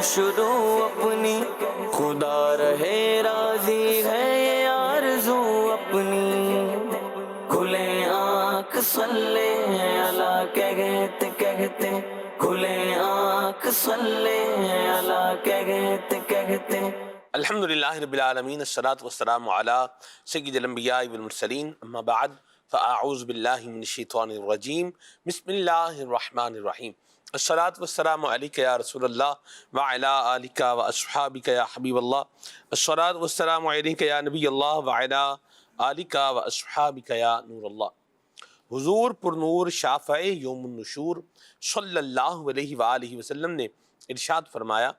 شروع اپنی، خدا رہے راضی ہے یہ آرزو اپنی، کھلے آنکھ صلی اللہ کہتے کہتے، کھلے آنکھ صلی اللہ کہتے کہتے۔ الحمدللہ رب العالمین، الصلاۃ والسلام علی سید الانبیاء والمرسلین، اما بعد فاعوذ باللہ من الشیطان الرجیم، بسم اللہ الرحمن الرحیم۔ الصلاۃ والسلام علیک یا رسول اللہ وعلی آلک واصحابک یا حبیب اللہ، الصلاۃ والسلام علیک یا نبی اللہ وعلی آلک واصحابک یا نور اللہ۔ حضور پر نور شافع یوم النشور صلی اللہ علیہ وآلہ وسلم نے ارشاد فرمایا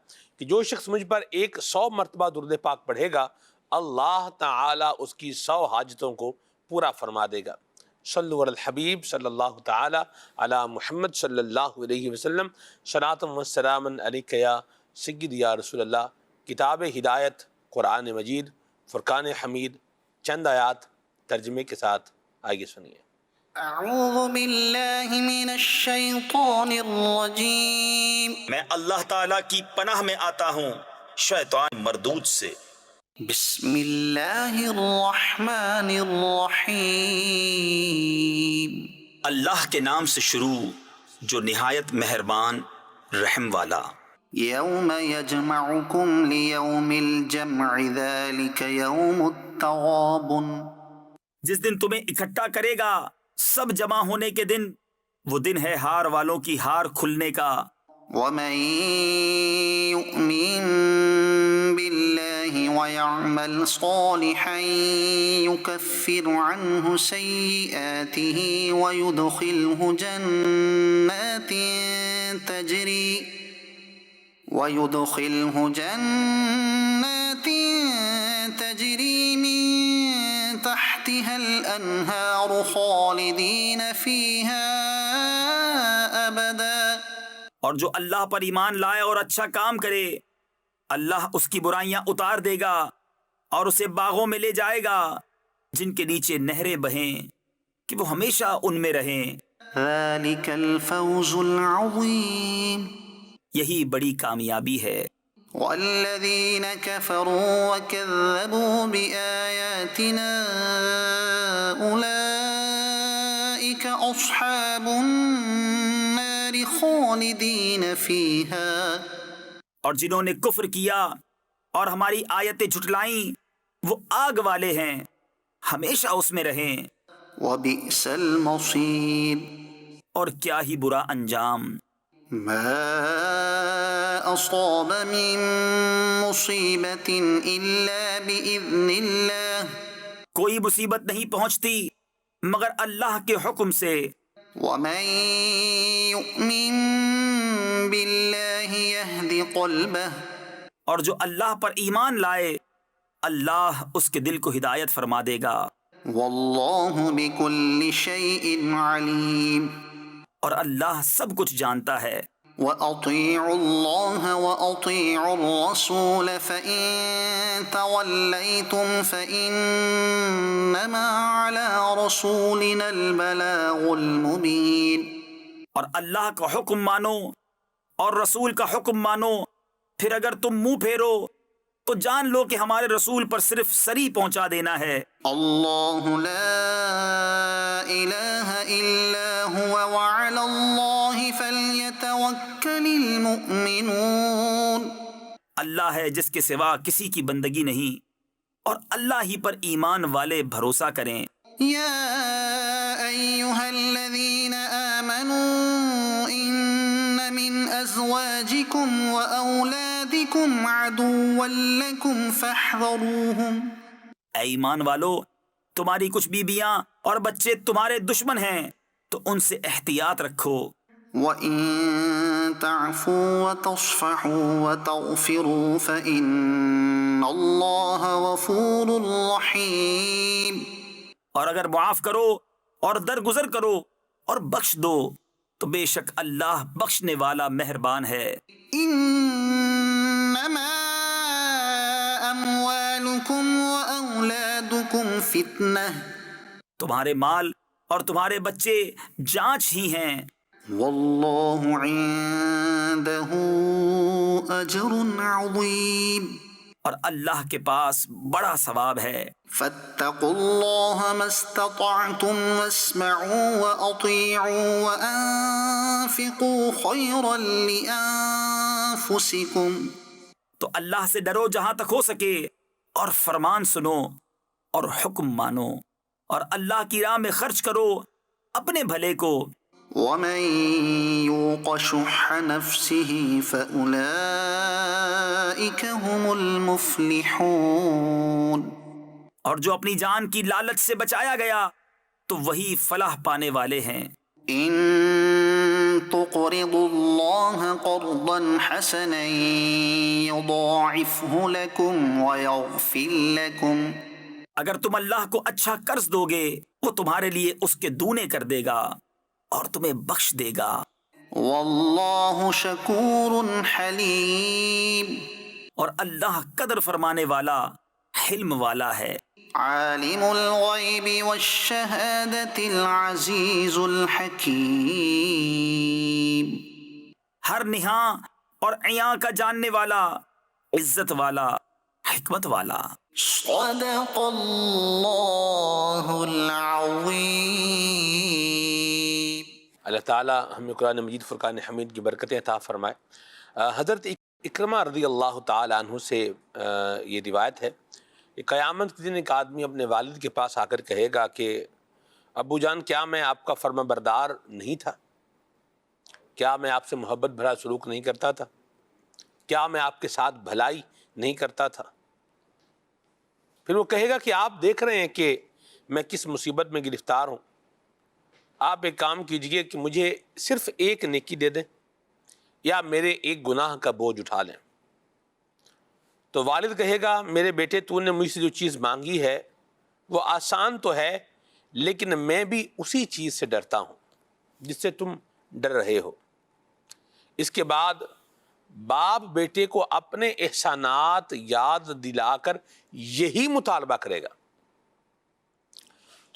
کہ جو شخص مجھ پر 100 مرتبہ درود پاک پڑھے گا، اللہ تعالیٰ اس کی 100 حاجتوں کو پورا فرما دے گا۔ صلو علی الحبیب صلی اللہ تعالیٰ علی محمد صلی اللہ علیہ وسلم، صلاۃ و سلام علیک یا سید یا رسول اللہ۔ کتاب ہدایت قرآن مجید فرقان حمید، چند آیات ترجمے کے ساتھ، آئیے سنیے۔ اعوذ باللہ من الشیطان الرجیم، میں اللہ تعالیٰ کی پناہ میں آتا ہوں شیطان مردود سے۔ بسم اللہ الرحمن الرحیم، اللہ کے نام سے شروع جو نہایت مہربان رحم والا۔ یوم یجمعکم لیوم الجمع ذالک یوم التغابن، جس دن تمہیں اکٹھا کرے گا سب جمع ہونے کے دن، وہ دن ہے ہار والوں کی ہار کھلنے کا۔ ومن یؤمن باللہ ویعمل صالحا یکفر عنہ سیئاتہ ویدخلہ جنات تجری من تحتها الانہار خالدین فیہا ابدا۔ اور جو اللہ پر ایمان لائے اور اچھا کام کرے، اللہ اس کی برائیاں اتار دے گا اور اسے باغوں میں لے جائے گا جن کے نیچے نہریں بہیں کہ وہ ہمیشہ ان میں رہیں۔ ذالک الفوز العظیم، یہی بڑی کامیابی ہے۔ والذین کفروا وکذبوا بآیاتنا اولئک اصحاب النار خالدین فیہا، اور جنہوں نے کفر کیا اور ہماری آیتیں جھٹلائیں وہ آگ والے ہیں، ہمیشہ اس میں رہیں۔ وبئس المصیر، اور کیا ہی برا انجام۔ ما اصاب من مصیبت الا باذن اللہ، کوئی مصیبت نہیں پہنچتی مگر اللہ کے حکم سے۔ ومن یؤمن باللہ یہد قلبہ، اور جو اللہ پر ایمان لائے اللہ اس کے دل کو ہدایت فرما دے گا۔ واللہ بکل شیء علیم، اور اللہ سب کچھ جانتا ہے۔ وَأَطِيعُوا اللَّهَ وَأَطِيعُوا الرَّسُولَ فَإِن تَوَلَّيْتُمْ فَإِنَّمَا عَلَىٰ رَسُولِنَا الْبَلَاغُ الْمُبِينُ، اور اللہ کا حکم مانو اور رسول کا حکم مانو، پھر اگر تم منہ پھیرو تو جان لو کہ ہمارے رسول پر صرف سری پہنچا دینا ہے۔ اللہ لا الہ الا هو وعلی اللہ فلیتوکل المؤمنون، اللہ ہے جس کے سوا کسی کی بندگی نہیں، اور اللہ ہی پر ایمان والے بھروسہ کریں۔ یا ایہا الذین آمنوا ان من ازواجکم واولادکم عدوا لکم فاحذروہم، اے ایمان والو، تمہاری کچھ بیویاں اور بچے تمہارے دشمن ہیں تو ان سے احتیاط رکھو۔ وَإِن تَعْفُوا وَتَصْفَحُوا وَتَغْفِرُوا فَإِنَّ اللَّهَ غَفُورٌ رَحِيمٌ، اور اگر معاف کرو اور درگزر کرو اور بخش دو تو بے شک اللہ بخشنے والا مہربان ہے۔ انما اموالکم واولادکم فتنہ، تمہارے مال اور تمہارے بچے جانچ ہی ہیں، واللہ عنده أجر عظيم اور اللہ کے پاس بڑا ثواب ہے۔ فاتقوا الله ما استطعتم واسمعوا وأطيعوا وأنفقوا خيرا لأنفسكم۔ تو اللہ سے ڈرو جہاں تک ہو سکے، اور فرمان سنو اور حکم مانو، اور اللہ کی راہ میں خرچ کرو اپنے بھلے کو۔ ومن يوق شح نفسه فأولئك هم المفلحون۔ اور جو اپنی جان کی لالچ سے بچایا گیا تو وہی فلاح پانے والے ہیں۔ إن تقرضوا الله قرضا حسنا يضاعفه لكم ويغفر لكم اگر تم اللہ کو اچھا قرض دو گے وہ تمہارے لیے اس کے دونے کر دے گا اور تمہیں بخش دے گا۔ والله شكور حليم۔ اور اللہ قدر فرمانے والا، حلم والا ہے۔ عالم الغيب والشهادة العزيز الحكيم۔ ہر نہاں اور عیاں کا جاننے والا، عزت والا، حکمت والا۔ صدق اللہ العظیم۔ اللہ تعالیٰ ہمیں قرآن مجید فرقان حمید کی برکتیں عطا فرمائے۔ حضرت اکرمہ رضی اللہ تعالیٰ عنہ سے یہ روایت ہے کہ قیامت کے دن ایک آدمی اپنے والد کے پاس آ کر کہے گا کہ ابو جان کیا میں آپ کا فرما بردار نہیں تھا؟ کیا میں آپ سے محبت بھرا سلوک نہیں کرتا تھا؟ کیا میں آپ کے ساتھ بھلائی نہیں کرتا تھا؟ پھر وہ کہے گا کہ آپ دیکھ رہے ہیں کہ میں کس مصیبت میں گرفتار ہوں، آپ ایک کام کیجئے کہ مجھے صرف ایک نیکی دے دیں یا میرے ایک گناہ کا بوجھ اٹھا لیں۔ تو والد کہے گا میرے بیٹے تو نے مجھ سے جو چیز مانگی ہے وہ آسان تو ہے، لیکن میں بھی اسی چیز سے ڈرتا ہوں جس سے تم ڈر رہے ہو۔ اس کے بعد باپ بیٹے کو اپنے احسانات یاد دلا کر یہی مطالبہ کرے گا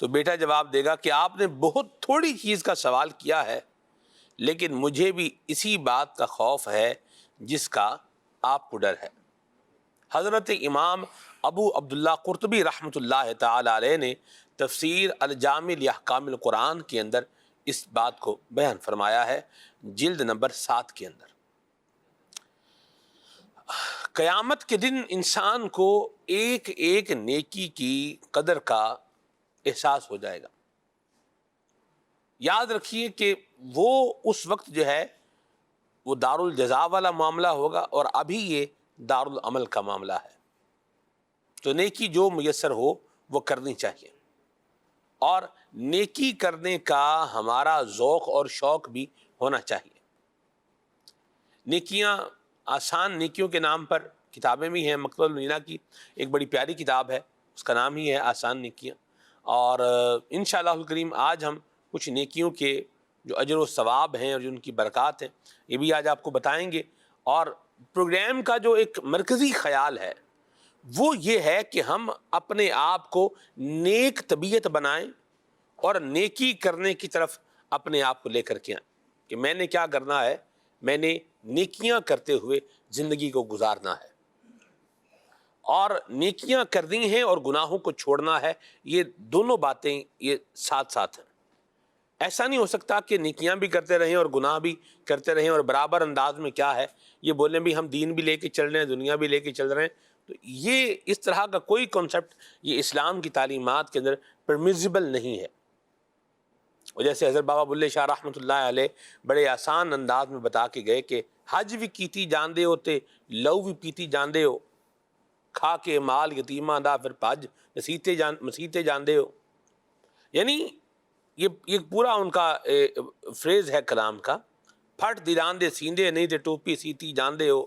تو بیٹا جواب دے گا کہ آپ نے بہت تھوڑی چیز کا سوال کیا ہے، لیکن مجھے بھی اسی بات کا خوف ہے جس کا آپ کو ڈر ہے۔ حضرت امام ابو عبداللہ قرطبی رحمۃ اللہ تعالی علیہ نے تفسیر الجامع لاحکام القرآن کے اندر اس بات کو بیان فرمایا ہے، جلد نمبر 7 کے اندر۔ قیامت کے دن انسان کو ایک ایک نیکی کی قدر کا احساس ہو جائے گا۔ یاد رکھیے کہ وہ اس وقت جو ہے وہ دار الجزا والا معاملہ ہوگا اور ابھی یہ دار العمل کا معاملہ ہے۔ تو نیکی جو میسر ہو وہ کرنی چاہیے، اور نیکی کرنے کا ہمارا ذوق اور شوق بھی ہونا چاہیے۔ نیکیاں آسان نیکیوں کے نام پر کتابیں بھی ہیں، مقتل المینا کی ایک بڑی پیاری کتاب ہے، اس کا نام ہی ہے آسان نیکیاں۔ اور انشاءاللہ الکریم آج ہم کچھ نیکیوں کے جو اجر و ثواب ہیں اور جو ان کی برکات ہیں یہ بھی آج آپ کو بتائیں گے۔ اور پروگرام کا جو ایک مرکزی خیال ہے وہ یہ ہے کہ ہم اپنے آپ کو نیک طبیعت بنائیں اور نیکی کرنے کی طرف اپنے آپ کو لے کر کے آئیں کہ میں نے کیا کرنا ہے، میں نے نیکیاں کرتے ہوئے زندگی کو گزارنا ہے، اور نیکیاں کرنی ہیں اور گناہوں کو چھوڑنا ہے۔ یہ دونوں باتیں یہ ساتھ ساتھ ہیں۔ ایسا نہیں ہو سکتا کہ نیکیاں بھی کرتے رہیں اور گناہ بھی کرتے رہیں اور برابر انداز میں کیا ہے یہ بولیں بھی ہم دین بھی لے کے چل رہے ہیں، دنیا بھی لے کے چل رہے ہیں۔ تو یہ اس طرح کا کوئی کنسپٹ یہ اسلام کی تعلیمات کے اندر پرمیزیبل نہیں ہے۔ اور جیسے حضرت بابا بلے شاہ رحمۃ اللہ علیہ بڑے آسان انداز میں بتا کے گئے کہ حج بھی کیتی جاندے ہوتے، لو بھی پیتی جاندے ہو، کھا کے مال یتیماں دا پھر پج مسیتے جاندے ہو۔ یعنی یہ پورا ان کا فریز ہے کلام کا، پھٹ دیران دے سیندے نہیں تے ٹوپی سیتی جاندے ہو،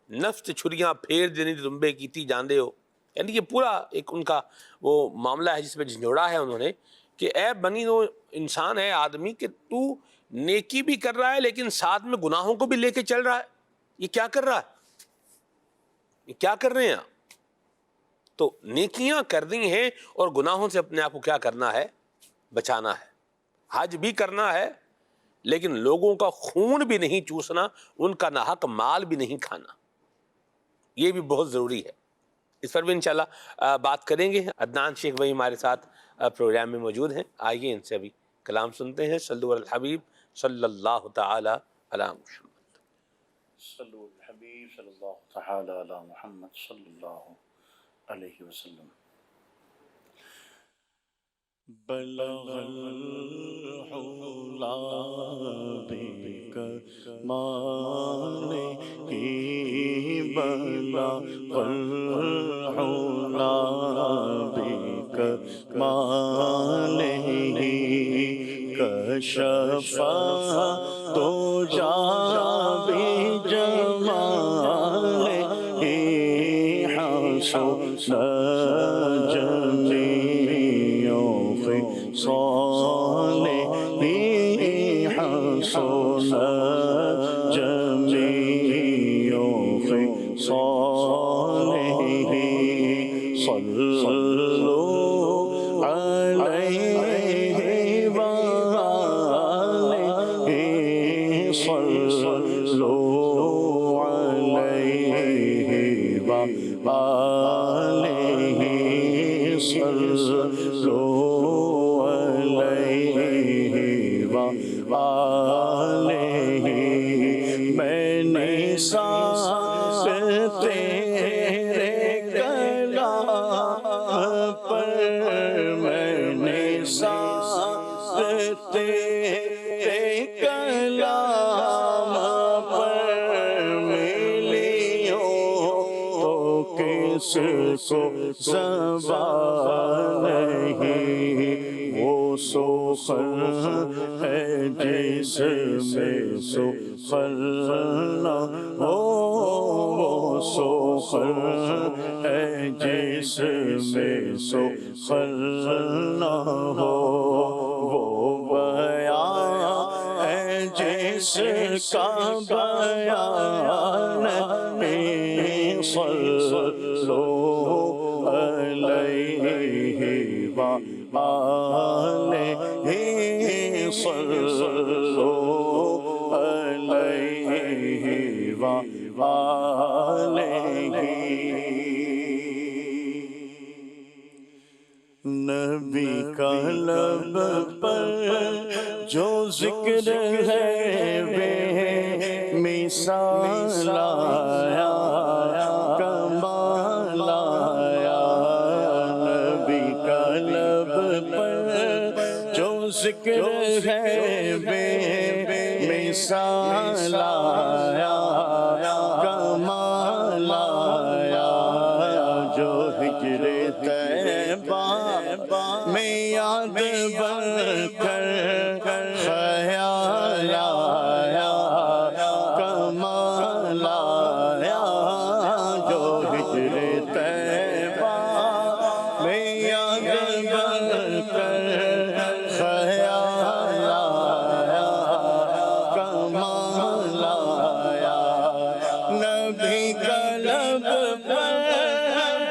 نفس چھریاں پھیر دے نہیں تے تمبے کیتی جاندے ہو۔ یعنی یہ پورا ایک ان کا وہ معاملہ ہے جس میں جھنجھوڑا ہے انہوں نے کہ اے بنی نو انسان ہے آدمی کہ تو نیکی بھی کر رہا ہے لیکن ساتھ میں گناہوں کو بھی لے کے چل رہا ہے، یہ کیا کر رہا ہے، یہ کیا کر رہے ہیں آپ؟ تو نیکیاں کرنی ہیں اور گناہوں سے اپنے آپ کو کیا کرنا ہے، بچانا ہے۔ حج بھی کرنا ہے لیکن لوگوں کا خون بھی نہیں چوسنا، ان کا ناحق مال بھی نہیں کھانا، یہ بھی بہت ضروری ہے۔ اس پر بھی انشاءاللہ بات کریں گے۔ عدنان شیخ بھائی ہمارے ساتھ پروگرام میں موجود ہیں، آئیے ان سے ابھی کلام سنتے ہیں۔ صلو علی الحبیب صلی اللہ تعالی علی محمد۔ صلو علی الحبیب صلی اللہ تعالی علی محمد صلی اللہ علیہ وسلم۔ بلغ الحلا بکمالہ، بلغ الحلا بکمالہ، کشف الدجی بجمالہ، حسن جمیع خصالہ، حسن جمیع خصالہ، صلو علیہ وآلہ، صلو علیہ وآلہ، صلو علیہ وآلہ۔ میں نے سانس تیرے کلام پر، میں نے سانس تیرے کلام پر ملی ہوں تو کس کو زبان نہیں، وہ سخن ہے جس میں سخن نہ ہو، وہ سخن ہے جس میں سخن نہ ہو، وہ بیان ہے جس کا بیان نہیں، صلو علیہ وآلہ، صلو علیہ وآلہ۔ نبی کا لب پر جو ذکر ہے بے مثال آیا، کمال آیا، نبی کا لب پر جو ذکر ہے بے مثال آیا، کمال آیا، جو ہجر طیبہ میں یاد بن کر خیال آیا، کمال آیا، جو ہجر طیبہ میں یاد بن کر خیال آیا، کمال آیا، نبی کا لب پر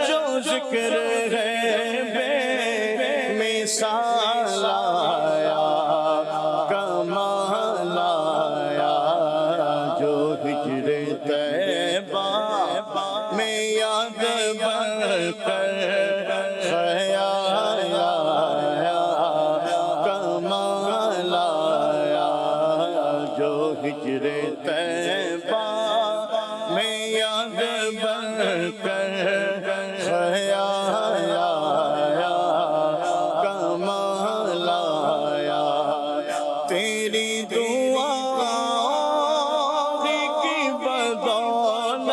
جو ذکر ہے بے مثال آیا، کمال آیا، جو ہجر طیبہ میں یاد بن کر خیال آیا، کمال آیا، جو ہجر طیبہ میں یاد بن کر خیال آیا، کمال آیا، تیری دعا کی بدولت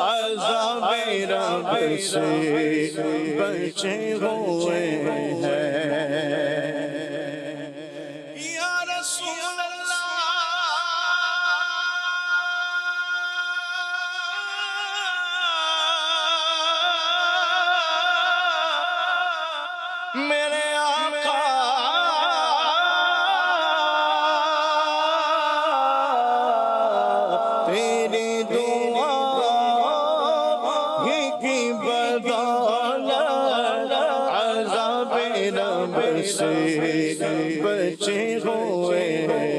عذاب رب سے بچے ہوئے ہیں۔ یا رسول اللہ، میرے آقا تیری دعا کی بدولت عذاب رب سے بچے ہوئے ہیں۔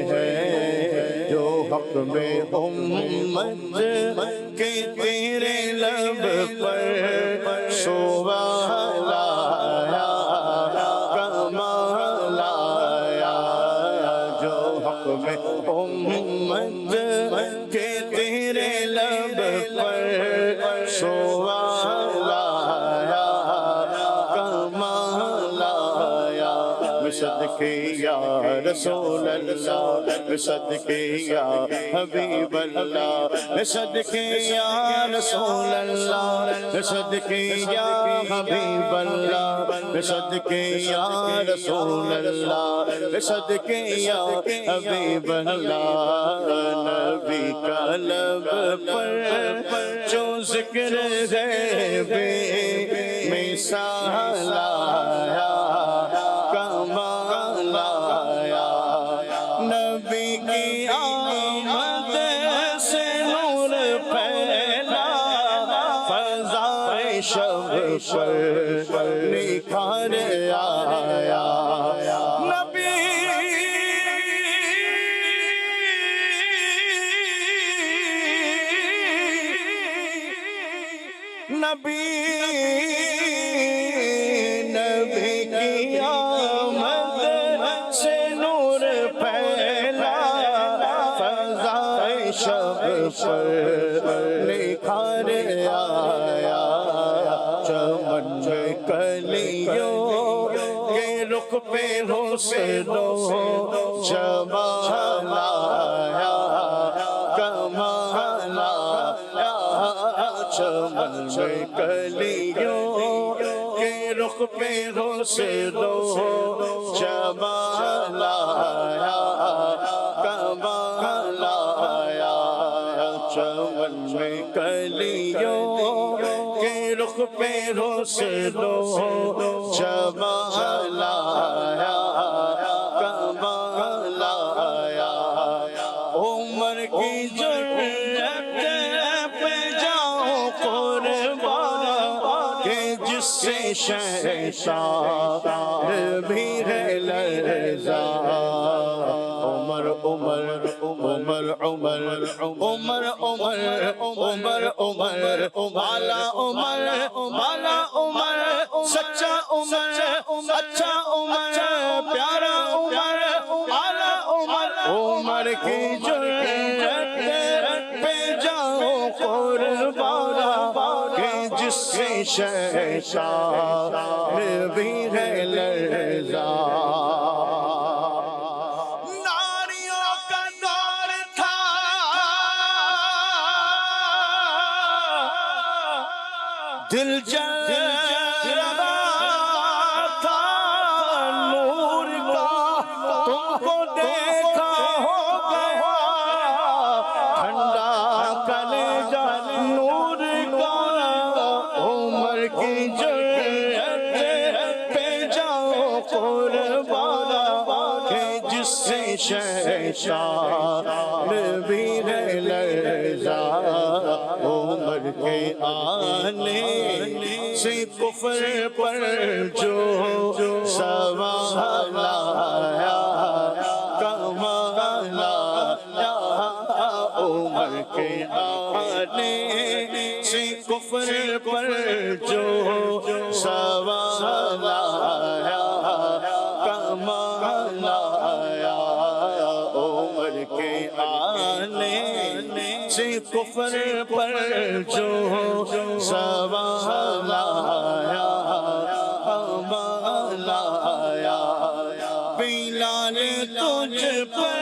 حق میں امت کے تیرے لب پر سوال آیا کمال آیا جو حق میں امت کے تیرے لب پر سوال آیا کمال آیا صدقے یا رسول اللہ صدقے یا حبیب اللہ صدقے یا رسول اللہ صدقے یا حبیب اللہ صدقے یا رسول اللہ صدقے یا حبیب اللہ نبی کا لب پر جو ذکر ہے بے مثال آیا کمال آیا نبی کی آمد سے نور پھیلا فضائے شب پر نکھار آیا نبی کی آمد سے نور پھیلا فضائے شب پر نکھار آیا چمن میں کلیوں کے رخ پہ حسن و جمال آیا کمال آیا چمن میں کلیوں کے رخ پہ حسن و جمال آیا کمال آیا چمن میں کلیوں کے رخ پہ حسن و جمال آیا کمال آیا عمر کی جرأت پہ جاؤں قربان کہ جس سے شیطان بھی ہے لرزا عمر عمر عمر عمر عمر عمر عمر عمر بالا عمر بالا عمر سچا عمر اچھا عمر پیارا عمر بالا عمر عمر کی جرأت پہ جاؤ قربان کہ جس سے شیطان بھی ہے لرزا ناریوں کا دور تھا دل جل رہا تھا نور کا تم کو دیکھا ہوگا ٹھنڈا کلیجہ نور کا عمر کی جرأت پہ جاؤ قربان کہ جس سے شیطان بھی ہے لرزا عمر کے آنے سے کفر پر جو سوال آیا کمال آیا عمر کے آنے سے کفر پر جو سوال آیا کمال آیا عمر کے آنے سے کفر پر جو سوال آیا کمال آیا بلال تجھ پر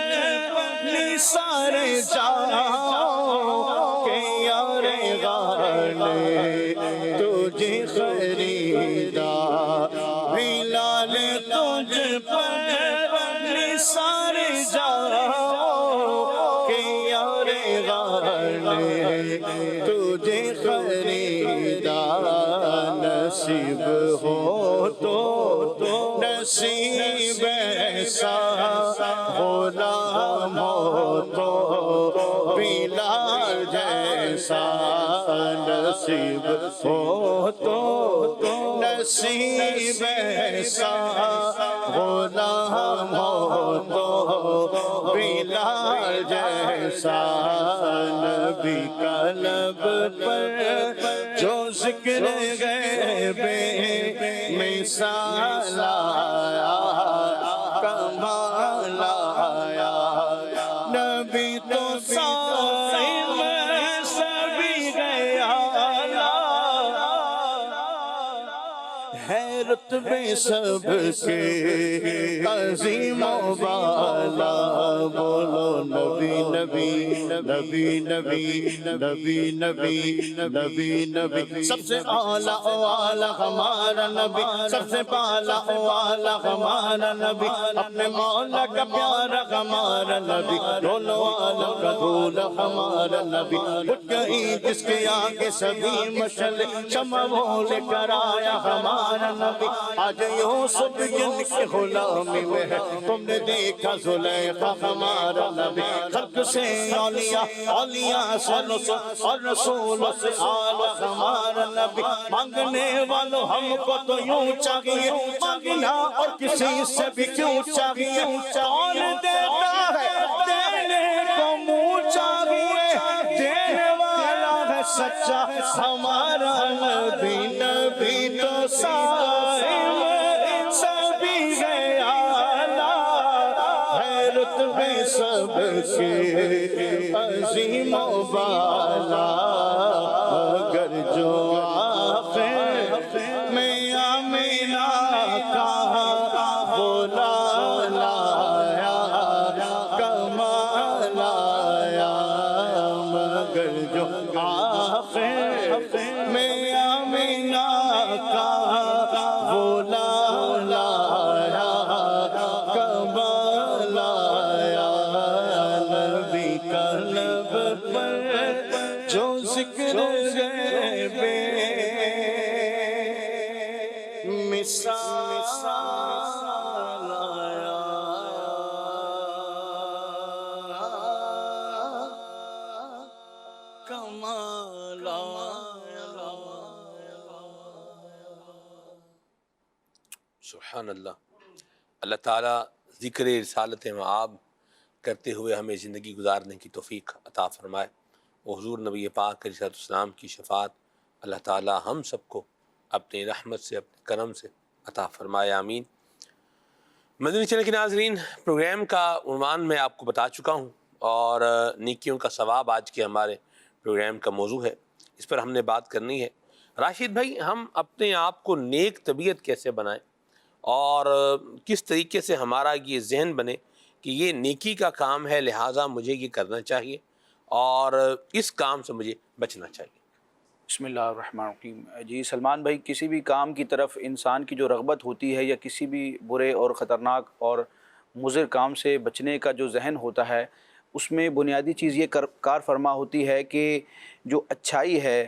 نثار جاؤ کہ یار غالے تجھے خریدا بلال تجھ پر نثار جاؤ کہ یار غالے تجھے خریدا نصیب ہو تو نصیب ایسا غلام ہو تو بلال جیسا نصیب ہو تو نصیب ایسا غلام ہو تو بلال بلال جیسا نبی کا لب پر جو ذکر غیب مثال آیا کمال آیا نبی تو صاحب سبھی گیا ہے رتبے سب کے عظیم و بالا بولو نبی نبی نبی نبی نبی نبی نبی نبی سب سے اعلیٰ والا ہمارا نبی سب سے بالا والا ہمارا نبی اپنے مولا کا پیارا ہمارا نبی دونوں عالم کا دولہ ہمارا نبی اٹھ گئی جس کے آگے سبھی مشعل شمع وہ لے کر آیا ہمارا نبی آج یوسف جن کے غلامی میں ہے تم نے دیکھا زلیخا ہمارا نبی خلق سے اولیاء اولیاء سے رسول اور رسولوں سے آلہ ہمارا نبی مانگنے والوں ہم کو تو یوں چاہیے مانگنا اور کسی سے بھی کیوں چاہیے کون دیتا ہے دینے کو منہ چاہیے دینے والا ہے سچا ہمارا نبی نبی تو صاحب سبھی گیا ہے رتبے سب کے عظیم و بالا اگر جو آخر میں آمینہ کہا بولا لایا کمال آیا مگر جو آخر میں آمینہ کہا بولا لایا کمال آیا نبی کا لب پر جو ذکر غیب مثال آیا کمال آیا سبحان اللہ. اللہ تعالیٰ ذکر رسالت معاب کرتے ہوئے ہمیں زندگی گزارنے کی توفیق عطا فرمائے. وہ حضور نبی پاک علیہ السلام کی شفاعت اللہ تعالیٰ ہم سب کو اپنی رحمت سے اپنے کرم سے عطا فرمائے. آمین. مدنی چینل کے ناظرین، پروگرام کا عنوان میں آپ کو بتا چکا ہوں اور نیکیوں کا ثواب آج کے ہمارے پروگرام کا موضوع ہے. اس پر ہم نے بات کرنی ہے. راشد بھائی، ہم اپنے آپ کو نیک طبیعت کیسے بنائیں اور کس طریقے سے ہمارا یہ ذہن بنے کہ یہ نیکی کا کام ہے لہٰذا مجھے یہ کرنا چاہیے اور اس کام سے مجھے بچنا چاہیے؟ بسم اللہ الرحمن الرحیم. جی سلمان بھائی، کسی بھی کام کی طرف انسان کی جو رغبت ہوتی ہے یا کسی بھی برے اور خطرناک اور مضر کام سے بچنے کا جو ذہن ہوتا ہے، اس میں بنیادی چیز یہ کار فرما ہوتی ہے کہ جو اچھائی ہے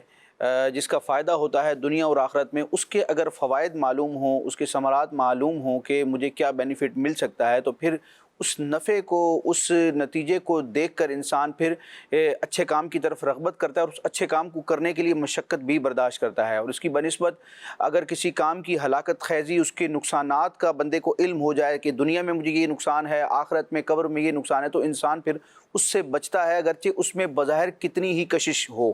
جس کا فائدہ ہوتا ہے دنیا اور آخرت میں، اس کے اگر فوائد معلوم ہوں، اس کے ثمرات معلوم ہوں کہ مجھے کیا بینیفٹ مل سکتا ہے، تو پھر اس نفع کو، اس نتیجے کو دیکھ کر انسان پھر اچھے کام کی طرف رغبت کرتا ہے اور اس اچھے کام کو کرنے کے لیے مشقت بھی برداشت کرتا ہے. اور اس کی بنسبت اگر کسی کام کی ہلاکت خیزی، اس کے نقصانات کا بندے کو علم ہو جائے کہ دنیا میں مجھے یہ نقصان ہے، آخرت میں قبر میں یہ نقصان ہے، تو انسان پھر اس سے بچتا ہے، اگرچہ اس میں بظاہر کتنی ہی کشش ہو،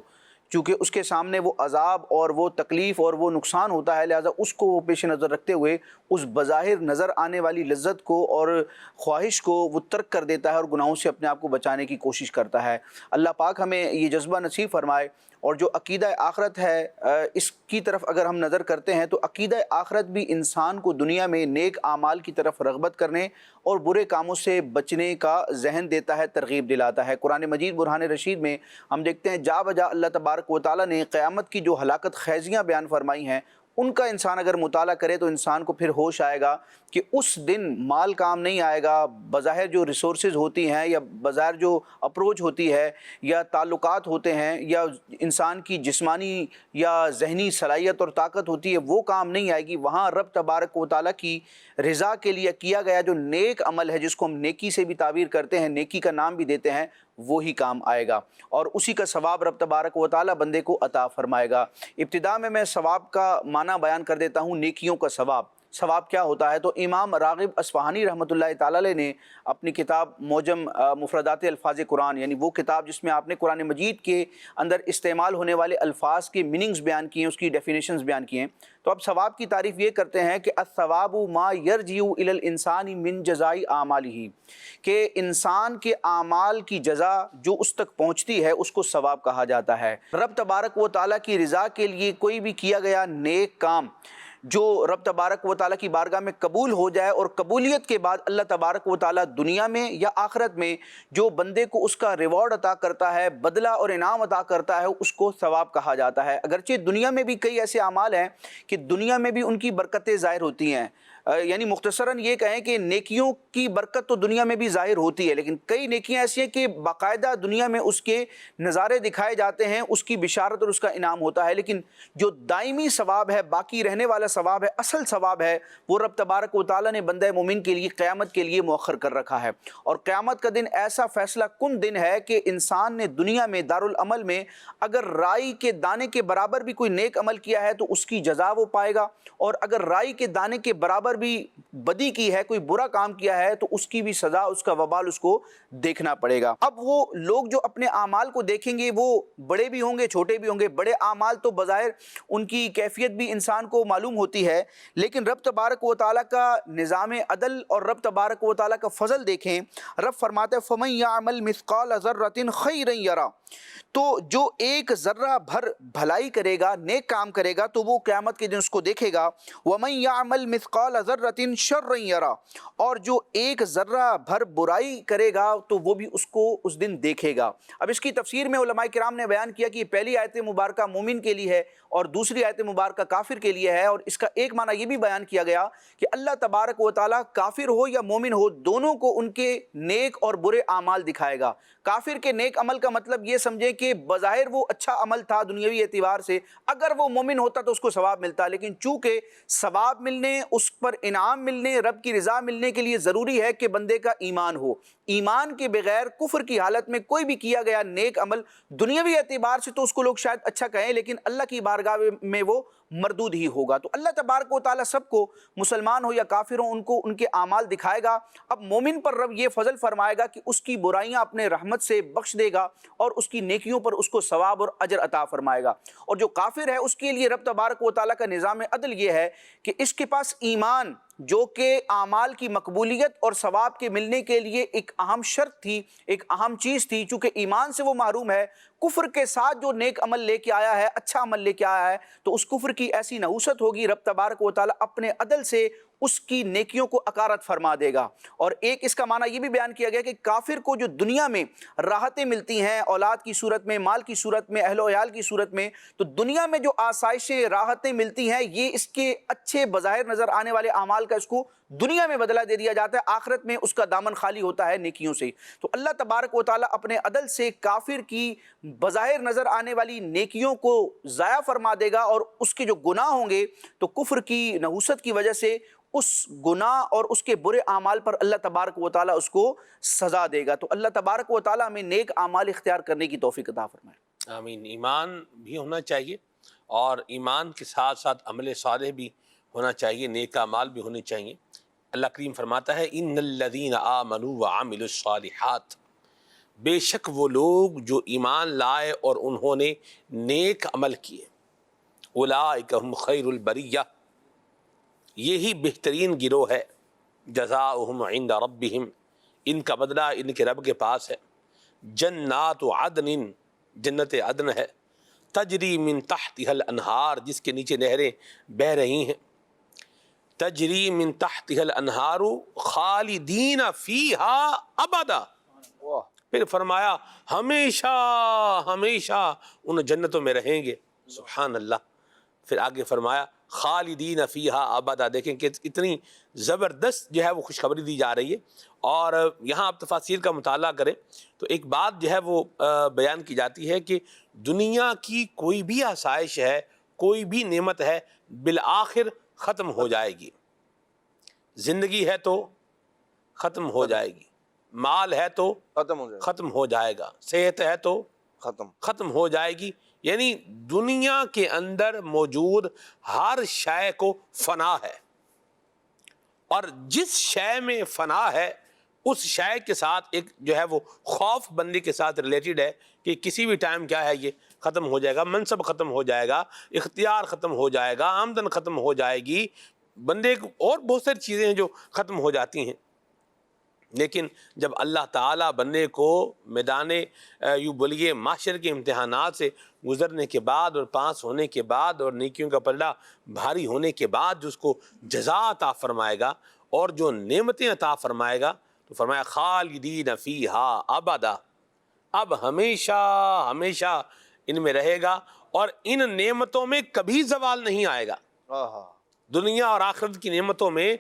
چونکہ اس کے سامنے وہ عذاب اور وہ تکلیف اور وہ نقصان ہوتا ہے، لہٰذا اس کو وہ پیش نظر رکھتے ہوئے اس بظاہر نظر آنے والی لذت کو اور خواہش کو وہ ترک کر دیتا ہے اور گناہوں سے اپنے آپ کو بچانے کی کوشش کرتا ہے. اللہ پاک ہمیں یہ جذبہ نصیب فرمائے. اور جو عقیدہ آخرت ہے، اس کی طرف اگر ہم نظر کرتے ہیں تو عقیدہ آخرت بھی انسان کو دنیا میں نیک اعمال کی طرف رغبت کرنے اور برے کاموں سے بچنے کا ذہن دیتا ہے، ترغیب دلاتا ہے. قرآن مجید برہان رشید میں ہم دیکھتے ہیں جا بجا اللہ تبارک و تعالیٰ نے قیامت کی جو ہلاکت خیزیاں بیان فرمائی ہیں، ان کا انسان اگر مطالعہ کرے تو انسان کو پھر ہوش آئے گا کہ اس دن مال کام نہیں آئے گا. بظاہر جو ریسورسز ہوتی ہیں یا بظاہر جو اپروچ ہوتی ہے یا تعلقات ہوتے ہیں یا انسان کی جسمانی یا ذہنی صلاحیت اور طاقت ہوتی ہے، وہ کام نہیں آئے گی. وہاں رب تبارک و تعالیٰ کی رضا کے لیے کیا گیا جو نیک عمل ہے، جس کو ہم نیکی سے بھی تعبیر کرتے ہیں، نیکی کا نام بھی دیتے ہیں، وہی کام آئے گا اور اسی کا ثواب رب تبارک و تعالیٰ بندے کو عطا فرمائے گا. ابتدا میں ثواب کا معنی بیان کر دیتا ہوں. نیکیوں کا ثواب، ثواب کیا ہوتا ہے، تو امام راغب اصفہانی رحمۃ اللہ تعالی علیہ نے اپنی کتاب موجم مفردات الفاظ قرآن، یعنی وہ کتاب جس میں آپ نے قرآن مجید کے اندر استعمال ہونے والے الفاظ کے میننگز بیان کیے ہیں، اس کی ڈیفینیشنز بیان کیے ہیں، تو اب ثواب کی تعریف یہ کرتے ہیں کہ الثواب ما یرجع الی الانسان من جزاء اعمالہ، کہ انسان کے اعمال کی جزا جو اس تک پہنچتی ہے اس کو ثواب کہا جاتا ہے۔ رب تبارک و تعالیٰ کی رضا کے لیے کوئی بھی کیا گیا نیک کام جو رب تبارک و تعالیٰ کی بارگاہ میں قبول ہو جائے، اور قبولیت کے بعد اللہ تبارک و تعالیٰ دنیا میں یا آخرت میں جو بندے کو اس کا ریوارڈ عطا کرتا ہے، بدلہ اور انعام عطا کرتا ہے، اس کو ثواب کہا جاتا ہے۔ اگرچہ دنیا میں بھی کئی ایسے اعمال ہیں کہ دنیا میں بھی ان کی برکتیں ظاہر ہوتی ہیں، یعنی مختصراً یہ کہیں کہ نیکیوں کی برکت تو دنیا میں بھی ظاہر ہوتی ہے، لیکن کئی نیکیاں ایسی ہیں کہ باقاعدہ دنیا میں اس کے نظارے دکھائے جاتے ہیں، اس کی بشارت اور اس کا انعام ہوتا ہے، لیکن جو دائمی ثواب ہے، باقی رہنے والا ثواب ہے، اصل ثواب ہے، وہ رب تبارک و تعالیٰ نے بندہ مومن کے لیے قیامت کے لیے مؤخر کر رکھا ہے۔ اور قیامت کا دن ایسا فیصلہ کن دن ہے کہ انسان نے دنیا میں دارالعمل میں اگر رائی کے دانے کے برابر بھی کوئی نیک عمل کیا ہے تو اس کی جزا وہ پائے گا، اور اگر رائی کے دانے کے برابر بھی بدی کی ہے، کوئی برا کام کیا ہے، تو اس کی بھی سزا، اس کا وبال اس کو دیکھنا پڑے گا۔ اب وہ لوگ جو اپنے اعمال کو دیکھیں گے وہ بڑے بھی ہوں گے، چھوٹے بھی ہوں گے۔ بڑے اعمال تو بظاہر ان کی کیفیت بھی انسان کو معلوم ہوتی ہے، لیکن رب تبارک و تعالیٰ کا نظام عدل اور رب تبارک و تعالیٰ کا فضل دیکھیں۔ رب فرماتے ہیں فَمَن يَعْمَلْ مِثْقَالَ ذَرَّةٍ خَيْرًا يَرَهُ، تو جو ایک ذرہ بھر بھلائی کرے گا، نیک کام کرے گا، تو وہ قیامت کے دن اس کو دیکھے گا۔ وَمَن يَعْمَلْ مِثْقَالَ ذَرَّةٍ شَرًّا يَرَهُ، اور جو ایک ذرہ بھر برائی کرے گا تو وہ بھی اس کو اس دن دیکھے گا۔ اب اس کی تفسیر میں علماء کرام نے بیان کیا کہ پہلی آیت مبارکہ مومن کے لیے ہے اور دوسری آیت مبارکہ کافر کے لیے ہے، اور اس کا ایک معنی یہ بھی بیان کیا گیا کہ اللہ تبارک و تعالیٰ کافر ہو یا مومن ہو دونوں کو ان کے نیک اور برے اعمال دکھائے گا۔ کافر کے نیک عمل کا مطلب یہ سمجھے کہ بظاہر وہ اچھا عمل تھا دنیاوی اعتبار سے، اگر وہ مومن ہوتا تو اس کو ثواب ملتا، لیکن چونکہ ثواب ملنے، اس پر انعام ملنے، رب کی رضا ملنے کے لیے ضروری ہے کہ بندے کا ایمان ہو۔ ایمان کے بغیر کفر کی حالت میں کوئی بھی کیا گیا نیک عمل دنیاوی اعتبار سے تو اس کو لوگ شاید اچھا کہیں، لیکن اللہ کی بارگاہ میں وہ مردود ہی ہوگا۔ تو اللہ تبارک و تعالیٰ سب کو، مسلمان ہو یا کافر ہو، ان کو ان کے اعمال دکھائے گا۔ اب مومن پر رب یہ فضل فرمائے گا کہ اس کی برائیاں اپنے رحمت سے بخش دے گا اور اس کی نیکیوں پر اس کو ثواب اور اجر عطا فرمائے گا۔ اور جو کافر ہے اس کے لیے رب تبارک و تعالیٰ کا نظام عدل یہ ہے کہ اس کے پاس ایمان، جو کہ اعمال کی مقبولیت اور ثواب کے ملنے کے لیے ایک اہم شرط تھی، ایک اہم چیز تھی، چونکہ ایمان سے وہ محروم ہے، کفر کے ساتھ جو نیک عمل لے کے آیا ہے، اچھا عمل لے کے آیا ہے، تو اس کفر کی ایسی نحوست ہوگی، رب تبارک و تعالیٰ اپنے عدل سے اس کی نیکیوں کو اکارت فرما دے گا۔ اور ایک اس کا معنی یہ بھی بیان کیا گیا کہ کافر کو جو دنیا میں راحتیں ملتی ہیں، اولاد کی صورت میں، مال کی صورت میں، اہل و عیال کی صورت میں، تو دنیا میں جو آسائشیں، راحتیں ملتی ہیں، یہ اس کے اچھے بظاہر نظر آنے والے اعمال کا اس کو دنیا میں بدلہ دے دیا جاتا ہے، آخرت میں اس کا دامن خالی ہوتا ہے نیکیوں سے۔ تو اللہ تبارک و تعالیٰ اپنے عدل سے کافر کی بظاہر نظر آنے والی نیکیوں کو ضائع فرما دے گا، اور اس کے جو گناہ ہوں گے تو کفر کی نحوست کی وجہ سے اس گناہ اور اس کے برے اعمال پر اللہ تبارک و تعالیٰ اس کو سزا دے گا۔ تو اللہ تبارک و تعالیٰ ہمیں نیک اعمال اختیار کرنے کی توفیق عطا فرمائے۔ آمین۔ ایمان بھی ہونا چاہیے، اور ایمان کے ساتھ ساتھ عمل صالح بھی ہونا چاہیے، نیک اعمال بھی ہونے چاہیے۔ اللہ کریم فرماتا ہے ان الذین آمنوا وعملوا الصالحات، بے شک وہ لوگ جو ایمان لائے اور انہوں نے نیک عمل کیے، اولئک هم خیر البریہ، یہی بہترین گروہ ہے، جزاؤہم عند ربہم، ان کا بدلہ ان کے رب کے پاس ہے، جنات عدن، جنت عدن ہے، تجری من تحتها الانہار، جس کے نیچے نہریں بہہ رہی ہیں، تجری من تحتها الانہار خالدین فیہا ابدا، پھر فرمایا ہمیشہ ہمیشہ ان جنتوں میں رہیں گے، سبحان اللہ۔ پھر آگے فرمایا خالدین فیہا ابدا، دیکھیں کہ اتنی زبردست جو ہے وہ خوشخبری دی جا رہی ہے۔ اور یہاں آپ تفاسیر کا مطالعہ کریں تو ایک بات جو ہے وہ بیان کی جاتی ہے کہ دنیا کی کوئی بھی آسائش ہے، کوئی بھی نعمت ہے، بالآخر ختم ہو جائے گی۔ زندگی ہے تو ختم ہو جائے گی، مال ہے تو ختم ہو جائے گا، صحت ہے تو ختم ہو جائے گی، یعنی دنیا کے اندر موجود ہر شے کو فنا ہے۔ اور جس شے میں فنا ہے اس شے کے ساتھ ایک جو ہے وہ خوف بندے کے ساتھ ریلیٹڈ ہے کہ کسی بھی ٹائم کیا ہے یہ ختم ہو جائے گا، منصب ختم ہو جائے گا، اختیار ختم ہو جائے گا، آمدن ختم ہو جائے گی، بندے کو اور بہت ساری چیزیں ہیں جو ختم ہو جاتی ہیں۔ لیکن جب اللہ تعالیٰ بندے کو میدان یوں بولیے معاشر کے امتحانات سے گزرنے کے بعد اور پاس ہونے کے بعد اور نیکیوں کا پلڑا بھاری ہونے کے بعد جو اس کو جزا عطا فرمائے گا اور جو نعمتیں عطا فرمائے گا، تو فرمایا خالدین فیہا ابدا، اب ہمیشہ ہمیشہ ان میں رہے گا اور ان نعمتوں میں کبھی زوال نہیں آئے گا۔ دنیا اور آخرت کی نعمتوں میں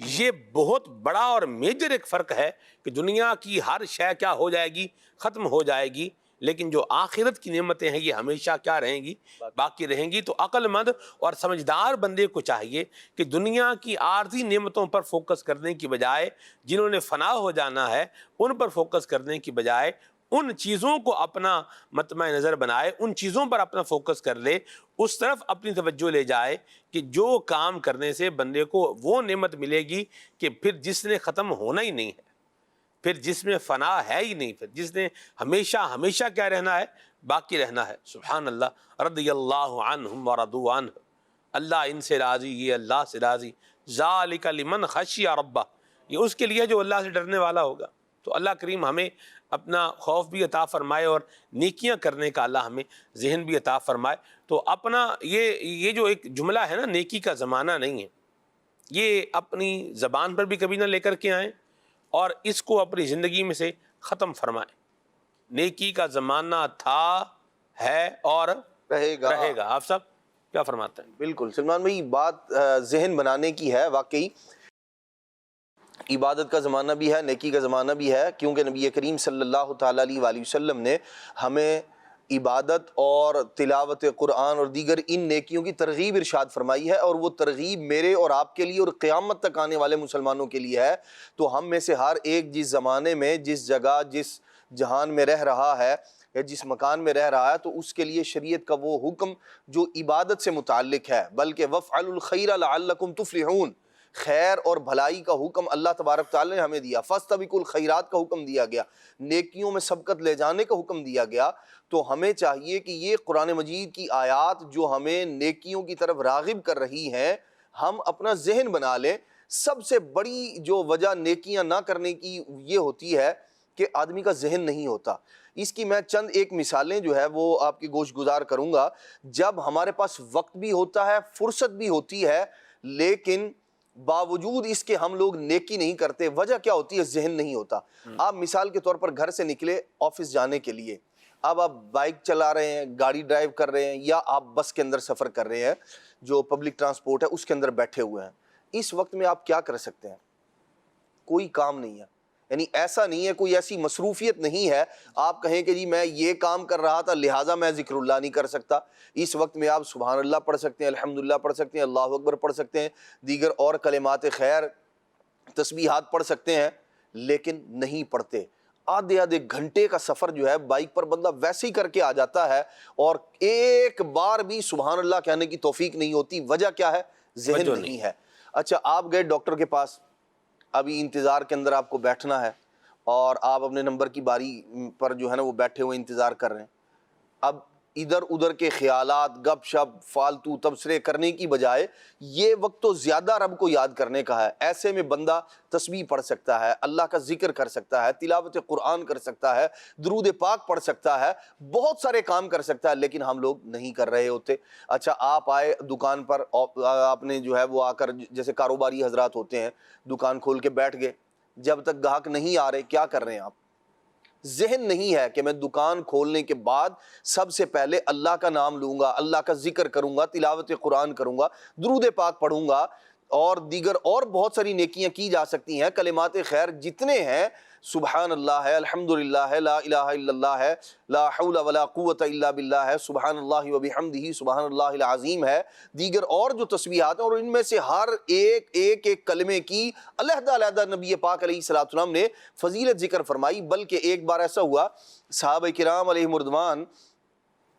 یہ بہت بڑا اور میجر ایک فرق ہے کہ دنیا کی ہر شے کیا ہو جائے گی، ختم ہو جائے گی، لیکن جو آخرت کی نعمتیں ہیں یہ ہمیشہ کیا رہیں گی، باقی رہیں گی۔ تو عقل مند اور سمجھدار بندے کو چاہیے کہ دنیا کی عارضی نعمتوں پر فوکس کرنے کی بجائے، جنہوں نے فنا ہو جانا ہے ان پر فوکس کرنے کی بجائے ان چیزوں کو اپنا مطمع نظر بنائے، ان چیزوں پر اپنا فوکس کر لے، اس طرف اپنی توجہ لے جائے کہ جو کام کرنے سے بندے کو وہ نعمت ملے گی کہ پھر جس نے ختم ہونا ہی نہیں ہے، پھر جس میں فنا ہے ہی نہیں، پھر جس نے ہمیشہ ہمیشہ کیا رہنا ہے، باقی رہنا ہے۔ سبحان اللہ، رضی اللہ عنہم ورضوا عنہ، اللہ ان سے راضی، یہ اللہ سے راضی، ذالک لمن خشی ربہ، یہ اس کے لیے جو اللہ سے ڈرنے والا ہوگا۔ تو اللہ کریم ہمیں اپنا خوف بھی عطا فرمائے اور نیکیاں کرنے کا اللہ ہمیں ذہن بھی عطا فرمائے۔ تو اپنا یہ جو ایک جملہ ہے نا، نیکی کا زمانہ نہیں ہے، یہ اپنی زبان پر بھی کبھی نہ لے کر کے آئیں اور اس کو اپنی زندگی میں سے ختم فرمائیں۔ نیکی کا زمانہ تھا، ہے اور رہے گا۔ آپ سب کیا فرماتے ہیں؟ بالکل سلمان بھائی، بات ذہن بنانے کی ہے۔ واقعی عبادت کا زمانہ بھی ہے، نیکی کا زمانہ بھی ہے، کیونکہ نبی کریم صلی اللہ تعالیٰ علیہ وآلہ وسلم نے ہمیں عبادت اور تلاوت قرآن اور دیگر ان نیکیوں کی ترغیب ارشاد فرمائی ہے، اور وہ ترغیب میرے اور آپ کے لیے اور قیامت تک آنے والے مسلمانوں کے لیے ہے۔ تو ہم میں سے ہر ایک جس زمانے میں، جس جگہ، جس جہان میں رہ رہا ہے یا جس مکان میں رہ رہا ہے، تو اس کے لیے شریعت کا وہ حکم جو عبادت سے متعلق ہے، بلکہ وَافْعَلُوا الْخَيْرَ لَعَلَّكُمْ تُفْلِحُونَ، خیر اور بھلائی کا حکم اللہ تبارک تعالیٰ نے ہمیں دیا، فَاسْتَبِقُوا الْخَيْرَاتِ کا حکم دیا گیا، نیکیوں میں سبقت لے جانے کا حکم دیا گیا۔ تو ہمیں چاہیے کہ یہ قرآن مجید کی آیات جو ہمیں نیکیوں کی طرف راغب کر رہی ہیں، ہم اپنا ذہن بنا لیں۔ سب سے بڑی جو وجہ نیکیاں نہ کرنے کی یہ ہوتی ہے کہ آدمی کا ذہن نہیں ہوتا۔ اس کی میں چند ایک مثالیں جو ہے وہ آپ کی گوش گزار کروں گا۔ جب ہمارے پاس وقت بھی ہوتا ہے، فرصت بھی ہوتی ہے، لیکن باوجود اس کے ہم لوگ نیکی نہیں کرتے، وجہ کیا ہوتی ہے؟ ذہن نہیں ہوتا۔ آپ مثال کے طور پر گھر سے نکلے آفس جانے کے لیے، اب آپ بائک چلا رہے ہیں، گاڑی ڈرائیو کر رہے ہیں، یا آپ بس کے اندر سفر کر رہے ہیں، جو پبلک ٹرانسپورٹ ہے اس کے اندر بیٹھے ہوئے ہیں۔ اس وقت میں آپ کیا کر سکتے ہیں؟ کوئی کام نہیں ہے، یعنی ایسا نہیں ہے، کوئی ایسی مصروفیت نہیں ہے آپ کہیں کہ جی میں یہ کام کر رہا تھا لہٰذا میں ذکر اللہ نہیں کر سکتا۔ اس وقت میں آپ سبحان اللہ پڑھ سکتے ہیں، الحمدللہ پڑھ سکتے ہیں، اللہ اکبر پڑھ سکتے ہیں، دیگر اور کلمات خیر، تسبیحات پڑھ سکتے ہیں، لیکن نہیں پڑھتے۔ آدھے گھنٹے کا سفر جو ہے بائک پر بندہ ویسے ہی کر کے آ جاتا ہے، اور ایک بار بھی سبحان اللہ کہنے کی توفیق نہیں ہوتی۔ وجہ کیا ہے؟ ذہن نہیں ہے۔ اچھا، آپ گئے ڈاکٹر کے پاس، ابھی انتظار کے اندر آپ کو بیٹھنا ہے، اور آپ اپنے نمبر کی باری پر جو ہے نا وہ بیٹھے ہوئے انتظار کر رہے ہیں۔ اب ادھر ادھر کے خیالات، گپ شپ، فالتو تبصرے کرنے کی بجائے یہ وقت تو زیادہ رب کو یاد کرنے کا ہے۔ ایسے میں بندہ تسبیح پڑھ سکتا ہے، اللہ کا ذکر کر سکتا ہے، تلاوت قرآن کر سکتا ہے، درود پاک پڑھ سکتا ہے، بہت سارے کام کر سکتا ہے، لیکن ہم لوگ نہیں کر رہے ہوتے۔ اچھا، آپ آئے دکان پر، آپ نے جو ہے وہ آ کر، جیسے کاروباری حضرات ہوتے ہیں، دکان کھول کے بیٹھ گئے، جب تک گاہک نہیں آ رہے کیا کر رہے ہیں آپ؟ ذہن نہیں ہے کہ میں دکان کھولنے کے بعد سب سے پہلے اللہ کا نام لوں گا، اللہ کا ذکر کروں گا، تلاوت قرآن کروں گا، درود پاک پڑھوں گا، اور دیگر اور بہت ساری نیکیاں کی جا سکتی ہیں۔ کلمات خیر جتنے ہیں، سبحان اللہ ہے، الحمدللہ ہے، لا الہ الا اللہ ہے، لا حول ولا قوت الا باللہ ہے، سبحان اللہ وبحمدہ، سبحان اللہ العظیم ہے، دیگر اور جو تسبیحات ہیں، اور ان میں سے ہر ایک کلمے کی علیحدہ علیحدہ نبی پاک علیہ الصلوۃ والسلام نے فضیلت ذکر فرمائی۔ بلکہ ایک بار ایسا ہوا، صحابہ کرام علیہم رضوان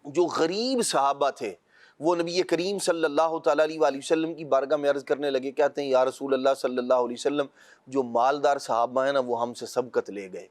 جو غریب صحابہ تھے، وہ نبی کریم صلی اللہ تعالیٰ علیہ وآلہ وسلم کی بارگاہ میں عرض کرنے لگے، کہتے ہیں یا رسول اللہ صلی اللہ علیہ وسلم، جو مالدار صحابہ ہیں نا وہ ہم سے سبقت لے گئے،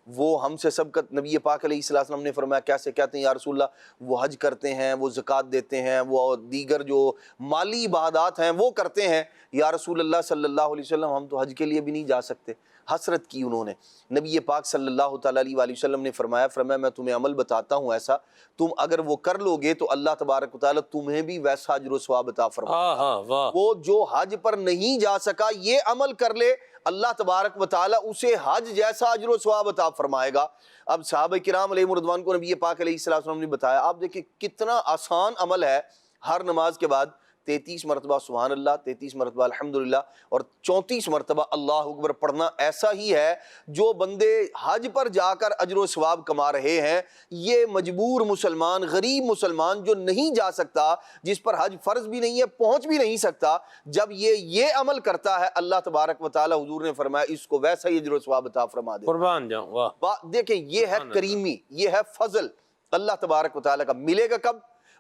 وہ ہم سے سبقت۔ نبی پاک علیہ السلام نے فرمایا کیسے؟ کہتے ہیں یا رسول اللہ وہ حج کرتے ہیں، وہ زکوٰۃ دیتے ہیں، وہ دیگر جو مالی عبادات ہیں وہ کرتے ہیں۔ یا رسول اللہ صلی اللہ علیہ وسلم ہم تو حج کے لیے بھی نہیں جا سکتے۔ حسرت کی انہوں نے۔ نبی پاک صلی اللہ تعالیٰ علیہ وآلہ وسلم نے فرمایا میں تمہیں عمل بتاتا ہوں ایسا، تم اگر وہ کر لو گے تو اللہ تبارک و تعالیٰ تمہیں بھی ویسا اجر و ثواب عطا فرمائے گا۔ وہ جو حج پر نہیں جا سکا یہ عمل کر لے، اللہ تبارک و تعالیٰ اسے حج جیسا اجر و ثواب عطا فرمائے گا۔ اب صحابہ کرام علیہ رضوان کو نبی پاک علیہ السلام نے بتایا، آپ دیکھیں کتنا آسان عمل ہے۔ ہر نماز کے بعد 33 مرتبہ سبحان اللہ، 33 مرتبہ الحمدللہ اور 34 مرتبہ اللہ اکبر پڑھنا ایسا ہی ہے جو بندے حج پر جا کر اجر و ثواب کما رہے ہیں۔ یہ مجبور مسلمان، غریب مسلمان جو نہیں جا سکتا، جس پر حج فرض بھی نہیں ہے، پہنچ بھی نہیں سکتا، جب یہ عمل کرتا ہے اللہ تبارک و تعالی، حضور نے فرمایا اس کو ویسا ہی اجر و ثواب عطا فرما دے۔ قربان جاؤں، واہ۔ دیکھیں یہ ہے کریمی، یہ ہے فضل اللہ تبارک و تعالی کا۔ ملے گا کب؟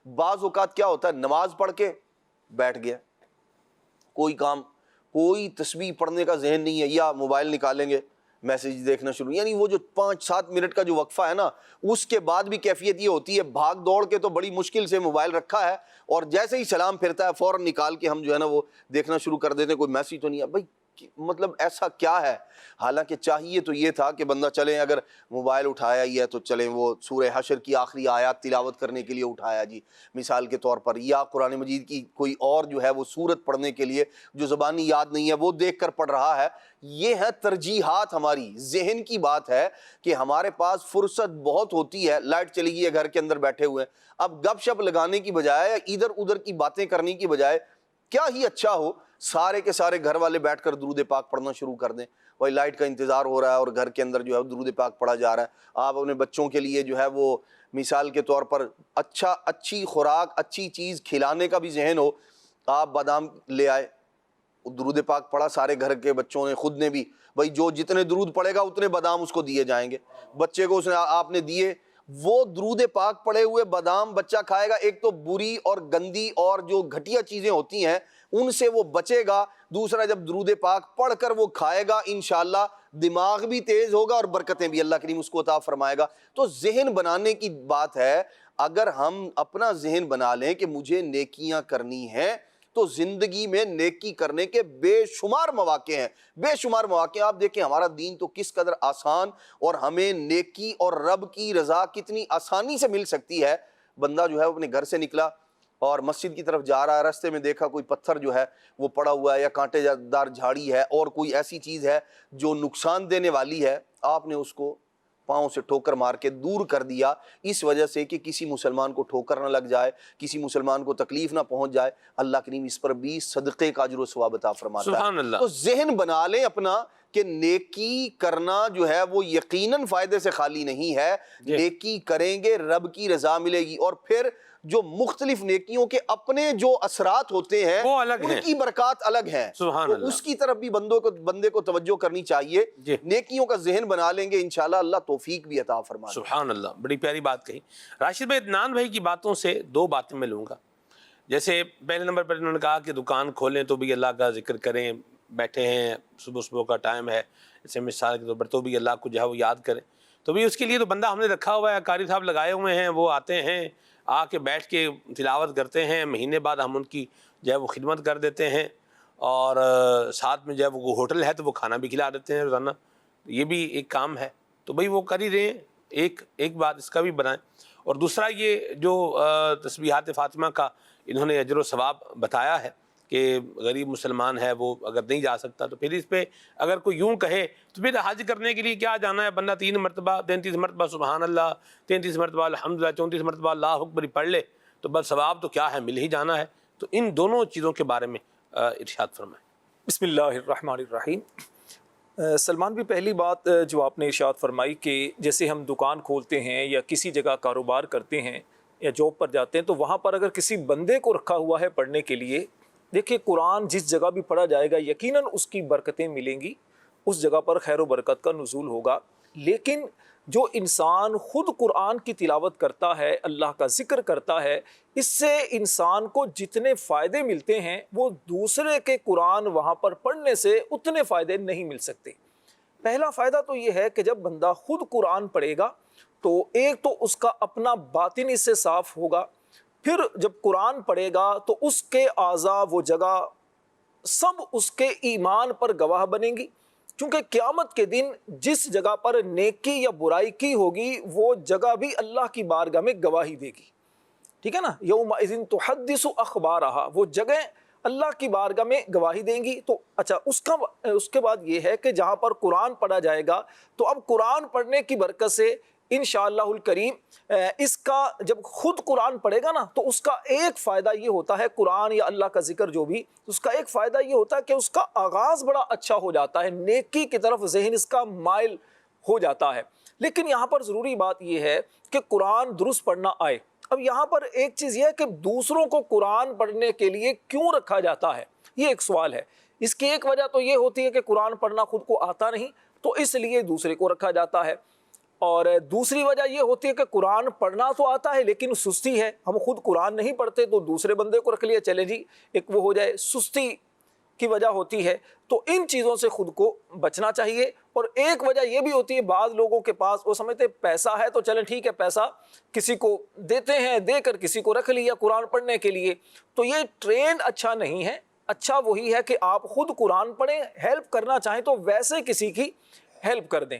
بعض اوقات کیا ہوتا ہے نماز پڑھ کے بیٹھ گیا، کوئی کام، کوئی تسبیح پڑھنے کا ذہن نہیں ہے، یا موبائل نکالیں گے میسیج دیکھنا شروع، یعنی وہ جو 5-7 منٹ کا جو وقفہ ہے نا، اس کے بعد بھی کیفیت یہ ہوتی ہے بھاگ دوڑ کے تو بڑی مشکل سے موبائل رکھا ہے اور جیسے ہی سلام پھرتا ہے فوراً نکال کے ہم جو ہے نا وہ دیکھنا شروع کر دیتے ہیں، کوئی میسیج تو نہیں ہے۔ بھائی مطلب ایسا کیا ہے؟ حالانکہ چاہیے تو یہ تھا کہ بندہ چلیں، اگر موبائل اٹھایا ہی ہے تو چلیں وہ سورہ حشر کی آخری آیات تلاوت کرنے کے لیے اٹھایا جی مثال کے طور پر، یا قرآن مجید کی کوئی اور جو ہے وہ سورت پڑھنے کے لیے جو زبانی یاد نہیں ہے وہ دیکھ کر پڑھ رہا ہے۔ یہ ہے ترجیحات، ہماری ذہن کی بات ہے کہ ہمارے پاس فرصت بہت ہوتی ہے، لائٹ چلی گئی ہے، گھر کے اندر بیٹھے ہوئے، اب گپ شپ لگانے کی بجائے، ادھر ادھر کی باتیں کرنے کی بجائے کیا ہی اچھا ہو سارے کے سارے گھر والے بیٹھ کر درود پاک پڑھنا شروع کر دیں۔ وہی لائٹ کا انتظار ہو رہا ہے اور گھر کے اندر جو ہے درود پاک پڑھا جا رہا ہے۔ آپ اپنے بچوں کے لیے جو ہے وہ مثال کے طور پر اچھی خوراک، اچھی چیز کھلانے کا بھی ذہن ہو، آپ بادام لے آئے، درود پاک پڑھا، سارے گھر کے بچوں نے، خود نے بھی، بھائی جو جتنے درود پڑھے گا اتنے بادام اس کو دیے جائیں گے۔ بچے کو آپ نے دیے، وہ درود پاک پڑھے ہوئے بادام بچہ کھائے گا، ایک تو بری اور گندی اور جو گھٹیا چیزیں ہوتی ہیں ان سے وہ بچے گا، دوسرا جب درود پاک پڑھ کر وہ کھائے گا انشاءاللہ دماغ بھی تیز ہوگا اور برکتیں بھی اللہ کریم اس کو عطا فرمائے گا۔ تو ذہن بنانے کی بات ہے، اگر ہم اپنا ذہن بنا لیں کہ مجھے نیکیاں کرنی ہیں تو زندگی میں نیکی کرنے کے بے شمار مواقع ہیں، بے شمار مواقع۔ آپ دیکھیں ہمارا دین تو کس قدر آسان، اور ہمیں نیکی اور رب کی رضا کتنی آسانی سے مل سکتی ہے۔ بندہ جو ہے اپنے گھر سے نکلا اور مسجد کی طرف جا رہا ہے، راستے میں دیکھا کوئی پتھر جو ہے وہ پڑا ہوا ہے، یا کانٹے دار جھاڑی ہے اور کوئی ایسی چیز ہے جو نقصان دینے والی ہے، آپ نے اس کو پاؤں سے ٹھوکر مار کے دور کر دیا، اس وجہ سے کہ کسی مسلمان کو ٹھوکر نہ لگ جائے، کسی مسلمان کو تکلیف نہ پہنچ جائے، اللہ کریم اس پر بھی صدقے کا اجر و ثواب عطا فرماتا ہے۔ سبحان اللہ۔ تو ذہن بنا لیں اپنا کہ نیکی کرنا جو ہے وہ یقیناً فائدے سے خالی نہیں ہے، نیکی کریں گے رب کی رضا ملے گی، اور پھر جو مختلف نیکیوں کے اپنے جو اثرات ہوتے ہیں وہ الگ ہیں، ان کی برکات الگ ہیں، سبحان تو اللہ۔ اس کی طرف بھی بندے کو توجہ کرنی چاہیے۔ نیکیوں کا ذہن بنا لیں گے انشاءاللہ اللہ توفیق بھی عطا فرمائے۔ سبحان اللہ، بڑی پیاری بات کہی راشد بھائی۔ عدنان بھائی کی باتوں سے دو باتیں میں لوں گا۔ جیسے پہلے نمبر پر انہوں نے کہا کہ دکان کھولیں تو بھی اللہ کا ذکر کریں، بیٹھے ہیں صبح کا ٹائم ہے، جیسے مثال کے طور پر تو بھی اللہ کو جو ہے وہ یاد کریں، تو بھی اس کے لیے تو بندہ ہم نے رکھا ہوا ہے، قاری صاحب لگائے ہوئے ہیں، وہ آتے ہیں آ کے بیٹھ کے تلاوت کرتے ہیں، مہینے بعد ہم ان کی جو ہے وہ خدمت کر دیتے ہیں، اور ساتھ میں جو ہے وہ ہوٹل ہے تو وہ کھانا بھی کھلا دیتے ہیں روزانہ، یہ بھی ایک کام ہے، تو بھائی وہ کر ہی رہے ہیں، ایک بات اس کا بھی بنائیں۔ اور دوسرا یہ جو تسبیحات فاطمہ کا انہوں نے اجر و ثواب بتایا ہے کہ غریب مسلمان ہے وہ اگر نہیں جا سکتا تو پھر اس پہ اگر کوئی یوں کہے تو پھر حج کرنے کے لیے کیا جانا ہے، بندہ 33 مرتبہ سبحان اللہ، 33 مرتبہ الحمدللہ، 34 مرتبہ اللہ اکبر پڑھ لے تو بس ثواب تو کیا ہے، مل ہی جانا ہے۔ تو ان دونوں چیزوں کے بارے میں ارشاد فرمائیں۔ بسم اللہ الرحمن الرحیم۔ سلمان بھی پہلی بات جو آپ نے ارشاد فرمائی کہ جیسے ہم دکان کھولتے ہیں یا کسی جگہ کاروبار کرتے ہیں یا جاب پر جاتے ہیں تو وہاں پر اگر کسی بندے کو رکھا ہوا ہے پڑھنے کے لیے، دیکھیں قرآن جس جگہ بھی پڑھا جائے گا یقیناً اس کی برکتیں ملیں گی، اس جگہ پر خیر و برکت کا نزول ہوگا، لیکن جو انسان خود قرآن کی تلاوت کرتا ہے، اللہ کا ذکر کرتا ہے، اس سے انسان کو جتنے فائدے ملتے ہیں وہ دوسرے کے قرآن وہاں پر پڑھنے سے اتنے فائدے نہیں مل سکتے۔ پہلا فائدہ تو یہ ہے کہ جب بندہ خود قرآن پڑھے گا تو ایک تو اس کا اپنا باطن اس سے صاف ہوگا، پھر جب قرآن پڑھے گا تو اس کے اعضاء، وہ جگہ سب اس کے ایمان پر گواہ بنیں گی، کیونکہ قیامت کے دن جس جگہ پر نیکی یا برائی کی ہوگی وہ جگہ بھی اللہ کی بارگاہ میں گواہی دے گی، ٹھیک ہے نا، یومئذ تحدث اخبارہا، وہ جگہ اللہ کی بارگاہ میں گواہی دیں گی۔ تو اچھا اس کے بعد یہ ہے کہ جہاں پر قرآن پڑھا جائے گا تو اب قرآن پڑھنے کی برکت سے انشاءاللہ الکریم اس کا جب خود قرآن پڑھے گا نا تو اس کا ایک فائدہ یہ ہوتا ہے، قرآن یا اللہ کا ذکر جو بھی، اس کا ایک فائدہ یہ ہوتا ہے کہ اس کا آغاز بڑا اچھا ہو جاتا ہے، نیکی کی طرف ذہن اس کا مائل ہو جاتا ہے۔ لیکن یہاں پر ضروری بات یہ ہے کہ قرآن درست پڑھنا آئے۔ اب یہاں پر ایک چیز یہ ہے کہ دوسروں کو قرآن پڑھنے کے لیے کیوں رکھا جاتا ہے، یہ ایک سوال ہے۔ اس کی ایک وجہ تو یہ ہوتی ہے کہ قرآن پڑھنا خود کو آتا نہیں تو اس لیے دوسرے کو رکھا جاتا ہے، اور دوسری وجہ یہ ہوتی ہے کہ قرآن پڑھنا تو آتا ہے لیکن سستی ہے، ہم خود قرآن نہیں پڑھتے تو دوسرے بندے کو رکھ لیا، چلے جی ایک وہ ہو جائے، سستی کی وجہ ہوتی ہے۔ تو ان چیزوں سے خود کو بچنا چاہیے۔ اور ایک وجہ یہ بھی ہوتی ہے، بعض لوگوں کے پاس وہ سمجھتے پیسہ ہے تو چلیں ٹھیک ہے، پیسہ کسی کو دیتے ہیں، دے کر کسی کو رکھ لیا قرآن پڑھنے کے لیے، تو یہ ٹرینڈ اچھا نہیں ہے۔ اچھا وہی ہے کہ آپ خود قرآن پڑھیں، ہیلپ کرنا چاہیں تو ویسے کسی کی ہیلپ کر دیں،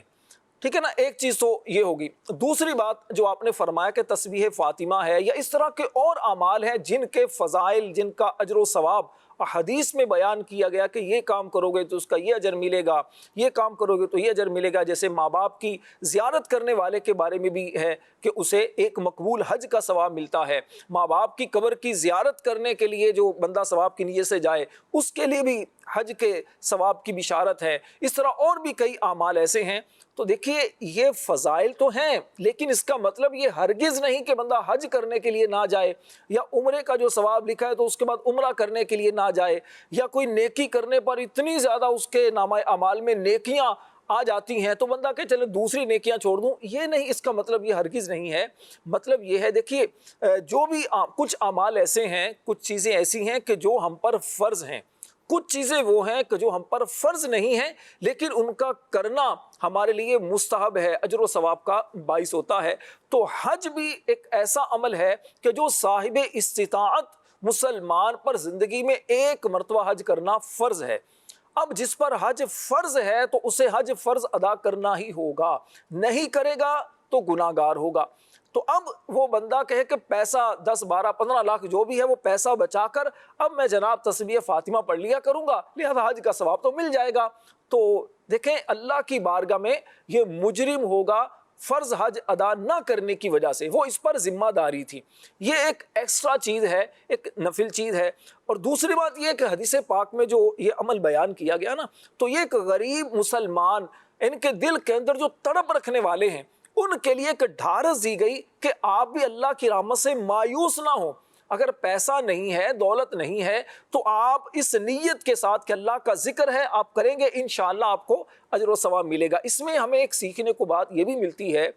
ٹھیک ہے نا، ایک چیز تو یہ ہوگی۔ دوسری بات جو آپ نے فرمایا کہ تسبیح فاطمہ ہے یا اس طرح کے اور اعمال ہیں جن کے فضائل، جن کا اجر و ثواب حدیث میں بیان کیا گیا کہ یہ کام کرو گے تو اس کا یہ اجر ملے گا، یہ کام کرو گے تو یہ اجر ملے گا، جیسے ماں باپ کی زیارت کرنے والے کے بارے میں بھی ہے کہ اسے ایک مقبول حج کا ثواب ملتا ہے، ماں باپ کی قبر کی زیارت کرنے کے لیے جو بندہ ثواب کی نیت سے جائے اس کے لیے بھی حج کے ثواب کی بشارت ہے۔ اس طرح اور بھی کئی اعمال ایسے ہیں۔ تو دیکھیے یہ فضائل تو ہیں لیکن اس کا مطلب یہ ہرگز نہیں کہ بندہ حج کرنے کے لیے نہ جائے، یا عمرے کا جو ثواب لکھا ہے تو اس کے بعد عمرہ کرنے کے لیے نہ جائے، یا کوئی نیکی کرنے پر اتنی زیادہ اس کے نامہ اعمال میں نیکیاں آ جاتی ہیں تو بندہ کہ چلے دوسری نیکیاں چھوڑ دوں، یہ نہیں، اس کا مطلب یہ ہرگز نہیں ہے۔ مطلب یہ ہے دیکھیے جو بھی کچھ اعمال ایسے ہیں، کچھ چیزیں ایسی ہیں کہ جو ہم پر فرض ہیں، کچھ چیزیں وہ ہیں کہ جو ہم پر فرض نہیں ہیں لیکن ان کا کرنا ہمارے لیے مستحب ہے، اجر و ثواب کا باعث ہوتا ہے۔ تو حج بھی ایک ایسا عمل ہے کہ جو صاحب استطاعت مسلمان پر زندگی میں ایک مرتبہ حج کرنا فرض ہے۔ اب جس پر حج فرض ہے تو اسے حج فرض ادا کرنا ہی ہوگا، نہیں کرے گا تو گناہگار ہوگا۔ تو اب وہ بندہ کہے کہ پیسہ 10 12 15 لاکھ جو بھی ہے وہ پیسہ بچا کر اب میں جناب تسبیح فاطمہ پڑھ لیا کروں گا، لہذا حج کا ثواب تو مل جائے گا، تو دیکھیں اللہ کی بارگاہ میں یہ مجرم ہوگا فرض حج ادا نہ کرنے کی وجہ سے، وہ اس پر ذمہ داری تھی۔ یہ ایک ایکسٹرا چیز ہے، ایک نفل چیز ہے۔ اور دوسری بات یہ کہ حدیث پاک میں جو یہ عمل بیان کیا گیا نا، تو یہ ایک غریب مسلمان، ان کے دل کے اندر جو تڑپ رکھنے والے ہیں ان کے لیے ایک ڈھارس دی گئی کہ آپ بھی اللہ کی رحمت سے مایوس نہ ہوں۔ اگر پیسہ نہیں ہے، دولت نہیں ہے، تو آپ اس نیت کے ساتھ کہ اللہ کا ذکر ہے آپ کریں گے، انشاءاللہ آپ کو اجر و ثواب ملے گا۔ اس میں ہمیں ایک سیکھنے کو بات یہ بھی ملتی ہے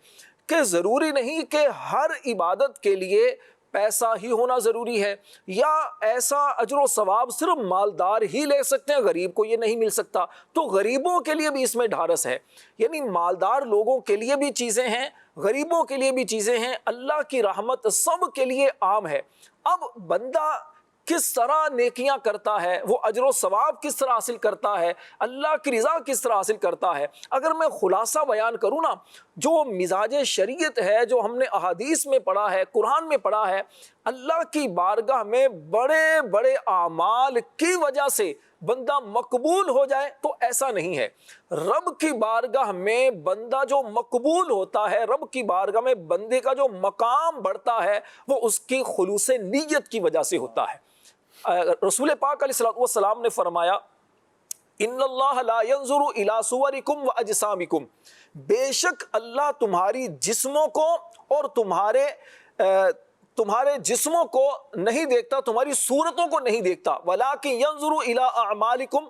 کہ ضروری نہیں کہ ہر عبادت کے لیے پیسہ ہی ہونا ضروری ہے، یا ایسا اجر و ثواب صرف مالدار ہی لے سکتے ہیں، غریب کو یہ نہیں مل سکتا۔ تو غریبوں کے لیے بھی اس میں ڈھارس ہے، یعنی مالدار لوگوں کے لیے بھی چیزیں ہیں، غریبوں کے لیے بھی چیزیں ہیں، اللہ کی رحمت سب کے لیے عام ہے۔ اب بندہ کس طرح نیکیاں کرتا ہے، وہ اجر و ثواب کس طرح حاصل کرتا ہے، اللہ کی رضا کس طرح حاصل کرتا ہے، اگر میں خلاصہ بیان کروں نا، جو مزاج شریعت ہے، جو ہم نے احادیث میں پڑھا ہے، قرآن میں پڑھا ہے، اللہ کی بارگاہ میں بڑے بڑے اعمال کی وجہ سے بندہ مقبول ہو جائے تو ایسا نہیں ہے۔ رب کی بارگاہ میں بندہ جو مقبول ہوتا ہے، رب کی بارگاہ میں بندے کا جو مقام بڑھتا ہے وہ اس کی خلوص نیت کی وجہ سے ہوتا ہے۔ رسول پاک علیہ السلام نے فرمایا ان اللہ لا ينظر الى صورکم واجسامکم، بے شک اللہ تمہاری جسموں کو اور تمہارے جسموں کو نہیں دیکھتا، تمہاری صورتوں کو نہیں دیکھتا، ولکن ينظر الى اعمالکم،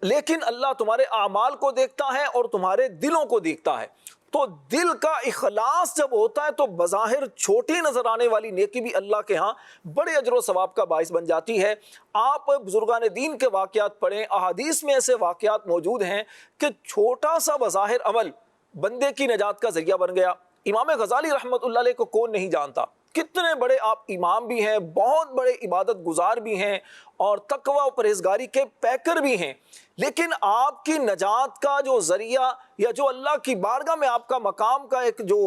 لیکن اللہ تمہارے اعمال کو دیکھتا ہے اور تمہارے دلوں کو دیکھتا ہے۔ تو دل کا اخلاص جب ہوتا ہے تو بظاہر چھوٹی نظر آنے والی نیکی بھی اللہ کے ہاں بڑے اجر و ثواب کا باعث بن جاتی ہے۔ آپ بزرگان دین کے واقعات پڑھیں، احادیث میں ایسے واقعات موجود ہیں کہ چھوٹا سا بظاہر عمل بندے کی نجات کا ذریعہ بن گیا۔ امام غزالی رحمۃ اللہ علیہ کو کون نہیں جانتا، کتنے بڑے آپ امام بھی ہیں، بہت بڑے عبادت گزار بھی ہیں اور تقوی و پرہیزگاری کے پیکر بھی ہیں، لیکن آپ کی نجات کا جو ذریعہ یا جو اللہ کی بارگاہ میں آپ کا مقام کا ایک جو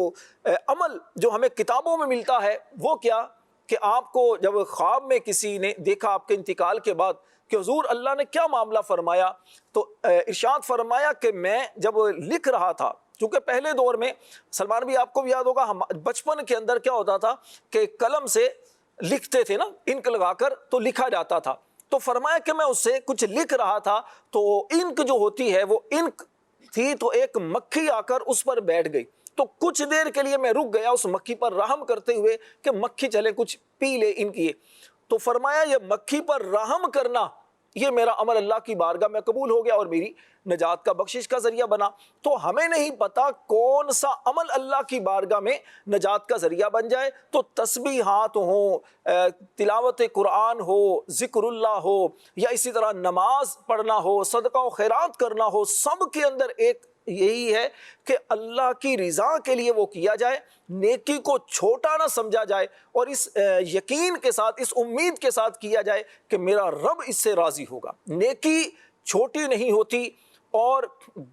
عمل جو ہمیں کتابوں میں ملتا ہے وہ کیا کہ آپ کو جب خواب میں کسی نے دیکھا آپ کے انتقال کے بعد کہ حضور اللہ نے کیا معاملہ فرمایا، تو ارشاد فرمایا کہ میں جب لکھ رہا تھا، چونکہ پہلے دور میں سلمان بھی آپ کو بھی یاد ہوگا، ہم بچپن کے اندر کیا ہوتا تھا کہ قلم سے لکھتے تھے نا، انک لگا کر تو لکھا جاتا تھا، تو فرمایا کہ میں اس سے کچھ لکھ رہا تھا تو انک جو ہوتی ہے وہ انک تھی، تو ایک مکھی آ کر اس پر بیٹھ گئی، تو کچھ دیر کے لیے میں رک گیا اس مکھی پر رحم کرتے ہوئے کہ مکھی چلے کچھ پی لے انک یہ، تو فرمایا یہ مکھی پر رحم کرنا یہ میرا عمل اللہ کی بارگاہ میں قبول ہو گیا اور میری نجات کا بخشش کا ذریعہ بنا۔ تو ہمیں نہیں پتا کون سا عمل اللہ کی بارگاہ میں نجات کا ذریعہ بن جائے، تو تسبیحات ہوں، تلاوت قرآن ہو، ذکر اللہ ہو، یا اسی طرح نماز پڑھنا ہو، صدقہ و خیرات کرنا ہو، سب کے اندر ایک یہی ہے کہ اللہ کی رضا کے لیے وہ کیا جائے، نیکی کو چھوٹا نہ سمجھا جائے اور اس یقین کے ساتھ، اس امید کے ساتھ کیا جائے کہ میرا رب اس سے راضی ہوگا۔ نیکی چھوٹی نہیں ہوتی اور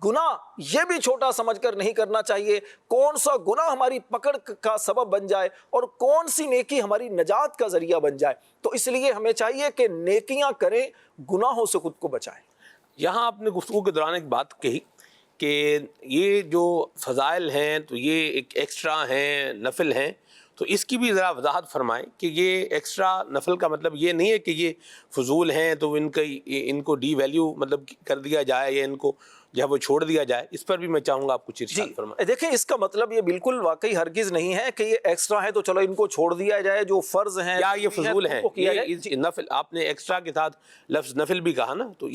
گناہ یہ بھی چھوٹا سمجھ کر نہیں کرنا چاہیے، کون سا گناہ ہماری پکڑ کا سبب بن جائے اور کون سی نیکی ہماری نجات کا ذریعہ بن جائے، تو اس لیے ہمیں چاہیے کہ نیکیاں کریں، گناہوں سے خود کو بچائیں۔ یہاں آپ نے گفتگو کے دوران ایک بات کہی کہ یہ جو فضائل ہیں تو یہ ایک ایکسٹرا ہیں، نفل ہیں، تو اس کی بھی ذرا وضاحت فرمائیں کہ یہ ایکسٹرا نفل کا مطلب یہ نہیں ہے کہ یہ فضول ہیں تو ان کو ڈی ویلیو مطلب کر دیا جائے یا ان کو جو ہے وہ چھوڑ دیا جائے، اس پر بھی میں چاہوں گا آپ کچھ ارشاد فرمائیں۔ دیکھیں اس کا مطلب یہ بالکل واقعی ہرگز نہیں ہے کہ یہ ایکسٹرا ہے تو چلو ان کو چھوڑ دیا جائے، جو فرض ہیں یا یہ فضول ہیں، یہ نفل، آپ نے ایکسٹرا کے ساتھ لفظ نفل بھی کہا نا، تو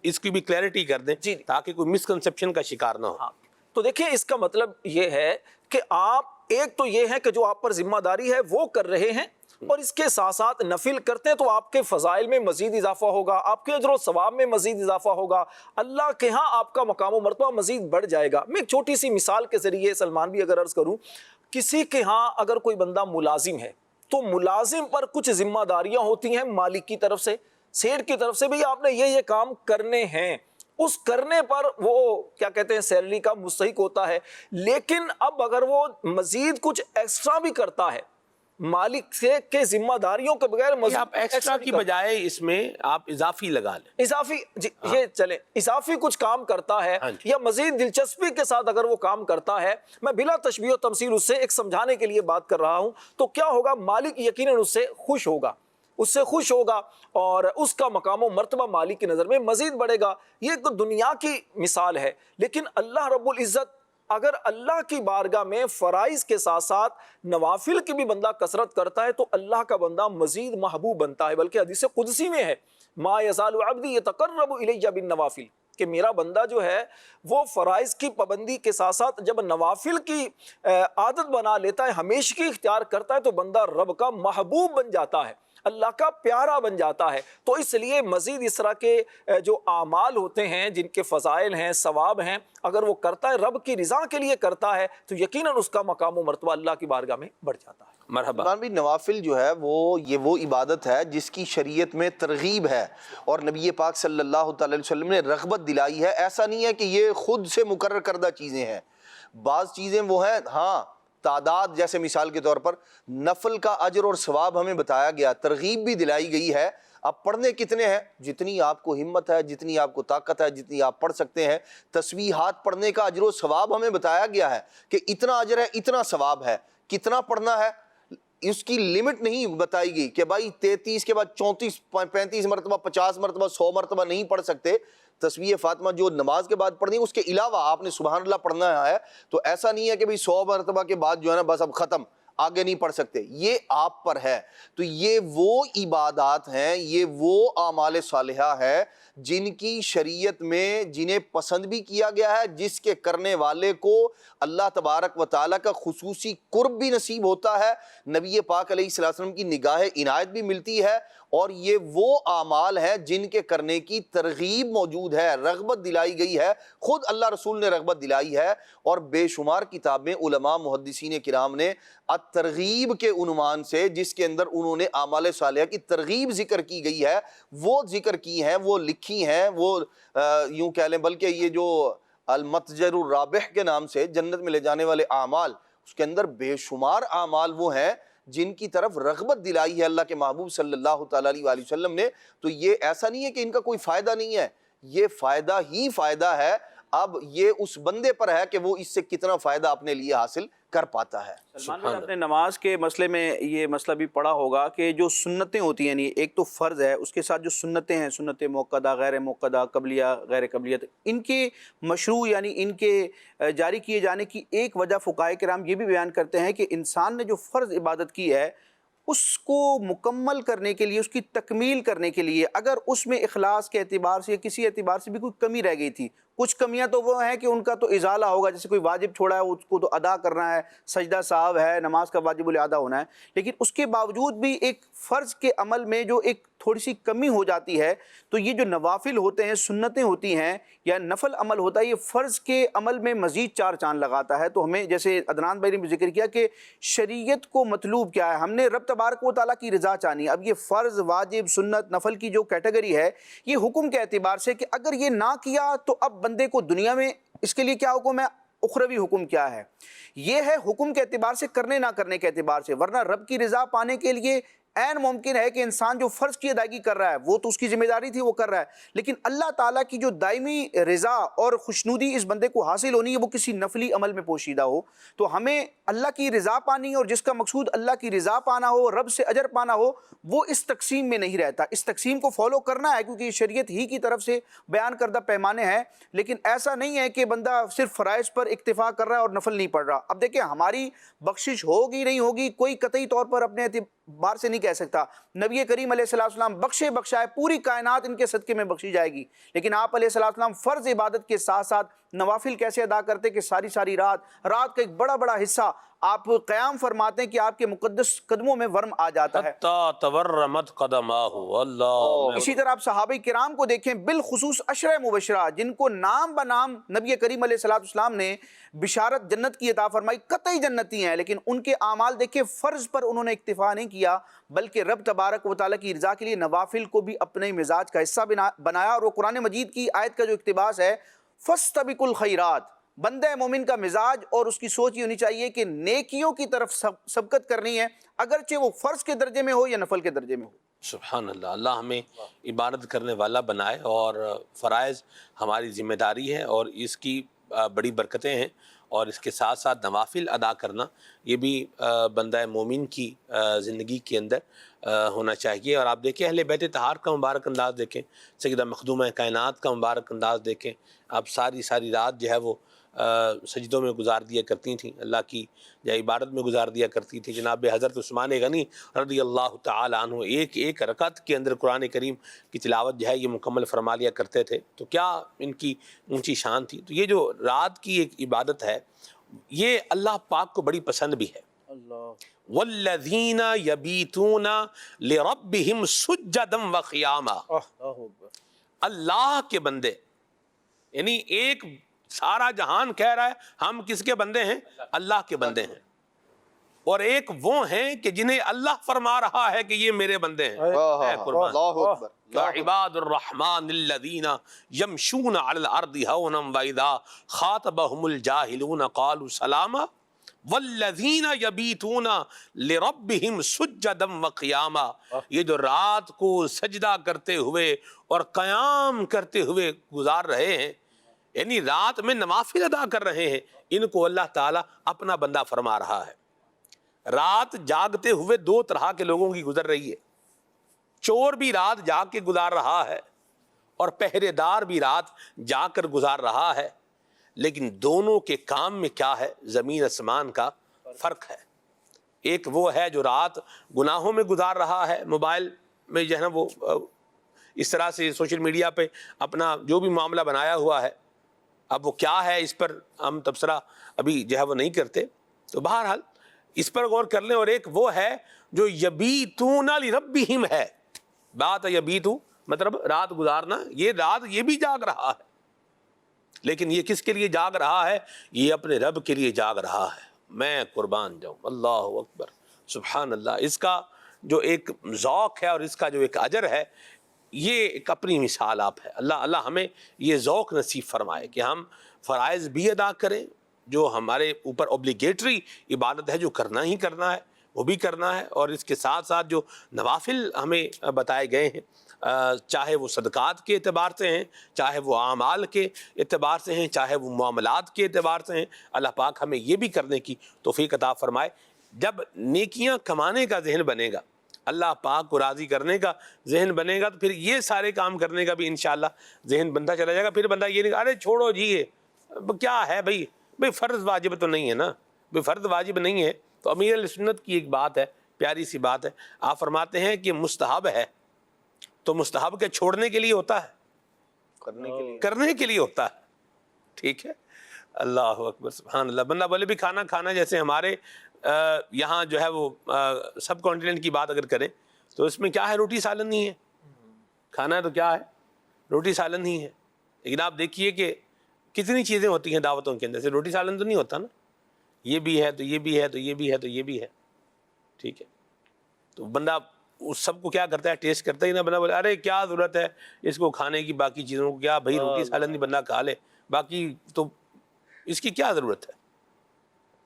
اس کی بھی کلیئرٹی کر دیں تاکہ کوئی مسکنسیپشن کا شکار نہ ہو۔ تو دیکھیں اس کا مطلب یہ ہے کہ آپ ایک تو یہ ہے کہ جو آپ پر ذمہ داری ہے وہ کر رہے ہیں اور اس کے ساتھ ساتھ نفل کرتے ہیں تو آپ کے فضائل میں مزید اضافہ ہوگا، آپ کے اجر و ثواب میں مزید اضافہ ہوگا، اللہ کے ہاں آپ کا مقام و مرتبہ مزید بڑھ جائے گا۔ میں ایک چھوٹی سی مثال کے ذریعے سلمان بھی اگر عرض کروں، کسی کے ہاں اگر کوئی بندہ ملازم ہے تو ملازم پر کچھ ذمہ داریاں ہوتی ہیں مالک کی طرف سے، سیٹ کی طرف سے، بھی آپ نے یہ کام کرنے ہیں، اس کرنے پر وہ کیا کہتے ہیں سیلری کا مستحق ہوتا ہے، لیکن اب اگر وہ مزید کچھ ایکسٹرا بھی کرتا ہے مالک سے کے ذمہ داریوں کے بغیر، آپ ایکسٹرا کی بجائے اس میں آپ اضافی لگا لیں، اضافی یہ چلیں، اضافی کچھ کام کرتا ہے یا مزید دلچسپی کے ساتھ اگر وہ کام کرتا ہے، میں بلا تشبیہ و تمثیل اس سے ایک سمجھانے کے لیے بات کر رہا ہوں، تو کیا ہوگا، مالک یقیناً اس سے خوش ہوگا اور اس کا مقام و مرتبہ مالک کی نظر میں مزید بڑھے گا۔ یہ ایک دنیا کی مثال ہے، لیکن اللہ رب العزت اگر اللہ کی بارگاہ میں فرائض کے ساتھ ساتھ نوافل کی بھی بندہ کثرت کرتا ہے تو اللہ کا بندہ مزید محبوب بنتا ہے، بلکہ حدیث قدسی میں ہے ما یزال عبدی یتقرب الی بالنوافل، کہ میرا بندہ جو ہے وہ فرائض کی پابندی کے ساتھ ساتھ جب نوافل کی عادت بنا لیتا ہے، ہمیشگی اختیار کرتا ہے، تو بندہ رب کا محبوب بن جاتا ہے، اللہ کا پیارا بن جاتا ہے۔ تو اس لیے مزید اس طرح کے جو اعمال ہوتے ہیں جن کے فضائل ہیں، ثواب ہیں، اگر وہ کرتا ہے رب کی رضا کے لیے کرتا ہے تو یقیناً اس کا مقام و مرتبہ اللہ کی بارگاہ میں بڑھ جاتا ہے۔ مرحبا۔ نوافل جو ہے وہ عبادت ہے جس کی شریعت میں ترغیب ہے اور نبی پاک صلی اللہ تعالی علیہ وسلم نے رغبت دلائی ہے۔ ایسا نہیں ہے کہ یہ خود سے مقرر کردہ چیزیں ہیں، بعض چیزیں وہ ہیں، ہاں تعداد، جیسے مثال کے طور پر نفل کا اجر اور ثواب ہمیں بتایا گیا، ترغیب بھی دلائی گئی ہے۔ اب پڑھنے کتنے ہیں، جتنی آپ کو ہمت ہے، جتنی آپ کو طاقت ہے، جتنی آپ پڑھ سکتے ہیں۔ تسبیحات پڑھنے کا اجر و ثواب ہمیں بتایا گیا ہے کہ اتنا اجر ہے، اتنا ثواب ہے۔ کتنا پڑھنا ہے اس کی لمٹ نہیں بتائی گئی کہ بھائی 33 کے بعد 34 35 مرتبہ 50 مرتبہ 100 مرتبہ نہیں پڑھ سکتے۔ تسبیح فاطمہ جو نماز کے بعد پڑھنی ہے اس کے علاوہ آپ نے سبحان اللہ پڑھنا ہے، تو ایسا نہیں ہے کہ بھئی 100 مرتبہ کے بعد جو ہے نا بس اب ختم، آگے نہیں پڑھ سکتے، یہ آپ پر ہے۔ تو یہ وہ عبادات ہیں، یہ وہ اعمال صالحہ ہے جن کی شریعت میں جنہیں پسند بھی کیا گیا ہے، جس کے کرنے والے کو اللہ تبارک و تعالیٰ کا خصوصی قرب بھی نصیب ہوتا ہے، نبی پاک علیہ الصلوۃ والسلام کی نگاہ عنایت بھی ملتی ہے، اور یہ وہ اعمال ہیں جن کے کرنے کی ترغیب موجود ہے، رغبت دلائی گئی ہے، خود اللہ رسول نے رغبت دلائی ہے، اور بے شمار کتابیں علماء محدثین کرام نے الترغیب کے عنوان سے، جس کے اندر انہوں نے اعمال صالحہ کی ترغیب ذکر کی گئی ہے، وہ ذکر کی ہیں، وہ لکھی ہیں، وہ یوں کہہ لیں، بلکہ یہ جو المتجر الرابح کے نام سے جنت میں لے جانے والے اعمال، اس کے اندر بے شمار اعمال وہ ہیں جن کی طرف رغبت دلائی ہے اللہ کے محبوب صلی اللہ تعالیٰ علیہ وآلہ وسلم نے۔ تو یہ ایسا نہیں ہے کہ ان کا کوئی فائدہ نہیں ہے، یہ فائدہ ہی فائدہ ہے، اب یہ اس بندے پر ہے کہ وہ اس سے کتنا فائدہ اپنے لیے حاصل کر پاتا ہے۔ سلمان بھائی، آپ نے نماز کے مسئلے میں یہ مسئلہ بھی پڑھا ہوگا کہ جو سنتیں ہوتی ہیں، یعنی ایک تو فرض ہے، اس کے ساتھ جو سنتیں ہیں، سنت موقدہ، غیر موقدہ، قبلیہ، غیر قبلیہ، ان کے مشروع یعنی ان کے جاری کیے جانے کی ایک وجہ فقہاء کرام یہ بھی بیان کرتے ہیں کہ انسان نے جو فرض عبادت کی ہے اس کو مکمل کرنے کے لیے، اس کی تکمیل کرنے کے لیے، اگر اس میں اخلاص کے اعتبار سے یا کسی اعتبار سے بھی کوئی کمی رہ گئی تھی، کچھ کمیاں تو وہ ہیں کہ ان کا تو ازالہ ہوگا، جیسے کوئی واجب چھوڑا ہے اس کو تو ادا کرنا ہے، سجدہ سہو ہے، نماز کا واجب الادا ہونا ہے، لیکن اس کے باوجود بھی ایک فرض کے عمل میں جو ایک تھوڑی سی کمی ہو جاتی ہے، تو یہ جو نوافل ہوتے ہیں، سنتیں ہوتی ہیں یا نفل عمل ہوتا ہے، یہ فرض کے عمل میں مزید چار چاند لگاتا ہے۔ تو ہمیں جیسے عدنان بھائی نے بھی ذکر کیا کہ شریعت کو مطلوب کیا ہے، ہم نے رب تبارک و تعالیٰ کی رضا چاہنی ہے۔ اب یہ فرض، واجب، سنت، نفل کی جو کیٹیگری ہے، یہ حکم کے اعتبار سے کہ اگر یہ نہ کیا تو اب بندے کو دنیا میں اس کے لیے کیا حکم ہے، اخروی حکم کیا ہے، یہ ہے حکم کے اعتبار سے، کرنے نہ کرنے کے اعتبار سے۔ ورنہ رب کی رضا پانے کے لیے عین ممکن ہے کہ انسان جو فرض کی ادائیگی کر رہا ہے وہ تو اس کی ذمہ داری تھی، وہ کر رہا ہے، لیکن اللہ تعالیٰ کی جو دائمی رضا اور خوشنودی اس بندے کو حاصل ہونی ہے وہ کسی نفلی عمل میں پوشیدہ ہو۔ تو ہمیں اللہ کی رضا پانی اور جس کا مقصود اللہ کی رضا پانا ہو، رب سے اجر پانا ہو، وہ اس تقسیم میں نہیں رہتا۔ اس تقسیم کو فالو کرنا ہے کیونکہ یہ شریعت ہی کی طرف سے بیان کردہ پیمانے ہیں، لیکن ایسا نہیں ہے کہ بندہ صرف فرائض پر اکتفا کر رہا ہے اور نفل نہیں پڑھ رہا۔ اب دیکھیں، ہماری بخشش ہوگی نہیں ہوگی کوئی قطعی طور پر اپنے اعتبار سے نہیں کہہ سکتا۔ نبی کریم علیہ السلام بخشے بخشائے، پوری کائنات ان کے صدقے میں بخشی جائے گی، لیکن آپ علیہ السلام فرض عبادت کے ساتھ ساتھ نوافل کیسے ادا کرتے کہ ساری رات کا ایک بڑا حصہ آپ قیام فرماتے ہیں کہ آپ کے مقدس قدموں میں ورم آ جاتا ہے۔ تورمت قدماہ، اللہ۔ اسی طرح آپ صحابہ کرام کو دیکھیں، بالخصوص عشرہ مبشرہ جن کو نام بنام نبی کریم علیہ السلام نے بشارت جنت کی عطا فرمائی، قطعی جنتی ہیں، لیکن ان کے اعمال دیکھیں، فرض پر انہوں نے اکتفا نہیں کیا بلکہ رب تبارک و تعالیٰ کی رضا کے لیے نوافل کو بھی اپنے مزاج کا حصہ بنایا۔ اور وہ قرآن مجید کی آیت کا جو اقتباس ہے، فاستبقوا الخیرات، بندہ مومن کا مزاج اور اس کی سوچ یہ ہونی چاہیے کہ نیکیوں کی طرف سبقت کرنی ہے، اگرچہ وہ فرض کے درجے میں ہو یا نفل کے درجے میں ہو۔ سبحان اللہ، اللہ ہمیں عبادت کرنے والا بنائے، اور فرائض ہماری ذمہ داری ہے اور اس کی بڑی برکتیں ہیں، اور اس کے ساتھ ساتھ نوافل ادا کرنا یہ بھی بندہ مومن کی زندگی کے اندر ہونا چاہیے۔ اور آپ دیکھیں اہل بیت طہار کا مبارک انداز دیکھیں، سیدہ مخدومہ کائنات کا مبارک انداز دیکھیں، آپ ساری رات جو ہے وہ سجدوں میں گزار دیا کرتی تھیں، اللہ کی یا عبادت میں گزار دیا کرتی تھیں۔ جناب حضرت عثمان غنی رضی اللہ تعالی عنہ ایک رکعت کے اندر قرآن کریم کی تلاوت جو ہے یہ مکمل فرما لیا کرتے تھے، تو کیا ان کی اونچی شان تھی۔ تو یہ جو رات کی ایک عبادت ہے یہ اللہ پاک کو بڑی پسند بھی ہے۔ والذین یبیتون لربہم سجدا وقیاما، اللہ کے بندے، یعنی ایک سارا جہان کہہ رہا ہے ہم کس کے بندے ہیں؟ اللہ کے بندے ہیں، اور ایک وہ ہیں کہ جنہیں اللہ فرما رہا ہے کہ یہ میرے بندے ہیں۔ اے قربان، عباد الرحمن الذین یمشون علی الارض ہونا واذا خاطبہم الجاہلون قالوا سلاما والذین یبیتون لربہم سجدا وقیاما، یہ جو رات کو سجدہ کرتے ہوئے اور قیام کرتے ہوئے گزار رہے ہیں، یعنی رات میں نوافل ادا کر رہے ہیں، ان کو اللہ تعالیٰ اپنا بندہ فرما رہا ہے۔ رات جاگتے ہوئے دو طرح کے لوگوں کی گزر رہی ہے، چور بھی رات جاگ کے گزار رہا ہے اور پہرے دار بھی رات جاگ کر گزار رہا ہے، لیکن دونوں کے کام میں کیا ہے؟ زمین آسمان کا فرق ہے۔ ایک وہ ہے جو رات گناہوں میں گزار رہا ہے، موبائل میں جو ہے نا وہ اس طرح سے سوشل میڈیا پہ اپنا جو بھی معاملہ بنایا ہوا ہے، اب وہ کیا ہے اس پر ہم تبصرہ ابھی جو ہے وہ نہیں کرتے، تو بہرحال اس پر غور کر لیں۔ اور ایک وہ ہے جو یبیتون لربہم ہے، بات ہے یبیتو مطلب رات گزارنا، یہ رات یہ بھی جاگ رہا ہے، لیکن یہ کس کے لیے جاگ رہا ہے؟ یہ اپنے رب کے لیے جاگ رہا ہے۔ میں قربان جاؤں، اللہ اکبر، سبحان اللہ۔ اس کا جو ایک ذوق ہے اور اس کا جو ایک اجر ہے، یہ ایک اپنی مثال آپ ہے۔ اللہ ہمیں یہ ذوق نصیب فرمائے کہ ہم فرائض بھی ادا کریں، جو ہمارے اوپر اوبلیگیٹری عبادت ہے جو کرنا ہی کرنا ہے وہ بھی کرنا ہے، اور اس کے ساتھ ساتھ جو نوافل ہمیں بتائے گئے ہیں، چاہے وہ صدقات کے اعتبار سے ہیں، چاہے وہ اعمال کے اعتبار سے ہیں، چاہے وہ معاملات کے اعتبار سے ہیں، اللہ پاک ہمیں یہ بھی کرنے کی توفیق عطا فرمائے۔ جب نیکیاں کمانے کا ذہن بنے گا، اللہ پاک کو راضی کرنے کا ذہن بنے گا، تو پھر یہ سارے کام کرنے کا بھی انشاءاللہ ذہن بنتا چلا جائے گا۔ پھر بندہ یہ نہیں ارے چھوڑو جی یہ کیا ہے بھائی فرض واجب تو نہیں ہے نا، بھائی فرض واجب نہیں ہے۔ تو امیر اہل سنت کی ایک بات ہے، پیاری سی بات ہے، آپ فرماتے ہیں کہ مستحب ہے تو مستحب کے چھوڑنے کے لیے ہوتا ہے، کرنے کے لیے ہوتا ہے، ٹھیک ہے؟ اللہ اکبر، سبحان اللہ۔ بندہ بولے بھی کھانا کھانا، جیسے ہمارے یہاں جو ہے وہ سب کانٹیننٹ کی بات اگر کریں تو اس میں کیا ہے؟ روٹی سالن نہیں ہے، کھانا تو کیا ہے؟ روٹی سالن نہیں ہے۔ لیکن آپ دیکھیے کہ کتنی چیزیں ہوتی ہیں دعوتوں کے اندر سے، روٹی سالن تو نہیں ہوتا نا، یہ بھی ہے تو یہ بھی ہے تو یہ بھی ہے تو یہ بھی ہے، ٹھیک ہے؟ تو بندہ اس سب کو کیا کرتا ہے؟ ٹیسٹ کرتا ہی نہ، بندہ بولے ارے کیا ضرورت ہے اس کو کھانے کی، باقی چیزوں کو کیا بھائی، روٹی سالن نہیں بندہ کھا لے، باقی تو اس کی کیا ضرورت ہے؟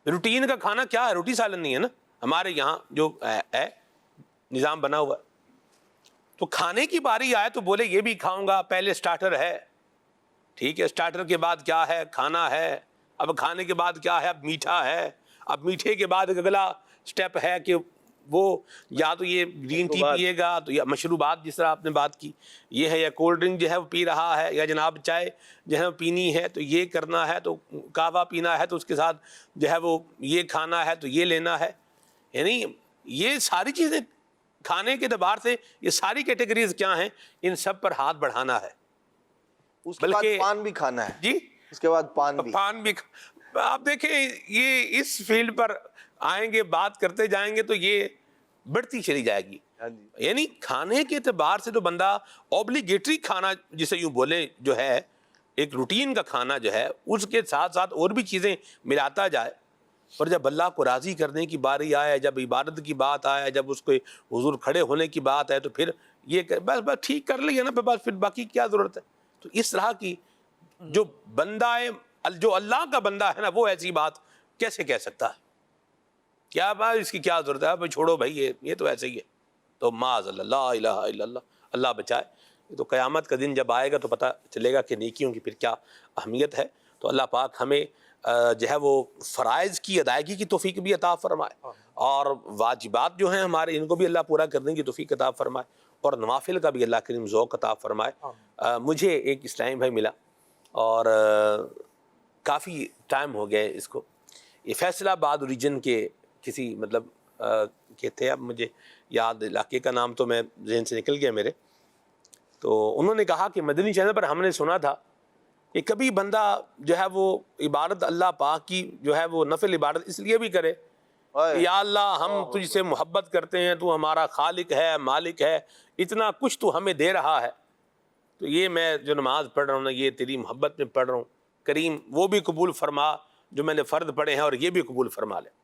روٹین کا کھانا کیا ہے؟ روٹی سالن نہیں ہے نا، ہمارے یہاں جو ہے نظام بنا ہوا ہے۔ تو کھانے کی باری آئے تو بولے یہ بھی کھاؤں گا، پہلے سٹارٹر ہے، ٹھیک ہے؟ سٹارٹر کے بعد کیا ہے؟ کھانا ہے۔ اب کھانے کے بعد کیا ہے؟ اب میٹھا ہے۔ اب میٹھے کے بعد اگلا سٹیپ ہے کہ وہ یا تو یہ گرین ٹی پیے گا، تو یا مشروبات جس طرح آپ نے بات کی یہ ہے، یا کولڈ ڈرنک جو ہے وہ پی رہا ہے، یا جناب چائے جو ہے وہ پینی ہے تو یہ کرنا ہے، تو کہوہ پینا ہے تو اس کے ساتھ جو ہے وہ یہ کھانا ہے تو یہ لینا ہے۔ یعنی یہ ساری چیزیں کھانے کے اعتبار سے یہ ساری کیٹیگریز کیا ہیں، ان سب پر ہاتھ بڑھانا ہے۔ اس کے بعد پان بھی کھانا ہے، جی اس کے بعد پان بھی آپ دیکھیں یہ اس فیلڈ پر آئیں گے، بات کرتے جائیں گے تو یہ بڑھتی چلی جائے گی۔ یعنی کھانے کے اعتبار سے تو بندہ اوبلیگیٹری کھانا جسے یوں بولیں جو ہے، ایک روٹین کا کھانا جو ہے، اس کے ساتھ ساتھ اور بھی چیزیں ملاتا جائے، اور جب اللہ کو راضی کرنے کی باری آئے، جب عبادت کی بات آئے، جب اس کو حضور کھڑے ہونے کی بات آئے، تو پھر یہ بس ٹھیک کر لیا نا، پھر باقی کیا ضرورت ہے؟ تو اس طرح کی جو بندہ ہے، جو اللہ کا بندہ ہے نا، وہ ایسی بات کیسے کہہ سکتا ہے؟ کیا بات اس کی کیا ضرورت ہے؟ چھوڑو بھائی یہ تو ایسے ہی ہے۔ تو معاذ اللہ، لا الہ الا اللہ، اللہ بچائے۔ تو قیامت کا دن جب آئے گا تو پتہ چلے گا کہ نیکیوں کی پھر کیا اہمیت ہے۔ تو اللہ پاک ہمیں جو ہے وہ فرائض کی ادائیگی کی توفیق بھی عطا فرمائے، اور واجبات جو ہیں ہمارے ان کو بھی اللہ پورا کرنے کی توفیق عطا فرمائے، اور نوافل کا بھی اللہ کریم ذوق عطا فرمائے۔ مجھے ایک اسلام بھائی ملا، اور کافی ٹائم ہو گئے اس کو، یہ فیصل آباد ریجن کے کسی مطلب کہ تھے، اب مجھے یاد علاقے کا نام تو میں ذہن سے نکل گیا میرے۔ تو انہوں نے کہا کہ مدنی چینل پر ہم نے سنا تھا کہ کبھی بندہ جو ہے وہ عبادت اللہ پاک کی جو ہے وہ نفل عبادت اس لیے بھی کرے، یا اللہ ہم تجھ سے محبت کرتے ہیں، تو ہمارا خالق ہے، مالک ہے، اتنا کچھ تو ہمیں دے رہا ہے، تو یہ میں جو نماز پڑھ رہا ہوں نا، یہ تیری محبت میں پڑھ رہا ہوں، کریم وہ بھی قبول فرما جو میں نے فرض پڑھے ہیں، اور یہ بھی قبول فرما لے۔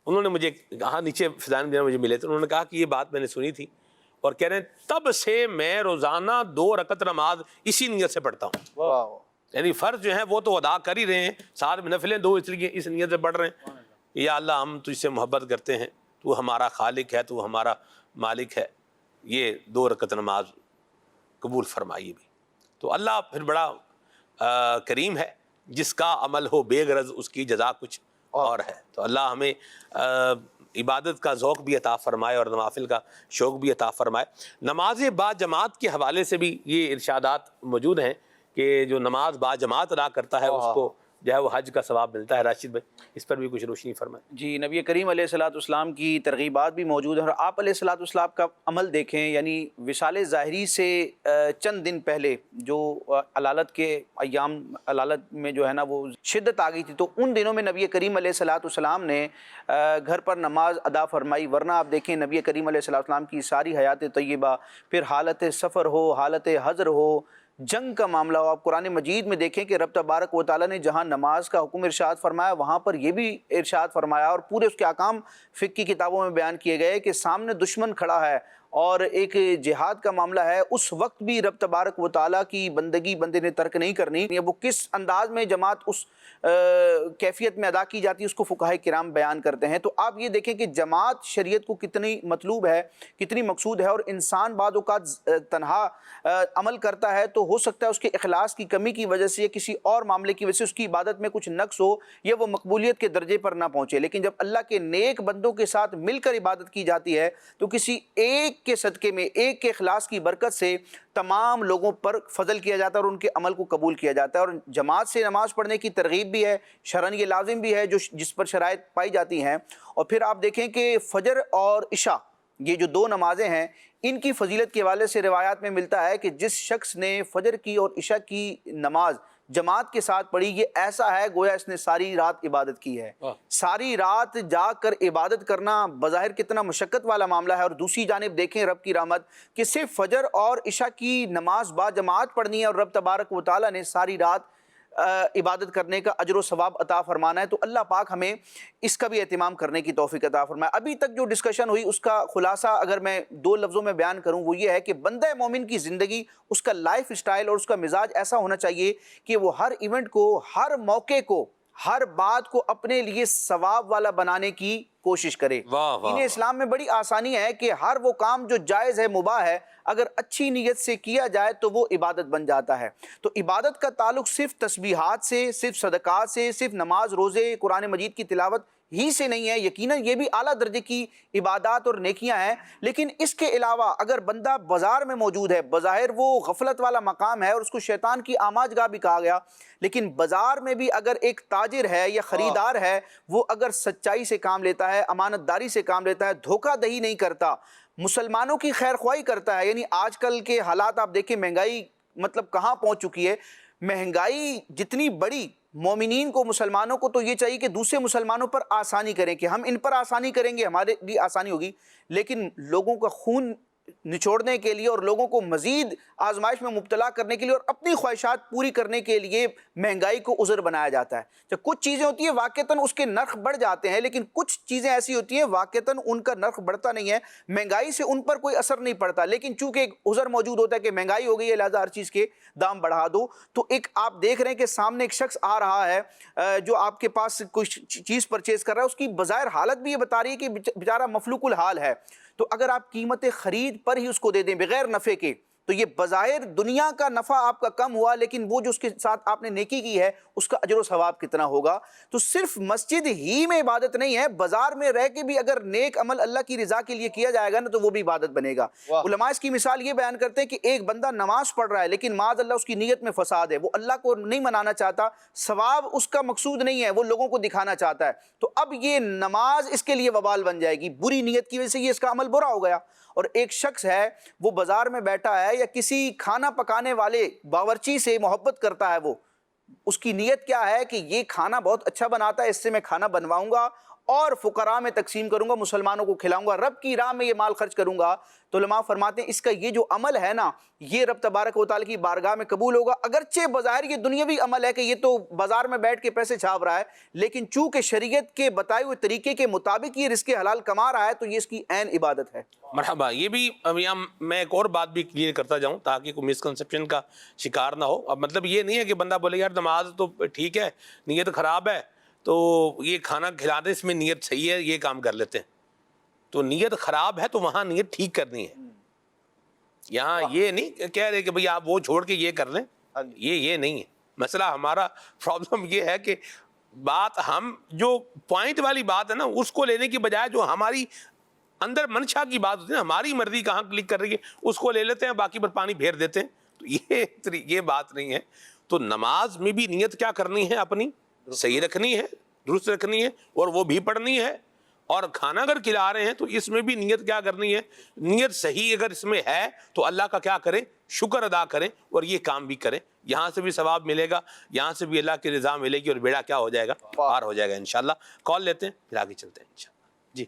انہوں نے مجھے کہا، نیچے فضائل مجھے ملے تو انہوں نے کہا کہ یہ بات میں نے سنی تھی، اور کہہ رہے ہیں تب سے میں روزانہ 2 رکعت نماز اسی نیت سے پڑھتا ہوں۔ یعنی فرض جو ہیں وہ تو ادا کر ہی رہے ہیں، ساتھ میں نفلیں 2 اس نیت سے پڑھ رہے ہیں، یا اللہ ہم تجھ سے محبت کرتے ہیں، تو ہمارا خالق ہے، تو ہمارا مالک ہے، یہ 2 رکعت نماز قبول فرمائیے بھی۔ تو اللہ پھر بڑا کریم ہے، جس کا عمل ہو بے غرض اس کی جزا کچھ اور ہے۔ تو اللہ ہمیں عبادت کا ذوق بھی عطا فرمائے، اور نوافل کا شوق بھی عطا فرمائے۔ نماز با جماعت کے حوالے سے بھی یہ ارشادات موجود ہیں کہ جو نماز با جماعت ادا کرتا ہے اس کو جو ہے وہ حج کا ثواب ملتا ہے۔ راشد بھائی اس پر بھی کچھ روشنی فرمائیں۔ جی، نبی کریم علیہ الصلوۃ والسلام کی ترغیبات بھی موجود ہیں، اور آپ علیہ الصلوۃ والسلام کا عمل دیکھیں، یعنی وصال ظاہری سے چند دن پہلے جو علالت کے ایام، علالت میں جو ہے نا وہ شدت آ گئی تھی، تو ان دنوں میں نبی کریم علیہ الصلوۃ والسلام نے گھر پر نماز ادا فرمائی، ورنہ آپ دیکھیں نبی کریم علیہ الصلوۃ والسلام کی ساری حیات طیبہ، پھر حالت سفر ہو، حالت حضر ہو، جنگ کا معاملہ ہو، آپ قرآن مجید میں دیکھیں کہ رب تبارک و تعالیٰ نے جہاں نماز کا حکم ارشاد فرمایا وہاں پر یہ بھی ارشاد فرمایا، اور پورے اس کے احکام فقہ کی کتابوں میں بیان کیے گئے کہ سامنے دشمن کھڑا ہے اور ایک جہاد کا معاملہ ہے، اس وقت بھی رب تبارک و تعالیٰ کی بندگی بندے نے ترک نہیں کرنی، یا وہ کس انداز میں جماعت اس کیفیت میں ادا کی جاتی ہے اس کو فقہاء کرام بیان کرتے ہیں۔ تو آپ یہ دیکھیں کہ جماعت شریعت کو کتنی مطلوب ہے، کتنی مقصود ہے، اور انسان بعض اوقات تنہا عمل کرتا ہے تو ہو سکتا ہے اس کے اخلاص کی کمی کی وجہ سے یا کسی اور معاملے کی وجہ سے اس کی عبادت میں کچھ نقص ہو یا وہ مقبولیت کے درجے پر نہ پہنچے، لیکن جب اللہ کے نیک بندوں کے ساتھ مل کر عبادت کی جاتی ہے تو کسی ایک کے صدقے میں، ایک کے اخلاص کی برکت سے تمام لوگوں پر فضل کیا جاتا ہے اور ان کے عمل کو قبول کیا جاتا ہے۔ اور جماعت سے نماز پڑھنے کی ترغیب بھی ہے، شرعاً یہ لازم بھی ہے جس پر شرائط پائی جاتی ہیں۔ اور پھر آپ دیکھیں کہ فجر اور عشاء، یہ جو دو نمازیں ہیں، ان کی فضیلت کے حوالے سے روایات میں ملتا ہے کہ جس شخص نے فجر کی اور عشاء کی نماز جماعت کے ساتھ پڑھی، یہ ایسا ہے گویا اس نے ساری رات عبادت کی ہے۔ ساری رات جاگ کر عبادت کرنا بظاہر کتنا مشقت والا معاملہ ہے، اور دوسری جانب دیکھیں رب کی رحمت کہ صرف فجر اور عشاء کی نماز با جماعت پڑھنی ہے اور رب تبارک و تعالیٰ نے ساری رات عبادت کرنے کا اجر و ثواب عطا فرمانا ہے۔ تو اللہ پاک ہمیں اس کا بھی اہتمام کرنے کی توفیق عطا فرمائے۔ ابھی تک جو ڈسکشن ہوئی اس کا خلاصہ اگر میں دو لفظوں میں بیان کروں وہ یہ ہے کہ بندہ مومن کی زندگی، اس کا لائف اسٹائل اور اس کا مزاج ایسا ہونا چاہیے کہ وہ ہر ایونٹ کو، ہر موقع کو، ہر بات کو اپنے لیے ثواب والا بنانے کی کوشش کرے۔ دین اسلام میں بڑی آسانی ہے کہ ہر وہ کام جو جائز ہے، مباح ہے، اگر اچھی نیت سے کیا جائے تو وہ عبادت بن جاتا ہے۔ تو عبادت کا تعلق صرف تسبیحات سے، صرف صدقات سے، صرف نماز، روزے، قرآن مجید کی تلاوت ہی سے نہیں ہے، یقیناً یہ بھی اعلیٰ درجے کی عبادات اور نیکیاں ہیں، لیکن اس کے علاوہ اگر بندہ بازار میں موجود ہے، بظاہر وہ غفلت والا مقام ہے اور اس کو شیطان کی آماج گاہ بھی کہا گیا، لیکن بازار میں بھی اگر ایک تاجر ہے یا خریدار ہے، وہ اگر سچائی سے کام لیتا ہے، امانت داری سے کام لیتا ہے، دھوکہ دہی نہیں کرتا، مسلمانوں کی خیر خواہی کرتا ہے، یعنی آج کل کے حالات آپ دیکھیں، مہنگائی مطلب کہاں پہنچ چکی ہے، مہنگائی جتنی بڑی، مومنین کو، مسلمانوں کو تو یہ چاہیے کہ دوسرے مسلمانوں پر آسانی کریں، کہ ہم ان پر آسانی کریں گے ہمارے لیے آسانی ہوگی، لیکن لوگوں کا خون نچوڑنے کے لیے اور لوگوں کو مزید آزمائش میں مبتلا کرنے کے لیے اور اپنی خواہشات پوری کرنے کے لیے مہنگائی کو عذر بنایا جاتا ہے۔ جب کچھ چیزیں ہوتی ہیں واقعتاً اس کے نرخ بڑھ جاتے ہیں، لیکن کچھ چیزیں ایسی ہوتی ہیں واقعتاً ان کا نرخ بڑھتا نہیں ہے، مہنگائی سے ان پر کوئی اثر نہیں پڑتا، لیکن چونکہ ایک عذر موجود ہوتا ہے کہ مہنگائی ہو گئی ہے لہذا ہر چیز کے دام بڑھا دو۔ تو ایک آپ دیکھ رہے ہیں کہ سامنے ایک شخص آ رہا ہے جو آپ کے پاس کچھ چیز پرچیز کر رہا ہے، اس کی بظاہر حالت بھی یہ بتا رہی ہے کہ بیچارہ مفلوق الحال ہے، تو اگر آپ قیمت خرید پر ہی اس کو دے دیں بغیر نفع کے، تو یہ بظاہر دنیا کا نفع آپ کا کم ہوا، لیکن وہ جو اس کے ساتھ آپ نے نیکی کی ہے اس کا اجر و ثواب کتنا ہوگا۔ تو صرف مسجد ہی میں عبادت نہیں ہے، بازار میں رہ کے بھی اگر نیک عمل اللہ کی رضا کے لیے کیا جائے گا نا تو وہ بھی عبادت بنے گا۔ علماء اس کی مثال یہ بیان کرتے ہیں کہ ایک بندہ نماز پڑھ رہا ہے لیکن معاذ اللہ اس کی نیت میں فساد ہے، وہ اللہ کو نہیں منانا چاہتا، ثواب اس کا مقصود نہیں ہے، وہ لوگوں کو دکھانا چاہتا ہے، تو اب یہ نماز اس کے لیے وبال بن جائے گی، بری نیت کی وجہ سے یہ اس کا عمل برا ہو گیا۔ اور ایک شخص ہے وہ بازار میں بیٹھا ہے یا کسی کھانا پکانے والے باورچی سے محبت کرتا ہے، وہ اس کی نیت کیا ہے کہ یہ کھانا بہت اچھا بناتا ہے، اس سے میں کھانا بنواؤں گا اور فقراء میں تقسیم کروں گا، مسلمانوں کو کھلاؤں گا، رب کی راہ میں یہ مال خرچ کروں گا، تو علماء فرماتے ہیں اس کا یہ جو عمل ہے نا یہ رب تبارک و تعالیٰ کی بارگاہ میں قبول ہوگا، اگرچہ بظاہر یہ دنیاوی عمل ہے کہ یہ تو بازار میں بیٹھ کے پیسے چھاپ رہا ہے، لیکن چونکہ شریعت کے بتائے ہوئے طریقے کے مطابق یہ رزق حلال کما رہا ہے تو یہ اس کی عین عبادت ہے۔ مرحبا، یہ بھی میں ایک اور بات بھی کلیئر کرتا جاؤں تاکہ کوئی مسکنسیپشن کا شکار نہ ہو۔ اب مطلب یہ نہیں ہے کہ بندہ بولے یار نماز تو ٹھیک ہے، نیت خراب ہے تو یہ کھانا کھلاتے اس میں نیت صحیح ہے، یہ کام کر لیتے ہیں، تو نیت خراب ہے تو وہاں نیت ٹھیک کرنی ہے۔ یہاں یہ نہیں کہہ رہے کہ بھئی آپ وہ چھوڑ کے یہ کر لیں، یہ نہیں ہے مسئلہ۔ ہمارا پرابلم یہ ہے کہ بات ہم جو پوائنٹ والی بات ہے نا اس کو لینے کی بجائے جو ہماری اندر منشا کی بات ہوتی ہے نا، ہماری مرضی کہاں کلک کر رہی ہے اس کو لے لیتے ہیں، باقی پر پانی پھیر دیتے ہیں، تو یہ بات نہیں ہے۔ تو نماز میں بھی نیت کیا کرنی ہے اپنی صحیح رکھنی ہے، درست رکھنی ہے، اور وہ بھی پڑھنی ہے. اور کھانا اگر کھلا رہے ہیں تو اس میں بھی نیت کیا کرنی ہے؟ نیت صحیح اگر اس میں ہے تو اللہ کا کیا کریں؟ شکر ادا کریں اور یہ کام بھی کریں. یہاں سے بھی ثواب ملے گا، یہاں سے بھی اللہ کی رضا ملے گی اور بیڑا کیا ہو جائے گا؟ پار ہو جائے گا انشاءاللہ. کال لیتے ہیں پھر آگے چلتے ہیں انشاءاللہ. جی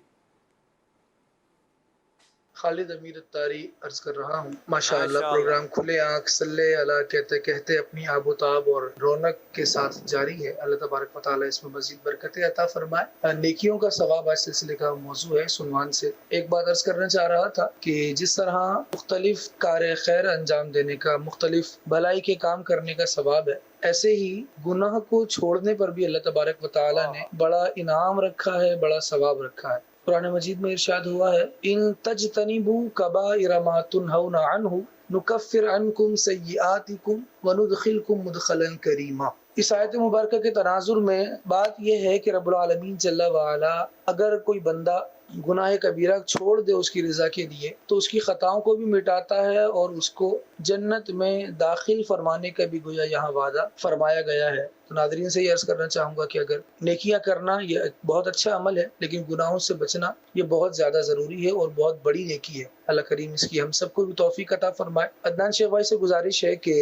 خالد امیر اتاری عرض کر رہا ہوں. ماشاءاللہ پروگرام کھلے آنکھ صلی اللہ کہتے کہتے اپنی آب و تاب اور رونق کے ساتھ جاری ہے. اللہ تبارک و تعالیٰ اس میں مزید برکتیں عطا فرمائے. نیکیوں کا ثواب آج سلسلے کا موضوع ہے. عنوان سے ایک بات عرض کرنا چاہ رہا تھا کہ جس طرح مختلف کار خیر انجام دینے کا، مختلف بھلائی کے کام کرنے کا ثواب ہے، ایسے ہی گناہ کو چھوڑنے پر بھی اللہ تبارک و تعالیٰ نے بڑا انعام رکھا ہے، بڑا ثواب رکھا ہے. قرآن مجید میں ارشاد ہوا ہے ان تجتنبوا کبائر ما تنہون عنہ نکفر عنکم سیئاتکم وندخلکم مدخلا کریما. اس آیت مبارکہ کے تناظر میں بات یہ ہے کہ رب العالمین جل وعلا اگر کوئی بندہ گناہ کبیرہ چھوڑ دے اس کی رضا کے لیے تو اس کی خطاؤں کو بھی مٹاتا ہے اور اس کو جنت میں داخل فرمانے کا بھی گویا یہاں وعدہ فرمایا گیا ہے. تو ناظرین سے یہ عرض کرنا چاہوں گا کہ اگر نیکیاں کرنا یہ بہت اچھا عمل ہے، لیکن گناہوں سے بچنا یہ بہت زیادہ ضروری ہے اور بہت بڑی نیکی ہے. اللہ کریم اس کی ہم سب کو بھی توفیق عطا فرمائے. عدنان شیخ بھائی سے گزارش ہے کہ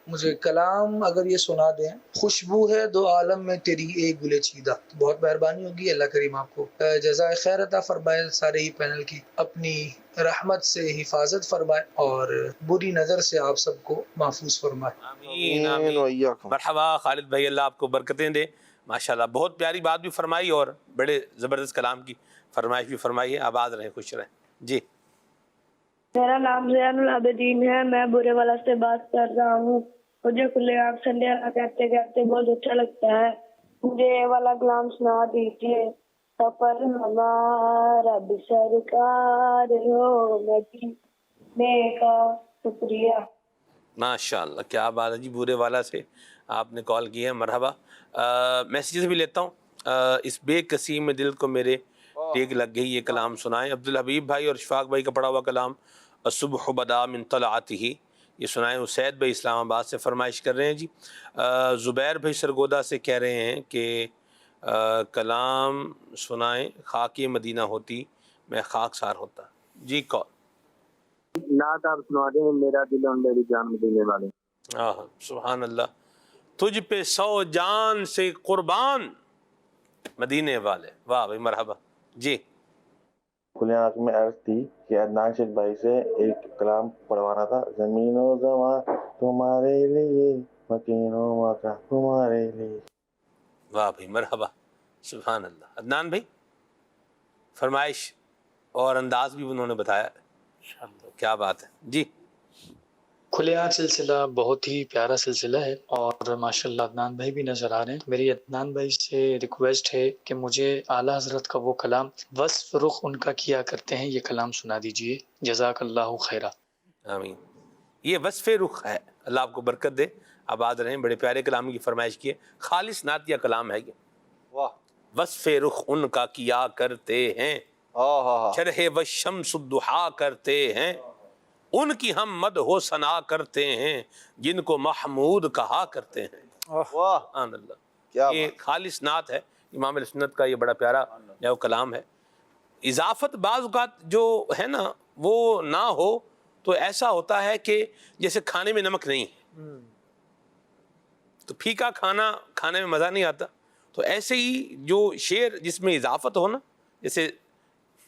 مجھے کلام اگر یہ سنا دیں، خوشبو ہے دو عالم میں تیری ایک گلے چیدہ. بہت مہربانی ہوگی. اللہ کریم آپ کو جزائے خیر عطا فرمائے، سارے ہی پینل کی اپنی رحمت سے حفاظت فرمائے اور بری نظر سے آپ سب کو محفوظ فرمائے. آمین آمین. مرحبا خالد بھائی، اللہ آپ کو برکتیں دے. ماشاءاللہ بہت پیاری بات بھی فرمائی اور بڑے زبردست کلام کی فرمائش بھی فرمائی ہے. آباد رہیں، خوش رہیں. جی میرا نام زین العابدین ہے، میں برے والا سے بات کر رہا ہوں. مجھے کھلے آنکھ صلی اللہ کہتے کہتے بہت اچھا لگتا ہے. مجھے یہ والا کلام سنا دیجیے. سفر ہمارا بھی سرکار ہو مدینے کا. شکریہ. ماشاءاللہ کیا بات ہے جی. برے والا سے آپ نے کال کی ہے. مرحبا. میسیجز بھی لیتا ہوں. اس بے کسی میں دل کو میرے ٹیک لگ گئی، یہ کلام سنائیں. عبدالحبیب بھائی اور اشفاق بھائی کا پڑھا ہوا کلام الصبح بدا من طلعتہ، یہ سنائیں. اسید بھائی اسلام آباد سے فرمائش کر رہے ہیں جی. زبیر بھائی سرگودا سے کہہ رہے ہیں کہ کلام سنائیں. خاک مدینہ ہوتی میں خاک سار ہوتا. جی کال. نعت آپ سنا دیں. میرا دل اور میری جان مدینے والے. سبحان اللہ. تجھ پہ 100 جان سے قربان مدینے والے. واہ بھائی مرحبا. جی کھلے آنکھ میں عرض تھی کہ عدنان شیخ بھائی سے ایک کلام پڑھوانا تھا. زمین و زمان تمہارے لیے، مکین و مکان تمہارے لیے. واہ بھائی مرحبا. سبحان اللہ. عدنان بھائی فرمائش اور انداز بھی انہوں نے بتایا. کیا بات ہے. جی کھلے آنکھ سلسلہ بہت ہی پیارا سلسلہ ہے اور ماشاءاللہ عدنان بھائی بھی نظر آ رہے ہیں. میری عدنان بھائی سے ریکویسٹ ہے کہ مجھے اعلیٰ حضرت کا وہ کلام وصف رخ ان کا کیا کرتے ہیں، یہ کلام سنا دیجئے. جزاک اللہ خیرہ. آمین. یہ وصف رخ ہے. اللہ آپ کو برکت دے. آباد رہیں. بڑے پیارے کلام کی فرمائش کی ہے. خالص نعتیہ کلام ہے یہ. واہ. وصف رخ ان کا کیا کرتے ہیں، شرح و شمس الضحیٰ کرتے ہیں. ان کی ہم مدح و ثنا کرتے ہیں، جن کو محمود کہا کرتے ہیں. واہ سبحان اللہ. کیا یہ خالص نعت ہے امام علیہ سنت کا. یہ بڑا پیارا جو کلام ہے. اضافت بعض اوقات جو ہے نا وہ نہ ہو تو ایسا ہوتا ہے کہ جیسے کھانے میں نمک نہیں ہے تو پھیکا کھانا کھانے میں مزہ نہیں آتا. تو ایسے ہی جو شعر جس میں اضافت ہو نا، جیسے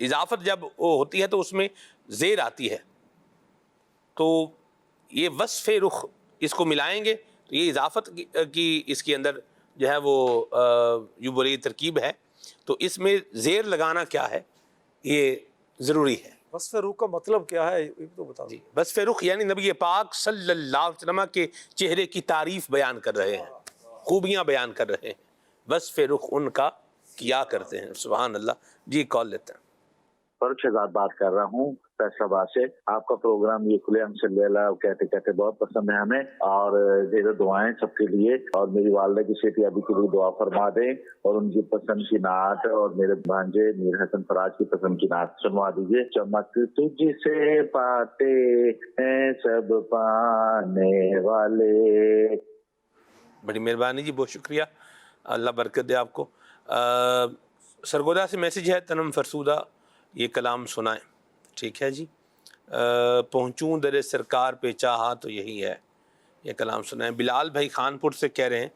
اضافت جب وہ ہوتی ہے تو اس میں زیر آتی ہے، تو یہ وصف رخ اس کو ملائیں گے تو یہ اضافت کی اس کے اندر جو ہے وہ یوں بولی ترکیب ہے. تو اس میں زیر لگانا کیا ہے یہ ضروری ہے. وصف روح کا مطلب کیا ہے یہ تو بتا. جی وصف رخ یعنی نبی پاک صلی اللہ علیہ وسلم کے چہرے کی تعریف بیان کر رہے ہیں، خوبیاں بیان کر رہے ہیں. وصف رخ ان کا کیا کرتے ہیں. سبحان اللہ. جی کال لیتے ہیں. فاروق شہزاد بات کر رہا ہوں فیصل آباد سے. آپ کا پروگرام یہ کھلے ہم صلی اللہ کہتے کہتے بہت پسند ہے ہمیں، اور ڈھیر دعائیں سب کے لیے، اور میری والدہ کی صحت یابی کے لیے دعا فرما دیں، اور ان کی پسند کی نعت اور میرے بھانجے میر حسن فراز کی پسند کی نعت سنوا دیجیے. چمک تجھ سے پاتے ہیں سب پانے والے. بڑی مہربانی جی، بہت شکریہ. اللہ برکت دے آپ کو. سرگودا سے میسیج ہے تنم فرسودہ یہ کلام سنائیں. ٹھیک ہے جی. پہنچوں در سرکار پہ چاہا تو یہی ہے، یہ کلام سنائیں. بلال بھائی خان پور سے کہہ رہے ہیں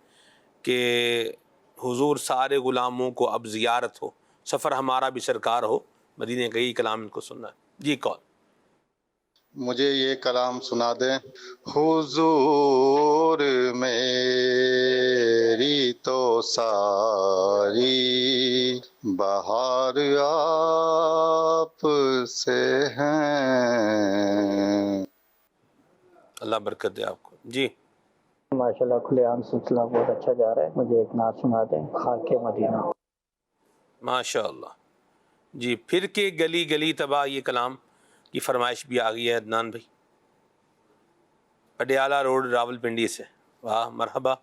کہ حضور سارے غلاموں کو اب زیارت ہو، سفر ہمارا بھی سرکار ہو مدینے کا، یہی کلام ان کو سننا ہے. جی کال. مجھے یہ کلام سنا دیں. حضور میری تو ساری بہار آپ سے ہیں. اللہ برکت دے آپ کو. جی ماشاءاللہ کھلے عام سلسلہ بہت اچھا جا رہا ہے. مجھے ایک نعت سنا دیں، خاک مدینہ. ماشاء اللہ. جی پھر کے گلی گلی تباہ، یہ کلام کی فرمائش بھی آ گئی ہے عدنان بھائی، پڈیالہ روڈ راول پنڈی سے. واہ مرحبا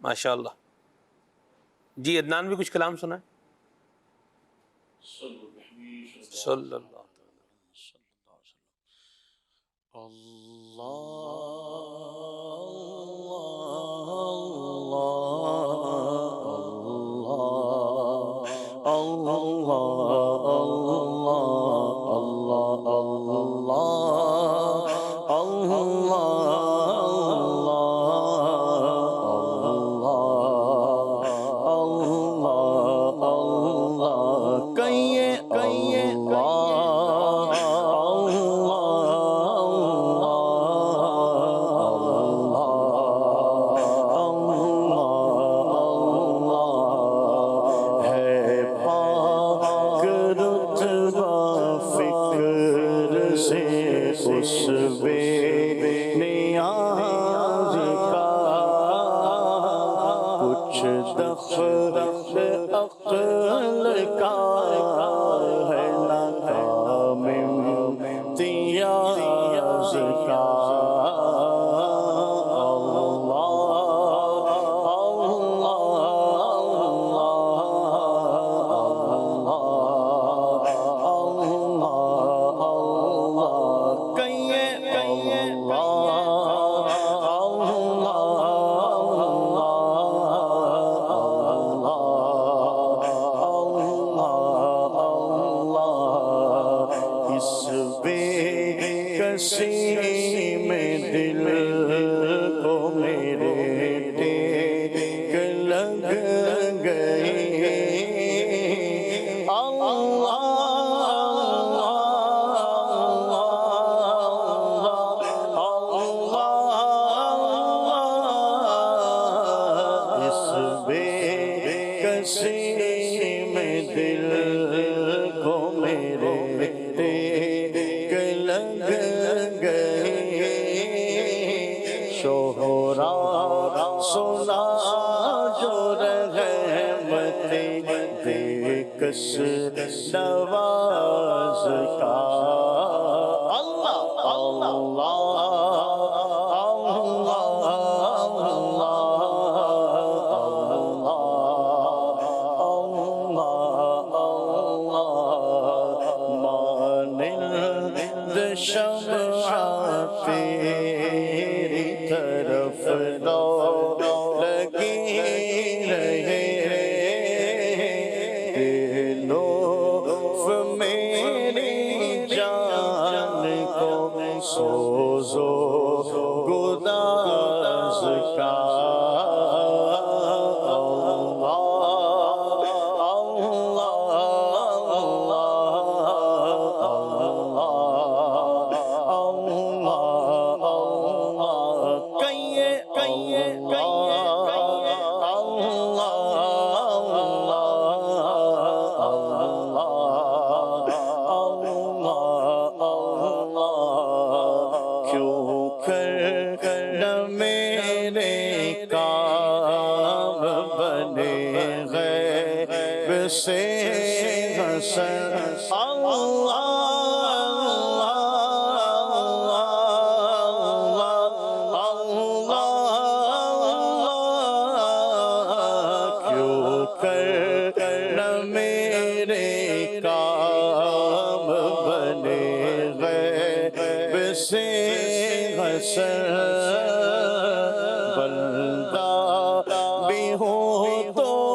ماشاء اللہ. جی عدنان بھی کچھ کلام سنائیں. صلی اللہ بندہ بھی ہو تو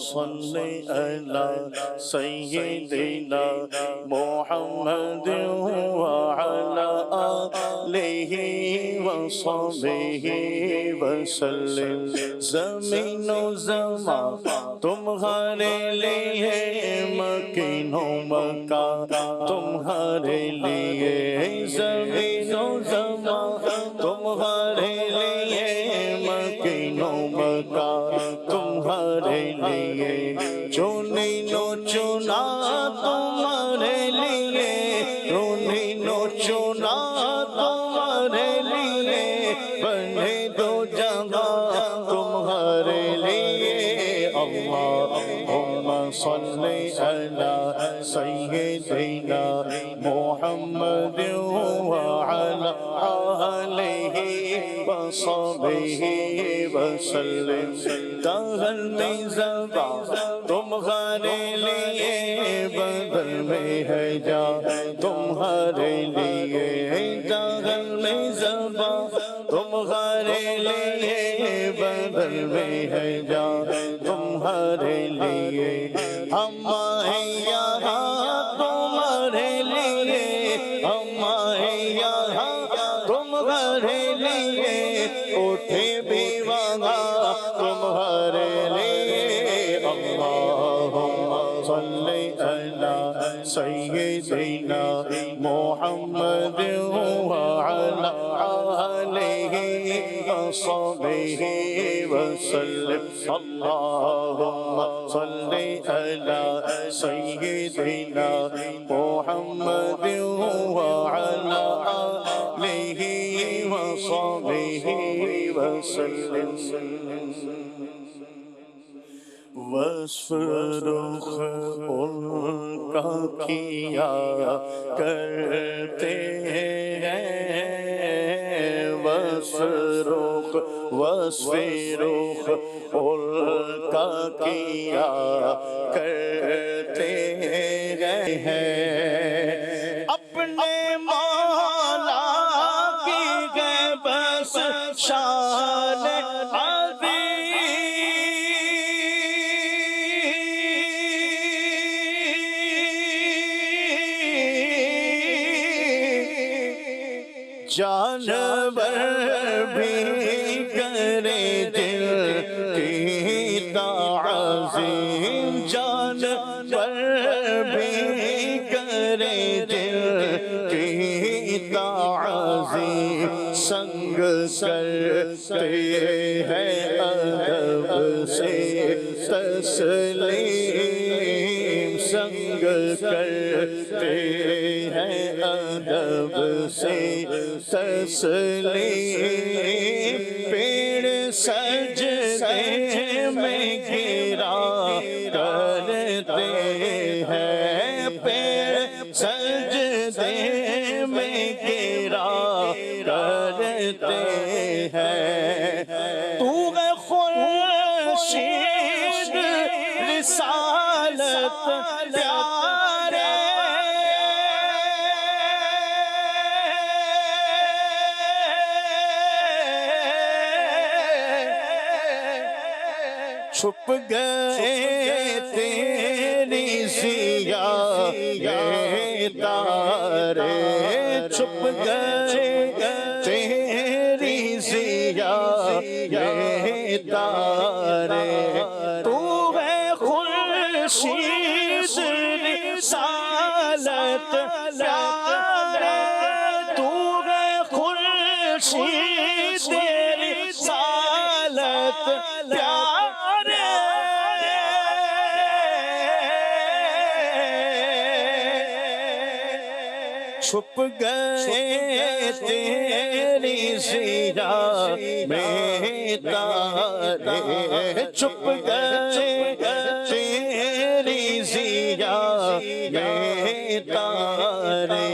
صلی علی سیدنا محمد وعلی آلہ وصحبہ وسلم. زمین و زمان تمہارے لیے مکین و مکان تمہارے لیے. زمین و زمان تمہارے لیے مکین و مکان تمہارے لیے. چنین و چنا تمہارے لیے چنین و چنا تمہارے لیے. بنے دو جہاں تمہارے لیے. اللہم صلی علی سیدنا محمد وعلی آلہ وصحبہ وسلم. دہر میں زبان تمہارے لیے بدل میں ہے جا تمہارے لیے. دہر میں زبان تمہارے لیے بدل میں ہے جا تمہارے لیے. ہم آئے یہاں تمہارے لیے ہم آئے یہاں تمہارے لیے. اٹھے بھی وہاں تمہارے لیے. اللہم صلی علی سیدنا محمد وعلی آلہ وصحبہ وسلم. اللہم صلی علی سیدنا محمد وعلی آلہ وصحبہ وسلم. وصف رخ ان کا کیا کرتے ہیں. وصف رخ ان کا کیا کرتے ہیں. اپنے مولا کی ہے بس شان جانور بھی کرے دل کی تعظیم. جانور بھی کرے دل کی تعظیم. سنگ کرتے ہیں ادب سے تسلیم. سنگ کرتے ہیں ادب سے تسلیم. پیڑ سجدے میں گرا کرتے ہیں. پیڑ سجدے میں گرا کرتے ہیں. تو ہے خورشید رسالت پیارے. چھپ گئے تیری ضیا یہ تارے. چھپ گئے تیری ضیا یہ تارے. تو ہے خورشید رسالت پیارے. تو ہے خورشید رسالت پیارے. چھپ گئے تیری ضیا میں تارے، چھپ گئے تیری ضیا میں تارے،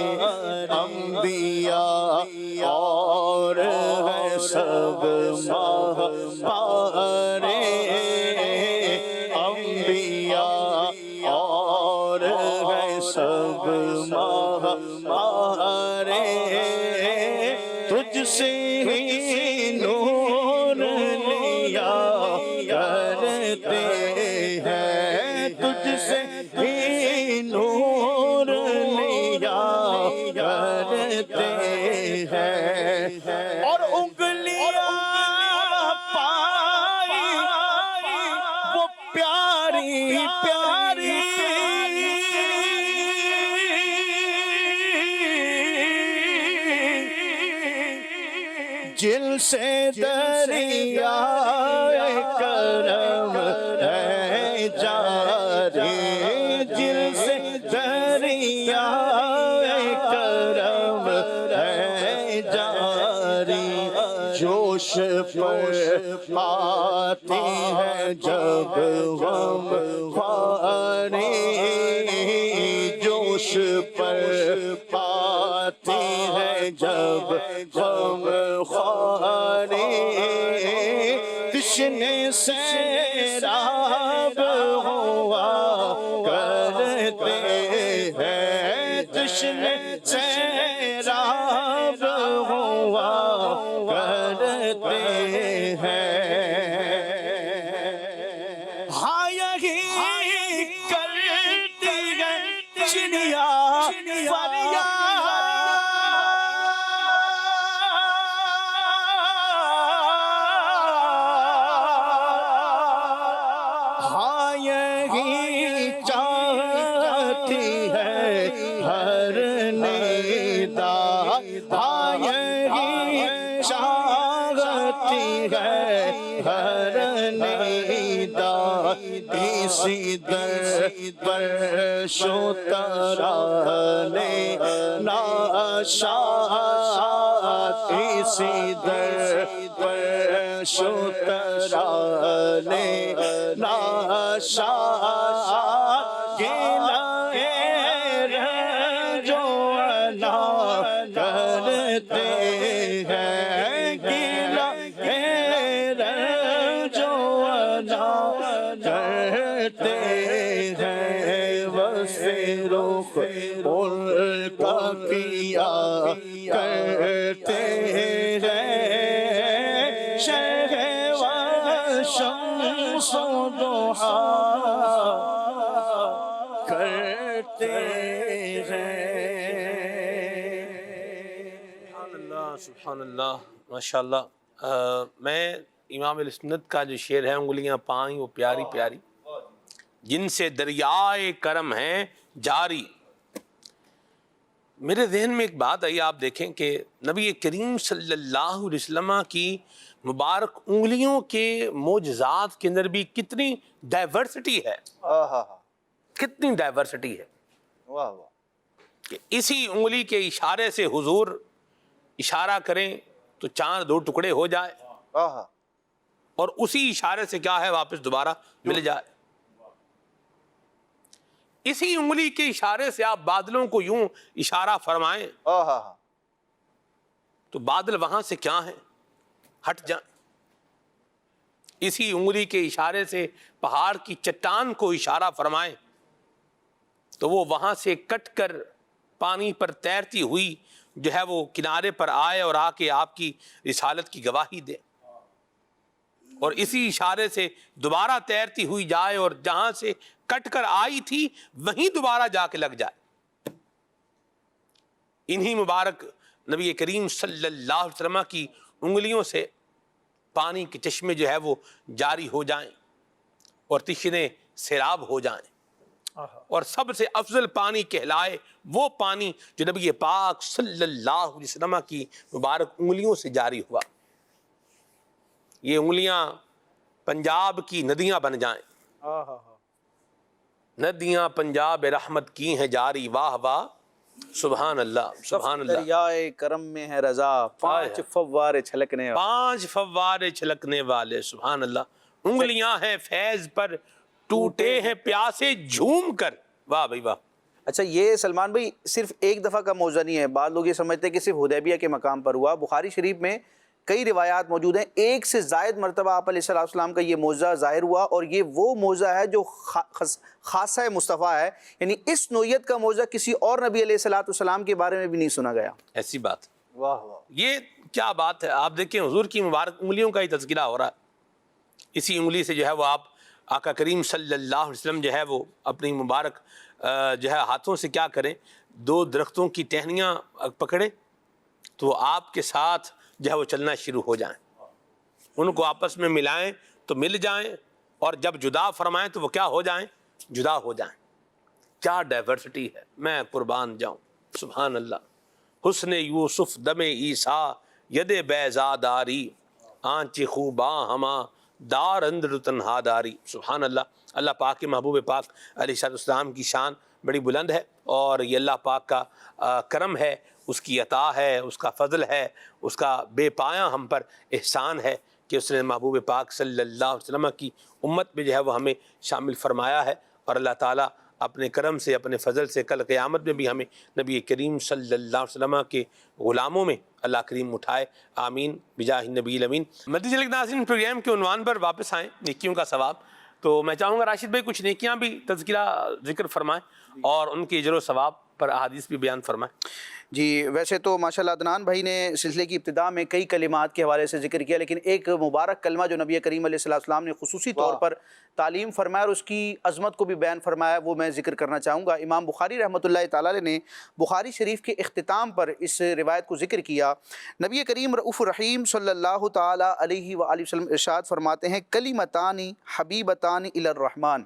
انبیاء اور ہے سب ماہ پارے، انبیاء اور ہے سب ماہ پارے، تجھ سے ہی نور لیا کرتے ہیں، تجھ سے ہی نور لیا کرتے ہیں، اور انگلیاں پائی وہ پیاری پیاری، جن سے دریائے کرم ہے جاری، جن سے دریائے کرم ہے جاری، جوش پر آتی ہے جب غم خواری، جوش پر آتی ہے جب غم خواری، تشنے سیراب ہوا کرتے ہیں، تشنے سیراب ہوا کرتے ہیں، ہاں یہی کرتی ہے چڑیا فریاد، ہاں یہی چاہتی ہے ہر ندا، ہاں یہی چاہتی ہے ہر ندا، اسی در پر شو ترانے ناشاد، اسی در پر شو ترانے ناشاد، گلائے جو انا کرتے ہیں، گلائے جو انا کرتے ہیں، وصف رخ ان کا کیا کرتے ہیں، شہ و شمس و ضحا کرتے ہیں۔ سبحان اللہ ماشاء اللہ۔ میں امام اہل سنت کا جو شعر ہے، انگلیاں پائیں وہ پیاری پیاری، جن سے دریائے کرم ہے جاری، میرے ذہن میں ایک بات آئی، آپ دیکھیں کہ نبی کریم صلی اللہ علیہ وسلم کی مبارک انگلیوں کے معجزات کے اندر بھی کتنی ڈائیورسٹی ہے، کتنی ڈائیورسٹی ہے، کہ اسی انگلی کے اشارے سے حضور اشارہ کریں تو چاند دو ٹکڑے ہو جائے، اور اسی اشارے سے کیا ہے واپس دوبارہ مل جائے، اسی انگلی کے اشارے سے آپ بادلوں کو یوں اشارہ فرمائیں تو بادل وہاں سے کیا ہیں ہٹ جائیں، اسی انگلی کے اشارے سے پہاڑ کی چٹان کو اشارہ فرمائیں تو وہ وہاں سے کٹ کر پانی پر تیرتی ہوئی جو ہے وہ کنارے پر آئے اور آ کے آپ کی رسالت کی گواہی دے، اور اسی اشارے سے دوبارہ تیرتی ہوئی جائے اور جہاں سے کٹ کر آئی تھی وہیں دوبارہ جا کے لگ جائے۔ انہی مبارک نبی کریم صلی اللہ علیہ وسلم کی انگلیوں سے پانی کے چشمے جو ہے وہ جاری ہو جائیں اور تشنے سیراب ہو جائیں، اور سب سے افضل پانی کہلائے وہ پانی جو نبی پاک صلی اللہ علیہ وسلم کی مبارک انگلیوں سے جاری ہوا۔ یہ انگلیاں پنجاب کی ندیاں بن جائیں، ندیاں پنجاب رحمت کی ہیں جاری، واہ واہ سبحان اللہ سبحان اللہ. دریائے کرم میں ہے رضا، 5 فوارے چھلکنے والے. 5 فوارے چھلکنے والے. سبحان اللہ. انگلیاں ہیں فیض پر، ٹوٹے ہیں پیاسے جھوم کر. واہ بھائی واہ. اچھا یہ سلمان بھائی صرف ایک دفعہ کا موضوع نہیں ہے، بعض لوگ یہ سمجھتے ہیں کہ صرف حدیبیہ کے مقام پر ہوا. بخاری شریف میں کئی روایات موجود ہیں، ایک سے زائد مرتبہ آپ علیہ السلام کا یہ معجزہ ظاہر ہوا، اور یہ وہ معجزہ ہے جو خاصہ مصطفیٰ ہے، یعنی اس نوعیت کا معجزہ کسی اور نبی علیہ السلام کے بارے میں بھی نہیں سنا گیا. ایسی بات. واہ واہ. یہ کیا بات ہے. آپ دیکھیں حضور کی مبارک انگلیوں کا ہی تذکرہ ہو رہا ہے. اسی انگلی سے جو ہے وہ آپ آقا کریم صلی اللہ علیہ وسلم جو ہے وہ اپنی مبارک جو ہے ہاتھوں سے کیا کریں، 2 درختوں کی ٹہنیاں پکڑیں تو وہ آپ کے ساتھ جو ہے وہ چلنا شروع ہو جائیں، ان کو آپس میں ملائیں تو مل جائیں، اور جب جدا فرمائیں تو وہ کیا ہو جائیں، جدا ہو جائیں. کیا ڈائیورسٹی ہے، میں قربان جاؤں. سبحان اللہ. حسن یوسف دم عیسیٰ ید بیضا داری، آنچ خوباں ہما دار اندر تنہا داری. سبحان اللہ. اللہ پاک کے محبوب پاک علیہ السلام کی شان بڑی بلند ہے، اور یہ اللہ پاک کا کرم ہے، اس کی عطا ہے، اس کا فضل ہے، اس کا بے پایاں ہم پر احسان ہے کہ اس نے محبوب پاک صلی اللہ علیہ وسلم کی امت میں جو ہے وہ ہمیں شامل فرمایا ہے. اور اللہ تعالیٰ اپنے کرم سے، اپنے فضل سے کل قیامت میں بھی ہمیں نبی کریم صلی اللہ علیہ وسلم کے غلاموں میں اللہ کریم اٹھائے. آمین بجاہ النبی الامین. مدنی چینل کے ناظرین، پروگرام کے عنوان پر واپس آئیں، نیکیوں کا ثواب. تو میں چاہوں گا راشد بھائی کچھ نیکیاں بھی تذکرہ ذکر فرمائیں اور ان کی اجر و ثواب پر احادیث بھی بیان فرمائیں. جی ویسے تو ماشاءاللہ عدنان بھائی نے سلسلے کی ابتدا میں کئی کلمات کے حوالے سے ذکر کیا، لیکن ایک مبارک کلمہ جو نبی کریم علیہ السلام نے خصوصی طور پر تعلیم فرمایا اور اس کی عظمت کو بھی بیان فرمایا، وہ میں ذکر کرنا چاہوں گا. امام بخاری رحمۃ اللہ تعالیٰ نے بخاری شریف کے اختتام پر اس روایت کو ذکر کیا. نبی کریم رؤوف رحیم صلی اللہ تعالیٰ علیہ وآلہ وسلم ارشاد فرماتے ہیں، کلمتان حبیبتان الی الرحمن.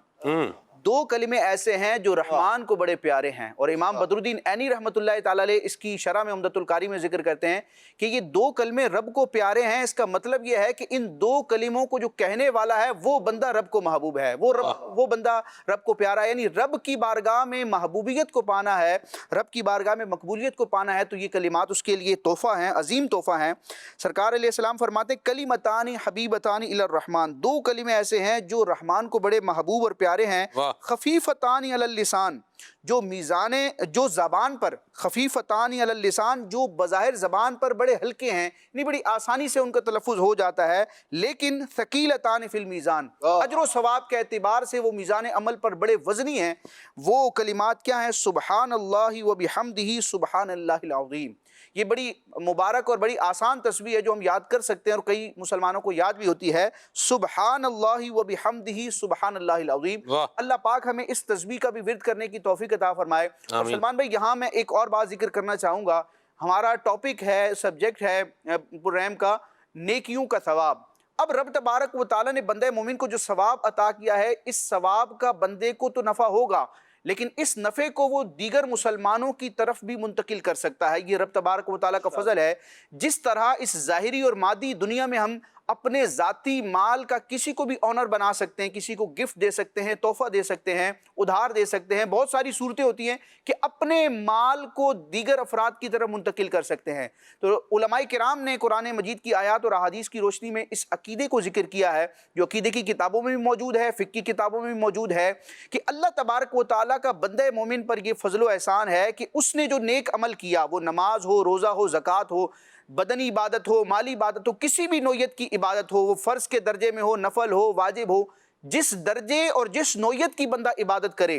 2 کلمے ایسے ہیں جو رحمان کو بڑے پیارے ہیں. اور امام بدر الدین عینی رحمۃ اللہ تعالیٰ علیہ اس کی شرح میں عمدۃ القاری میں ذکر کرتے ہیں کہ یہ 2 کلمے رب کو پیارے ہیں. اس کا مطلب یہ ہے کہ ان 2 کلموں کو جو کہنے والا ہے وہ بندہ رب کو محبوب ہے، وہ بندہ رب کو پیارا ہے. یعنی رب کی بارگاہ میں محبوبیت کو پانا ہے، رب کی بارگاہ میں مقبولیت کو پانا ہے، تو یہ کلمات اس کے لیے تحفہ ہیں، عظیم تحفہ ہیں. سرکار علیہ السلام فرماتے ہیں، کلمتان حبیبتان الی الرحمن. 2 کلمے ایسے ہیں جو رحمان کو بڑے محبوب اور پیارے ہیں. خفیفتان علی اللسان، جو زبان پر، خفیفتان علی اللسان جو بظاہر زبان پر بڑے ہلکے ہیں، یعنی بڑی آسانی سے ان کا تلفظ ہو جاتا ہے، لیکن ثقیلتان فی المیزان، اجر و ثواب کے اعتبار سے وہ میزان عمل پر بڑے وزنی ہیں. وہ کلمات کیا ہیں؟ سبحان اللہ و بحمدہ سبحان اللہ العظیم. یہ بڑی مبارک اور بڑی آسان تسبیح ہے جو ہم یاد کر سکتے ہیں، اور کئی مسلمانوں کو یاد بھی ہوتی ہے. سبحان اللہ و بحمدہ سبحان اللہ العظیم. اللہ پاک ہمیں اس تسبیح کا بھی ورد کرنے کی توفیق عطا فرمائے. اور سلمان بھائی یہاں میں ایک اور بات ذکر کرنا چاہوں گا. ہمارا ٹاپک ہے، سبجیکٹ ہے پروگرام کا، نیکیوں کا ثواب. اب رب تبارک و تعالیٰ نے بندہ مومن کو جو ثواب عطا کیا ہے، اس ثواب کا بندے کو تو نفع ہوگا، لیکن اس نفع کو وہ دیگر مسلمانوں کی طرف بھی منتقل کر سکتا ہے. یہ رب تبارک و تعالیٰ کا فضل ہے. جس طرح اس ظاہری اور مادی دنیا میں ہم اپنے ذاتی مال کا کسی کو بھی آنر بنا سکتے ہیں، کسی کو گفٹ دے سکتے ہیں، تحفہ دے سکتے ہیں، ادھار دے سکتے ہیں، بہت ساری صورتیں ہوتی ہیں کہ اپنے مال کو دیگر افراد کی طرف منتقل کر سکتے ہیں. تو علماء کرام نے قرآن مجید کی آیات اور احادیث کی روشنی میں اس عقیدے کو ذکر کیا ہے، جو عقیدے کی کتابوں میں بھی موجود ہے، فقہ کی کتابوں میں بھی موجود ہے، کہ اللہ تبارک و تعالیٰ کا بندہ مومن پر یہ فضل و احسان ہے کہ اس نے جو نیک عمل کیا، وہ نماز ہو، روزہ ہو، زکوٰۃ ہو، بدنی عبادت ہو، مالی عبادت ہو، کسی بھی نوعیت کی عبادت ہو، وہ فرض کے درجے میں ہو، نفل ہو، واجب ہو، جس درجے اور جس نوعیت کی بندہ عبادت کرے،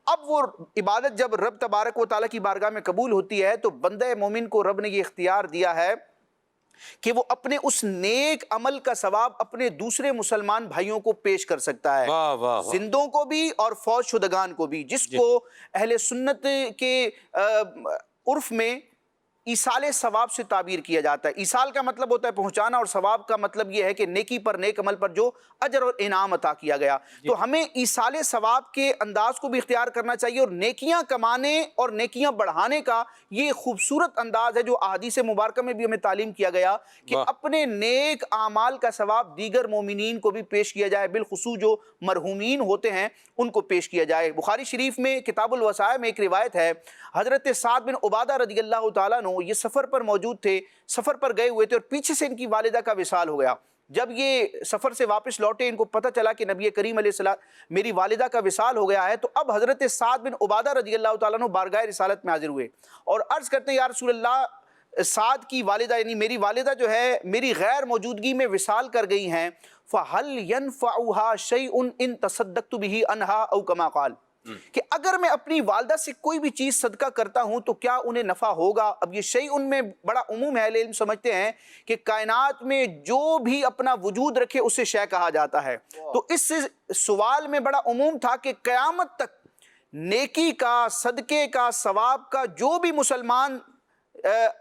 اب وہ عبادت جب رب تبارک و تعالیٰ کی بارگاہ میں قبول ہوتی ہے تو بندہ مومن کو رب نے یہ اختیار دیا ہے کہ وہ اپنے اس نیک عمل کا ثواب اپنے دوسرے مسلمان بھائیوں کو پیش کر سکتا ہے، زندوں کو بھی اور فوت شدگان کو بھی. جس کو اہل سنت کے عرف میں ایصال ثواب سے تعبیر کیا جاتا ہے۔ ایصال کا مطلب ہوتا ہے پہنچانا، اور ثواب کا مطلب یہ ہے کہ نیکی پر نیک عمل پر جو اجر اور انعام عطا کیا گیا۔ تو ہمیں ایصال ثواب کے انداز کو بھی اختیار کرنا چاہیے، اور نیکیاں کمانے اور نیکیاں بڑھانے کا یہ خوبصورت انداز ہے جو احادیث مبارکہ میں بھی ہمیں تعلیم کیا گیا کہ اپنے نیک اعمال کا ثواب دیگر مومنین کو بھی پیش کیا جائے، بالخصوص جو مرحومین ہوتے ہیں ان کو پیش کیا جائے۔ بخاری شریف میں کتاب الوصایا میں ایک روایت ہے، حضرت سعد بن عبادہ رضی اللہ تعالیٰ عنہ یہ سفر پر موجود تھے، سفر پر گئے ہوئے تھے، اور پیچھے سے ان کی والدہ کا وصال ہو گیا۔ جب یہ سفر سے واپس لوٹے، ان کو پتہ چلا کہ نبی کریم علیہ السلام میری والدہ کا وصال ہو گیا ہے، تو اب حضرت سعد بن عبادہ رضی اللہ تعالیٰ عنہ بارگاہ رسالت میں حاضر ہوئے اور عرض کرتے ہیں یا رسول اللہ، سعد کی والدہ یعنی میری والدہ جو ہے میری غیر موجودگی میں وصال کر گئی ہیں، فَهَلْ يَنْفَعُهَا شَيْءٌ إِن تَصَدَّقْتُ بِهِ عَنْهَا أَوْ كَمَا قَالَ، کہ اگر میں اپنی والدہ سے کوئی بھی چیز صدقہ کرتا ہوں تو کیا انہیں نفع ہوگا۔ اب یہ شیء ان میں بڑا عموم ہے، علم سمجھتے ہیں کہ کائنات میں جو بھی اپنا وجود رکھے اسے شے کہا جاتا ہے، تو اس سوال میں بڑا عموم تھا کہ قیامت تک نیکی کا، صدقے کا، ثواب کا جو بھی مسلمان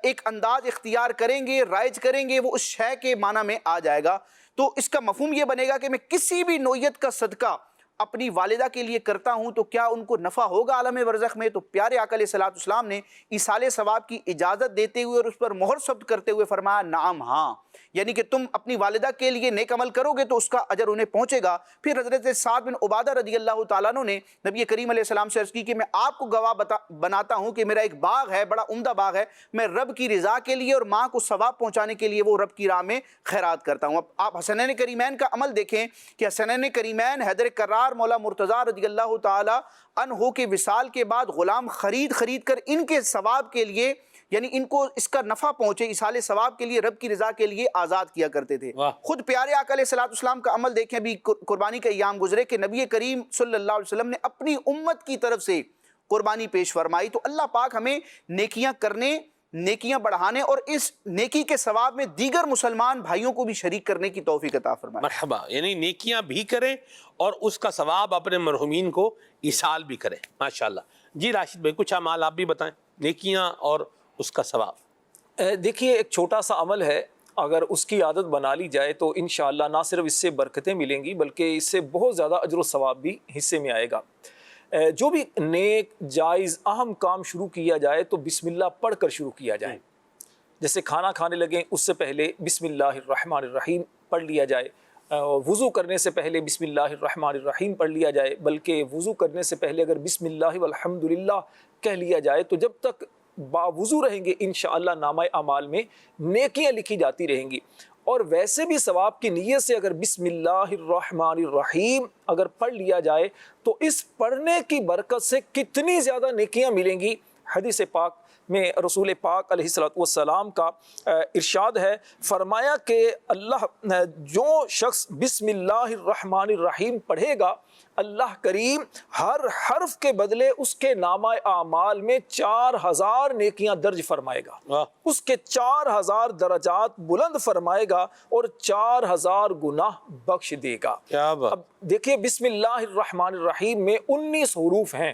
ایک انداز اختیار کریں گے، رائج کریں گے، وہ اس شے کے معنی میں آ جائے گا۔ تو اس کا مفہوم یہ بنے گا کہ میں کسی بھی نوعیت کا صدقہ اپنی والدہ کے لیے کرتا ہوں تو کیا ان کو نفع ہوگا عالم برزخ میں؟ تو پیارے آقا علیہ السلام نے ایصال ثواب کی اجازت دیتے ہوئے اور اس پر مہر ثبت کرتے ہوئے فرمایا نعم، ہاں، یعنی کہ تم اپنی والدہ کے لیے نیک عمل کرو گے تو اس کا اجر انہیں پہنچے گا۔ پھر حضرت سعد بن عبادہ رضی اللہ تعالیٰ عنہ نے نبی کریم علیہ السلام سے عرض کی کہ میں آپ کو گواہ بناتا ہوں کہ میرا ایک باغ ہے، بڑا عمدہ باغ ہے، میں رب کی رضا کے لیے اور ماں کو ثواب پہنچانے کے لیے وہ رب کی راہ میں خیرات کرتا ہوں۔ اب آپ حسنین کریمین کا عمل دیکھیں کہ حسنین کریمین حیدر کرار مولا مرتضیٰ رضی اللہ تعالیٰ عنہ کے وصال کے بعد غلام خرید کر ان کے ثواب کے لیے، یعنی ان کو اس کا نفع پہنچے، ایصال ثواب کے لیے، رب کی رضا کے لیے آزاد کیا کرتے تھے۔ خود پیارے آقا علیہ السلام کا عمل دیکھیں، ابھی قربانی کا ایام گزرے کہ نبی کریم صلی اللہ علیہ وسلم نے اپنی امت کی طرف سے قربانی پیش فرمائی۔ تو اللہ پاک ہمیں نیکیاں کرنے، نیکیاں بڑھانے اور اس نیکی کے ثواب میں دیگر مسلمان بھائیوں کو بھی شریک کرنے کی توفیق عطا فرمائے۔ مرحبا، یعنی نیکیاں بھی کریں اور اس کا ثواب اپنے مرحومین کو ایصال بھی کریں۔ ماشاءاللہ۔ جی راشد بھائی، کچھ اعمال آپ بھی بتائیں، نیکیاں اور اس کا ثواب۔ دیکھیے، ایک چھوٹا سا عمل ہے، اگر اس کی عادت بنا لی جائے تو انشاءاللہ نہ صرف اس سے برکتیں ملیں گی بلکہ اس سے بہت زیادہ اجر و ثواب بھی حصے میں آئے گا۔ جو بھی نیک، جائز، اہم کام شروع کیا جائے تو بسم اللہ پڑھ کر شروع کیا جائے۔ جیسے کھانا کھانے لگیں اس سے پہلے بسم اللہ الرحمن الرحیم پڑھ لیا جائے، وضو کرنے سے پہلے بسم اللہ الرحمن الرحیم پڑھ لیا جائے، بلکہ وضو کرنے سے پہلے اگر بسم اللہ والحمدللہ کہہ لیا جائے تو جب تک باوضو رہیں گے انشاءاللہ نامہ اعمال میں نیکیاں لکھی جاتی رہیں گی۔ اور ویسے بھی ثواب کی نیت سے اگر بسم اللہ الرحمن الرحیم اگر پڑھ لیا جائے تو اس پڑھنے کی برکت سے کتنی زیادہ نیکیاں ملیں گی۔ حدیث پاک میں رسول پاک علیہ السلام کا ارشاد ہے، فرمایا کہ اللہ جو شخص بسم اللہ الرحمن الرحیم پڑھے گا، اللہ کریم ہر حرف کے بدلے اس کے نامہ اعمال میں 4000 نیکیاں درج فرمائے گا، اس کے 4000 درجات بلند فرمائے گا اور 4000 گناہ بخش دے گا۔ اب دیکھیے بسم اللہ الرحمن الرحیم میں 19 حروف ہیں،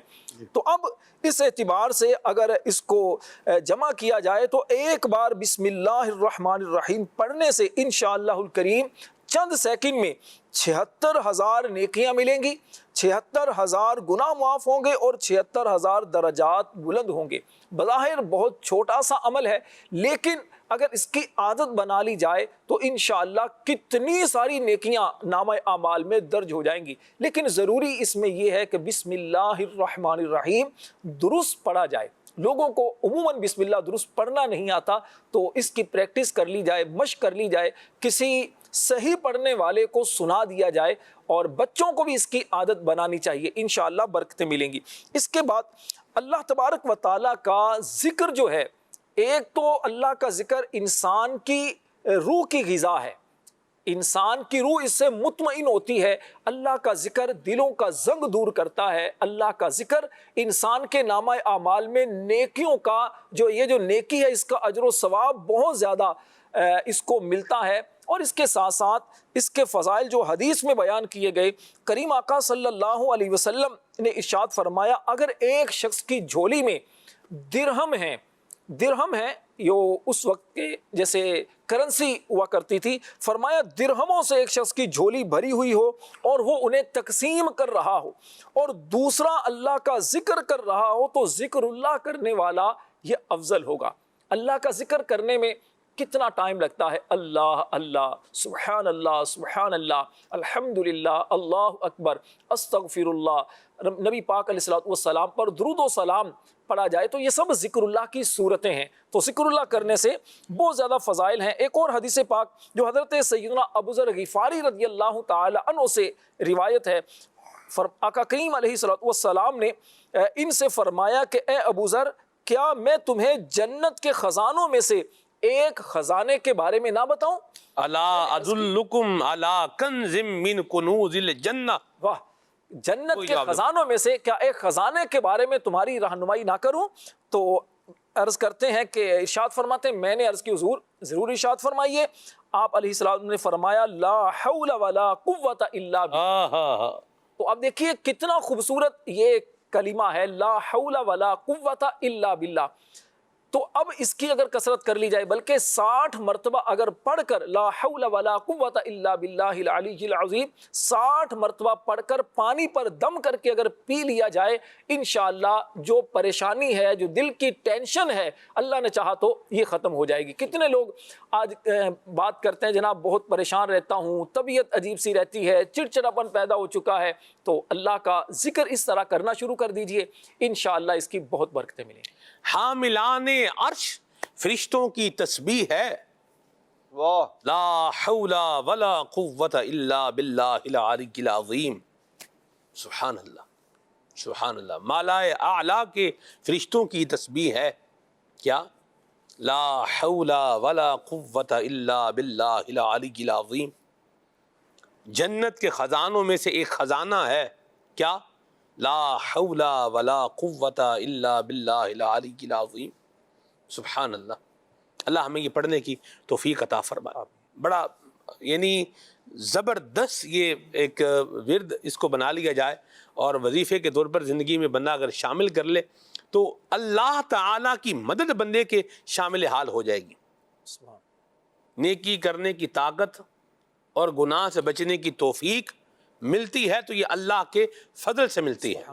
تو اب اس اعتبار سے اگر اس کو جمع کیا جائے تو ایک بار بسم اللہ الرحمن الرحیم پڑھنے سے انشاءاللہ الکریم چند سیکنڈ میں 76,000 نیکیاں ملیں گی، 76,000 گناہ معاف ہوں گے اور 76,000 درجات بلند ہوں گے۔ بظاہر بہت چھوٹا سا عمل ہے، لیکن اگر اس کی عادت بنا لی جائے تو انشاءاللہ کتنی ساری نیکیاں نامہ اعمال میں درج ہو جائیں گی۔ لیکن ضروری اس میں یہ ہے کہ بسم اللہ الرحمن الرحیم درست پڑھا جائے۔ لوگوں کو عموماً بسم اللہ درست پڑھنا نہیں آتا، تو اس کی پریکٹس کر لی جائے، مشق کر لی جائے، کسی صحیح پڑھنے والے کو سنا دیا جائے اور بچوں کو بھی اس کی عادت بنانی چاہیے، انشاءاللہ برکتیں ملیں گی۔ اس کے بعد اللہ تبارک و تعالیٰ کا ذکر جو ہے، ایک تو اللہ کا ذکر انسان کی روح کی غذا ہے، انسان کی روح اس سے مطمئن ہوتی ہے۔ اللہ کا ذکر دلوں کا زنگ دور کرتا ہے، اللہ کا ذکر انسان کے نامہ اعمال میں نیکیوں کا یہ جو نیکی ہے اس کا اجر و ثواب بہت زیادہ اس کو ملتا ہے۔ اور اس کے ساتھ ساتھ اس کے فضائل جو حدیث میں بیان کیے گئے، کریم آقا صلی اللہ علیہ وسلم نے ارشاد فرمایا، اگر ایک شخص کی جھولی میں درہم ہے اس وقت کے جیسے کرنسی ہوا کرتی تھی، فرمایا درہموں سے ایک شخص کی جھولی بھری ہوئی ہو اور وہ انہیں تقسیم کر رہا ہو اور دوسرا اللہ کا ذکر کر رہا ہو تو ذکر اللہ کرنے والا یہ افضل ہوگا۔ اللہ کا ذکر کرنے میں کتنا ٹائم لگتا ہے؟ اللہ اللہ، سبحان اللہ، الحمدللہ، اللہ اکبر، استغفر اللہ، نبی پاک علیہ الصلوۃ والسلام پر درود و سلام پڑھا جائے تو یہ سب ذکر اللہ کی صورتیں ہیں۔ تو ذکر اللہ کرنے سے بہت زیادہ فضائل ہیں۔ ایک اور حدیث پاک جو حضرت سیدنا ابوذر غفاری رضی اللہ تعالی عنہ سے روایت ہے، آقا کریم علیہ الصلوۃ والسلام نے ان سے فرمایا کہ اے ابوذر، کیا میں تمہیں جنت کے خزانوں میں سے ایک خزانے کے بارے میں نہ بتاؤں؟ الا ادلکم علی کنز من کنوز الجنہ، واہ، جنت کے خزانوں میں سے کیا ایک خزانے کے بارے میں تمہاری رہنمائی نہ کروں؟ تو عرض کرتے ہیں کہ ارشاد فرماتے ہیں، میں نے عرض کی حضور ضرور ارشاد فرمائیے۔ آپ علیہ السلام نے فرمایا لا حول ولا قوت الا باللہ۔ تو اب دیکھیے کتنا خوبصورت یہ کلمہ ہے، لا حول ولا قوت الا باللہ۔ تو اب اس کی اگر کثرت کر لی جائے، بلکہ 60 مرتبہ اگر پڑھ کر لا حول ولا قوت الا باللہ العلی العظیم 60 مرتبہ پڑھ کر پانی پر دم کر کے اگر پی لیا جائے، انشاءاللہ جو پریشانی ہے، جو دل کی ٹینشن ہے، اللہ نے چاہا تو یہ ختم ہو جائے گی۔ کتنے لوگ آج بات کرتے ہیں جناب بہت پریشان رہتا ہوں، طبیعت عجیب سی رہتی ہے، چڑچڑاپن پیدا ہو چکا ہے، تو اللہ کا ذکر اس طرح کرنا شروع کر دیجئے، انشاءاللہ اس کی بہت برکتیں ملیں گی۔ حاملان عرش فرشتوں کی تسبیح ہے، واہ، لا حول ولا قوت الا باللہ العلی العظیم، سبحان اللہ، سبحان اللہ۔ مالائے اعلیٰ کے فرشتوں کی تسبیح ہے کیا؟ لا حول ولا قوت الا باللہ العلی العظیم۔ جنت کے خزانوں میں سے ایک خزانہ ہے کیا؟ لا حول ولا قوت الا باللہ العلی العظیم، سبحان اللہ۔ اللہ ہمیں یہ پڑھنے کی توفیق عطا فرمائے۔ بڑا یعنی زبردست یہ ایک ورد اس کو بنا لیا جائے اور وظیفے کے طور پر زندگی میں بندہ اگر شامل کر لے تو اللہ تعالیٰ کی مدد بندے کے شامل حال ہو جائے گی۔ نیکی کرنے کی طاقت اور گناہ سے بچنے کی توفیق ملتی ہے تو یہ اللہ کے فضل سے ملتی ہے۔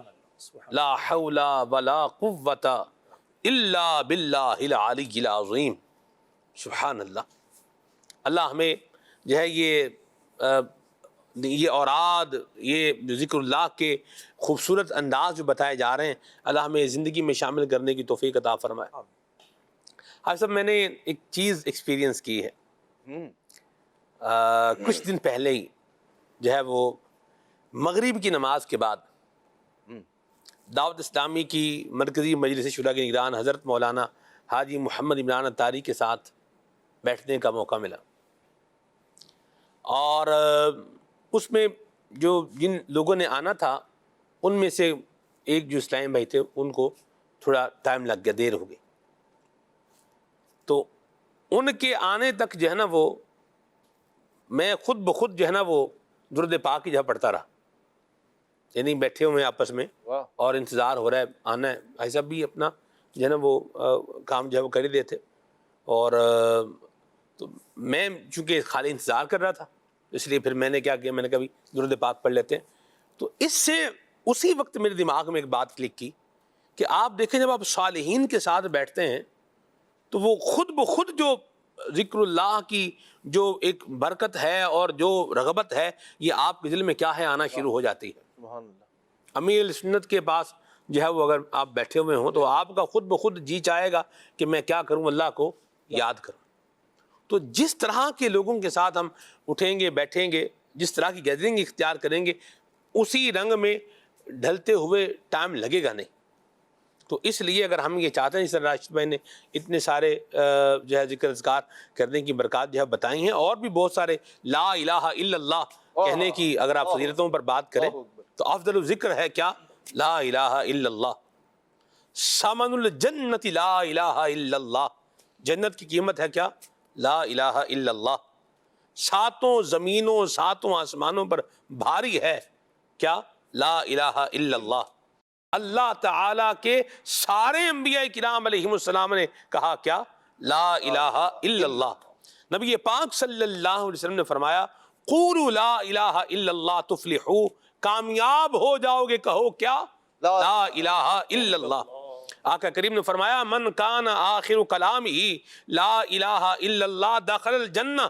لا حول ولا قوت الا باللہ العلی العظیم، سبحان اللہ۔ اللہ ہمیں جو ہے یہ اوراد، یہ جو ذکر اللہ کے خوبصورت انداز جو بتائے جا رہے ہیں، اللہ ہمیں زندگی میں شامل کرنے کی توفیق عطا فرمائے۔ آپ سب، میں نے ایک چیز ایکسپیرینس کی ہے، کچھ دن پہلے ہی جو ہے وہ مغرب کی نماز کے بعد دعوت اسلامی کی مرکزی مجلس شورا کے نگران حضرت مولانا حاجی محمد عمران اتاری کے ساتھ بیٹھنے کا موقع ملا، اور اس میں جن لوگوں نے آنا تھا ان میں سے ایک جو اسلام بھائی تھے ان کو تھوڑا ٹائم لگ گیا، دیر ہو گئی، تو ان کے آنے تک جو ہے نا وہ میں خود بخود جو ہے نا وہ درود پاک کی جگہ پڑھتا رہا، یعنی بیٹھے ہوئے آپس میں اور انتظار ہو رہا ہے آنا ہے۔ بھائی صاحب بھی اپنا جو ہے نا وہ کام جو ہے وہ کر ہی دیتے، اور تو میں چونکہ خالی انتظار کر رہا تھا اس لیے پھر میں نے کیا کیا، میں نے کہا بھی درود پاک پڑھ لیتے ہیں۔ تو اس سے اسی وقت میرے دماغ میں ایک بات کلک کی کہ آپ دیکھیں جب آپ صالحین کے ساتھ بیٹھتے ہیں تو وہ خود بخود جو ذکر اللہ کی جو ایک برکت ہے اور جو رغبت ہے یہ آپ کے دل میں کیا ہے آنا شروع ہو جاتی ہے۔ سبحان اللہ۔ امیر سنت کے پاس جو ہے وہ اگر آپ بیٹھے ہوئے ہوں تو آپ کا خود بخود جی چاہے گا کہ میں کیا کروں، اللہ کو یاد کروں۔ تو جس طرح کے لوگوں کے ساتھ ہم اٹھیں گے، بیٹھیں گے، جس طرح کی گیدرنگ اختیار کریں گے، اسی رنگ میں ڈھلتے ہوئے ٹائم لگے گا نہیں۔ تو اس لیے اگر ہم یہ چاہتے ہیں، جس طرح راشد بھائی نے اتنے سارے جو ہے ذکر اذکار کرنے کی برکات جو ہے بتائی ہیں، اور بھی بہت سارے لا الہ الا اللہ کہنے کی اگر آپ فضیلتوں پر بات کریں تو افضل الذکر ہے کیا؟ لا الہ الا اللہ۔ ثمن الجنت لا الہ الا اللہ، جنت کی قیمت ہے کیا؟ لا الہ الا اللہ۔ ساتوں زمینوں ساتوں آسمانوں پر بھاری ہے کیا؟ لا الہ الا اللہ۔ اللہ تعالیٰ کے سارے انبیاء کرام علیہم السلام نے کہا کیا؟ لا الہ الا اللہ. نبی پاک صلی اللہ علیہ وسلم نے فرمایا قولوا لا الہ الا اللہ تفلحوا، کامیاب ہو جاؤ گے. کہو کیا؟ لا الہ الا اللہ. آقا کریم نے فرمایا من کان آخر کلامہ لا الہ الا اللہ دخل الجنہ،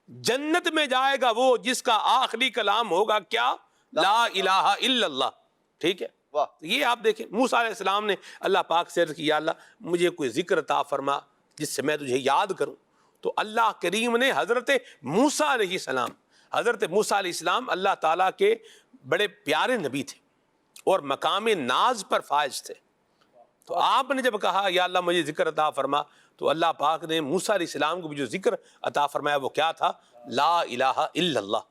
جنت میں جائے گا وہ جس کا آخری کلام ہوگا کیا؟ لا الہ الا اللہ. ٹھیک ہے. یہ آپ دیکھیں موسیٰ علیہ السلام نے اللہ پاک سے عرض کی یا اللہ مجھے کوئی ذکر عطا فرما جس سے میں تجھے یاد کروں. تو اللہ کریم نے حضرت موسیٰ علیہ السلام، حضرت موسیٰ علیہ السلام اللہ تعالیٰ کے بڑے پیارے نبی تھے اور مقام ناز پر فائز تھے. تو آپ نے جب کہا یا اللہ مجھے ذکر عطا فرما تو اللہ پاک نے موسیٰ علیہ السلام کو بھی جو ذکر عطا فرمایا وہ کیا تھا؟ لا الہ الا اللہ.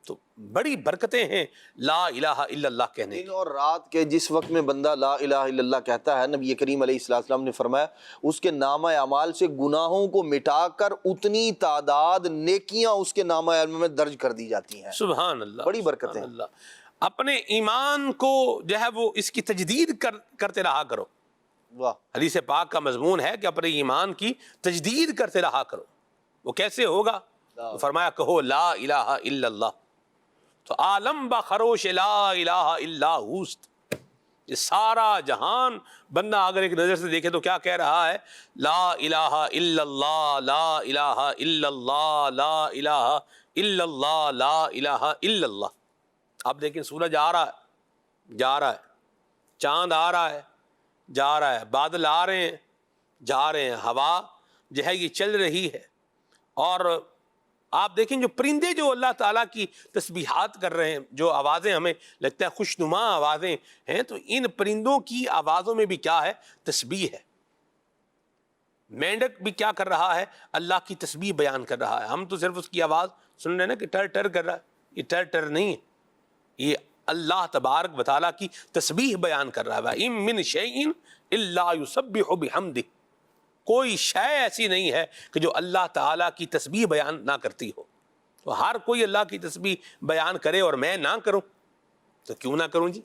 تو بڑی برکتیں ہیں لا الہ الا اللہ کہنے کی. دن اور رات کے جس وقت میں بندہ لا الہ الا اللہ کہتا ہے، نبی کریم علیہ السلام نے فرمایا اس کے نامہ اعمال سے گناہوں کو مٹا کر اتنی تعداد نیکیاں اس کے نامہ اعمال میں درج کر دی جاتی ہیں. سبحان اللہ. بڑی برکتیں. اپنے ایمان کو جو ہے وہ اس کی تجدید کرتے رہا کرو. حدیث پاک کا مضمون ہے کہ اپنے ایمان کی تجدید کرتے رہا کرو. وہ کیسے ہوگا؟ فرمایا کہو لا الہ الا اللہ. تو عالم بخروش لا الہ الا ہوست. یہ سارا جہان بندہ اگر ایک نظر سے دیکھے تو کیا کہہ رہا ہے؟ لا الہ الا اللہ، لا الہ الا اللہ، لا الہ الا اللہ، لا الہ الا اللہ. آپ دیکھیں سورج آ رہا ہے جا رہا ہے، چاند آ رہا ہے جا رہا ہے، بادل آ رہے ہیں جا رہے ہیں، ہوا جو ہے یہ چل رہی ہے. اور آپ دیکھیں جو پرندے جو اللہ تعالیٰ کی تسبیحات کر رہے ہیں، جو آوازیں ہمیں لگتا ہے خوشنما آوازیں ہیں، تو ان پرندوں کی آوازوں میں بھی کیا ہے؟ تسبیح ہے. مینڈک بھی کیا کر رہا ہے؟ اللہ کی تسبیح بیان کر رہا ہے. ہم تو صرف اس کی آواز سن رہے ہیں نا کہ ٹر ٹر کر رہا ہے. یہ ٹر ٹر نہیں ہے، یہ اللہ تبارک و تعالیٰ کی تسبیح بیان کر رہا ہے. وَإِن مِّن شَيْءٍ إِلَّا يُسَبِّحُ بِحَمْدِهِ. کوئی شے ایسی نہیں ہے کہ جو اللہ تعالیٰ کی تسبیح بیان نہ کرتی ہو. تو ہر کوئی اللہ کی تسبیح بیان کرے اور میں نہ کروں تو کیوں نہ کروں جی؟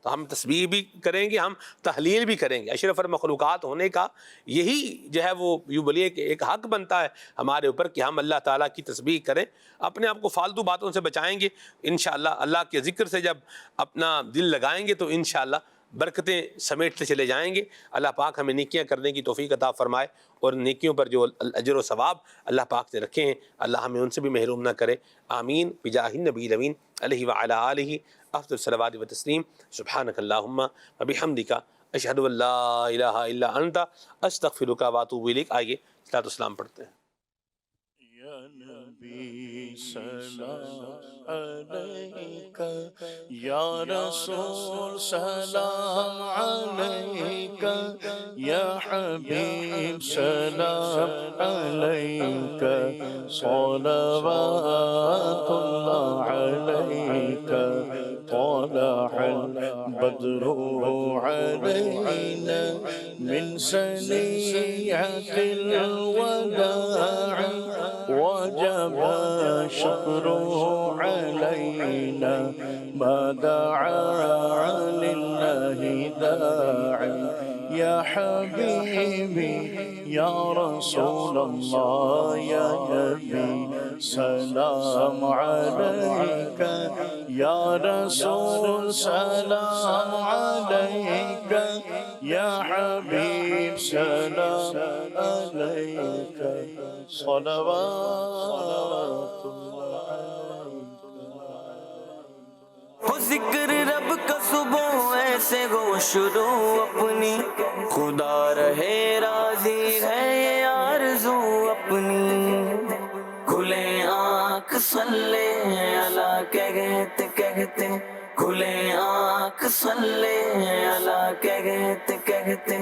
تو ہم تسبیح بھی کریں گے، ہم تحلیل بھی کریں گے. اشرف المخلوقات ہونے کا یہی جو ہے وہ یوں بولیے کہ ایک حق بنتا ہے ہمارے اوپر کہ ہم اللہ تعالیٰ کی تسبیح کریں. اپنے آپ کو فالتو باتوں سے بچائیں گے انشاءاللہ. اللہ کے ذکر سے جب اپنا دل لگائیں گے تو انشاءاللہ برکتیں سمیٹتے چلے جائیں گے. اللہ پاک ہمیں نیکیاں کرنے کی توفیق عطا فرمائے اور نیکیوں پر جو اجر و ثواب اللہ پاک سے رکھے ہیں اللہ ہمیں ان سے بھی محروم نہ کرے. آمین بجاہ النبی الامین علیہ وعلی آلہ افضل الصلوات و تسلیم. سبحانک اللہم و بحمدک اشہد ان لا الہ الا انت استغفرک و اتوب الیک. آئیے صلاۃ والسلام پڑھتے ہیں. یا نبی سلام علیکہ، یا رسول سلام علیکہ، یا حبیب سلام علیکہ، صلوات اللہ علیکہ. طلع البدر علينا من سنيعة الوداع، وجب الشكر علينا ما دعا لله داعي. يا حبيبي يا رسول الله يا نبي سلام عليك، يا رسول سلام عليك، يا حبيب سلام عليك، صلوات ہو ذکر رب کا صبح ایسے گو شروع اپنی، خدا رہے راضی ہے یہ آرزو اپنی. کھلے آنکھ صلی اللہ کہتے کہتے، کھلے آنکھ صلی اللہ کہتے کہتے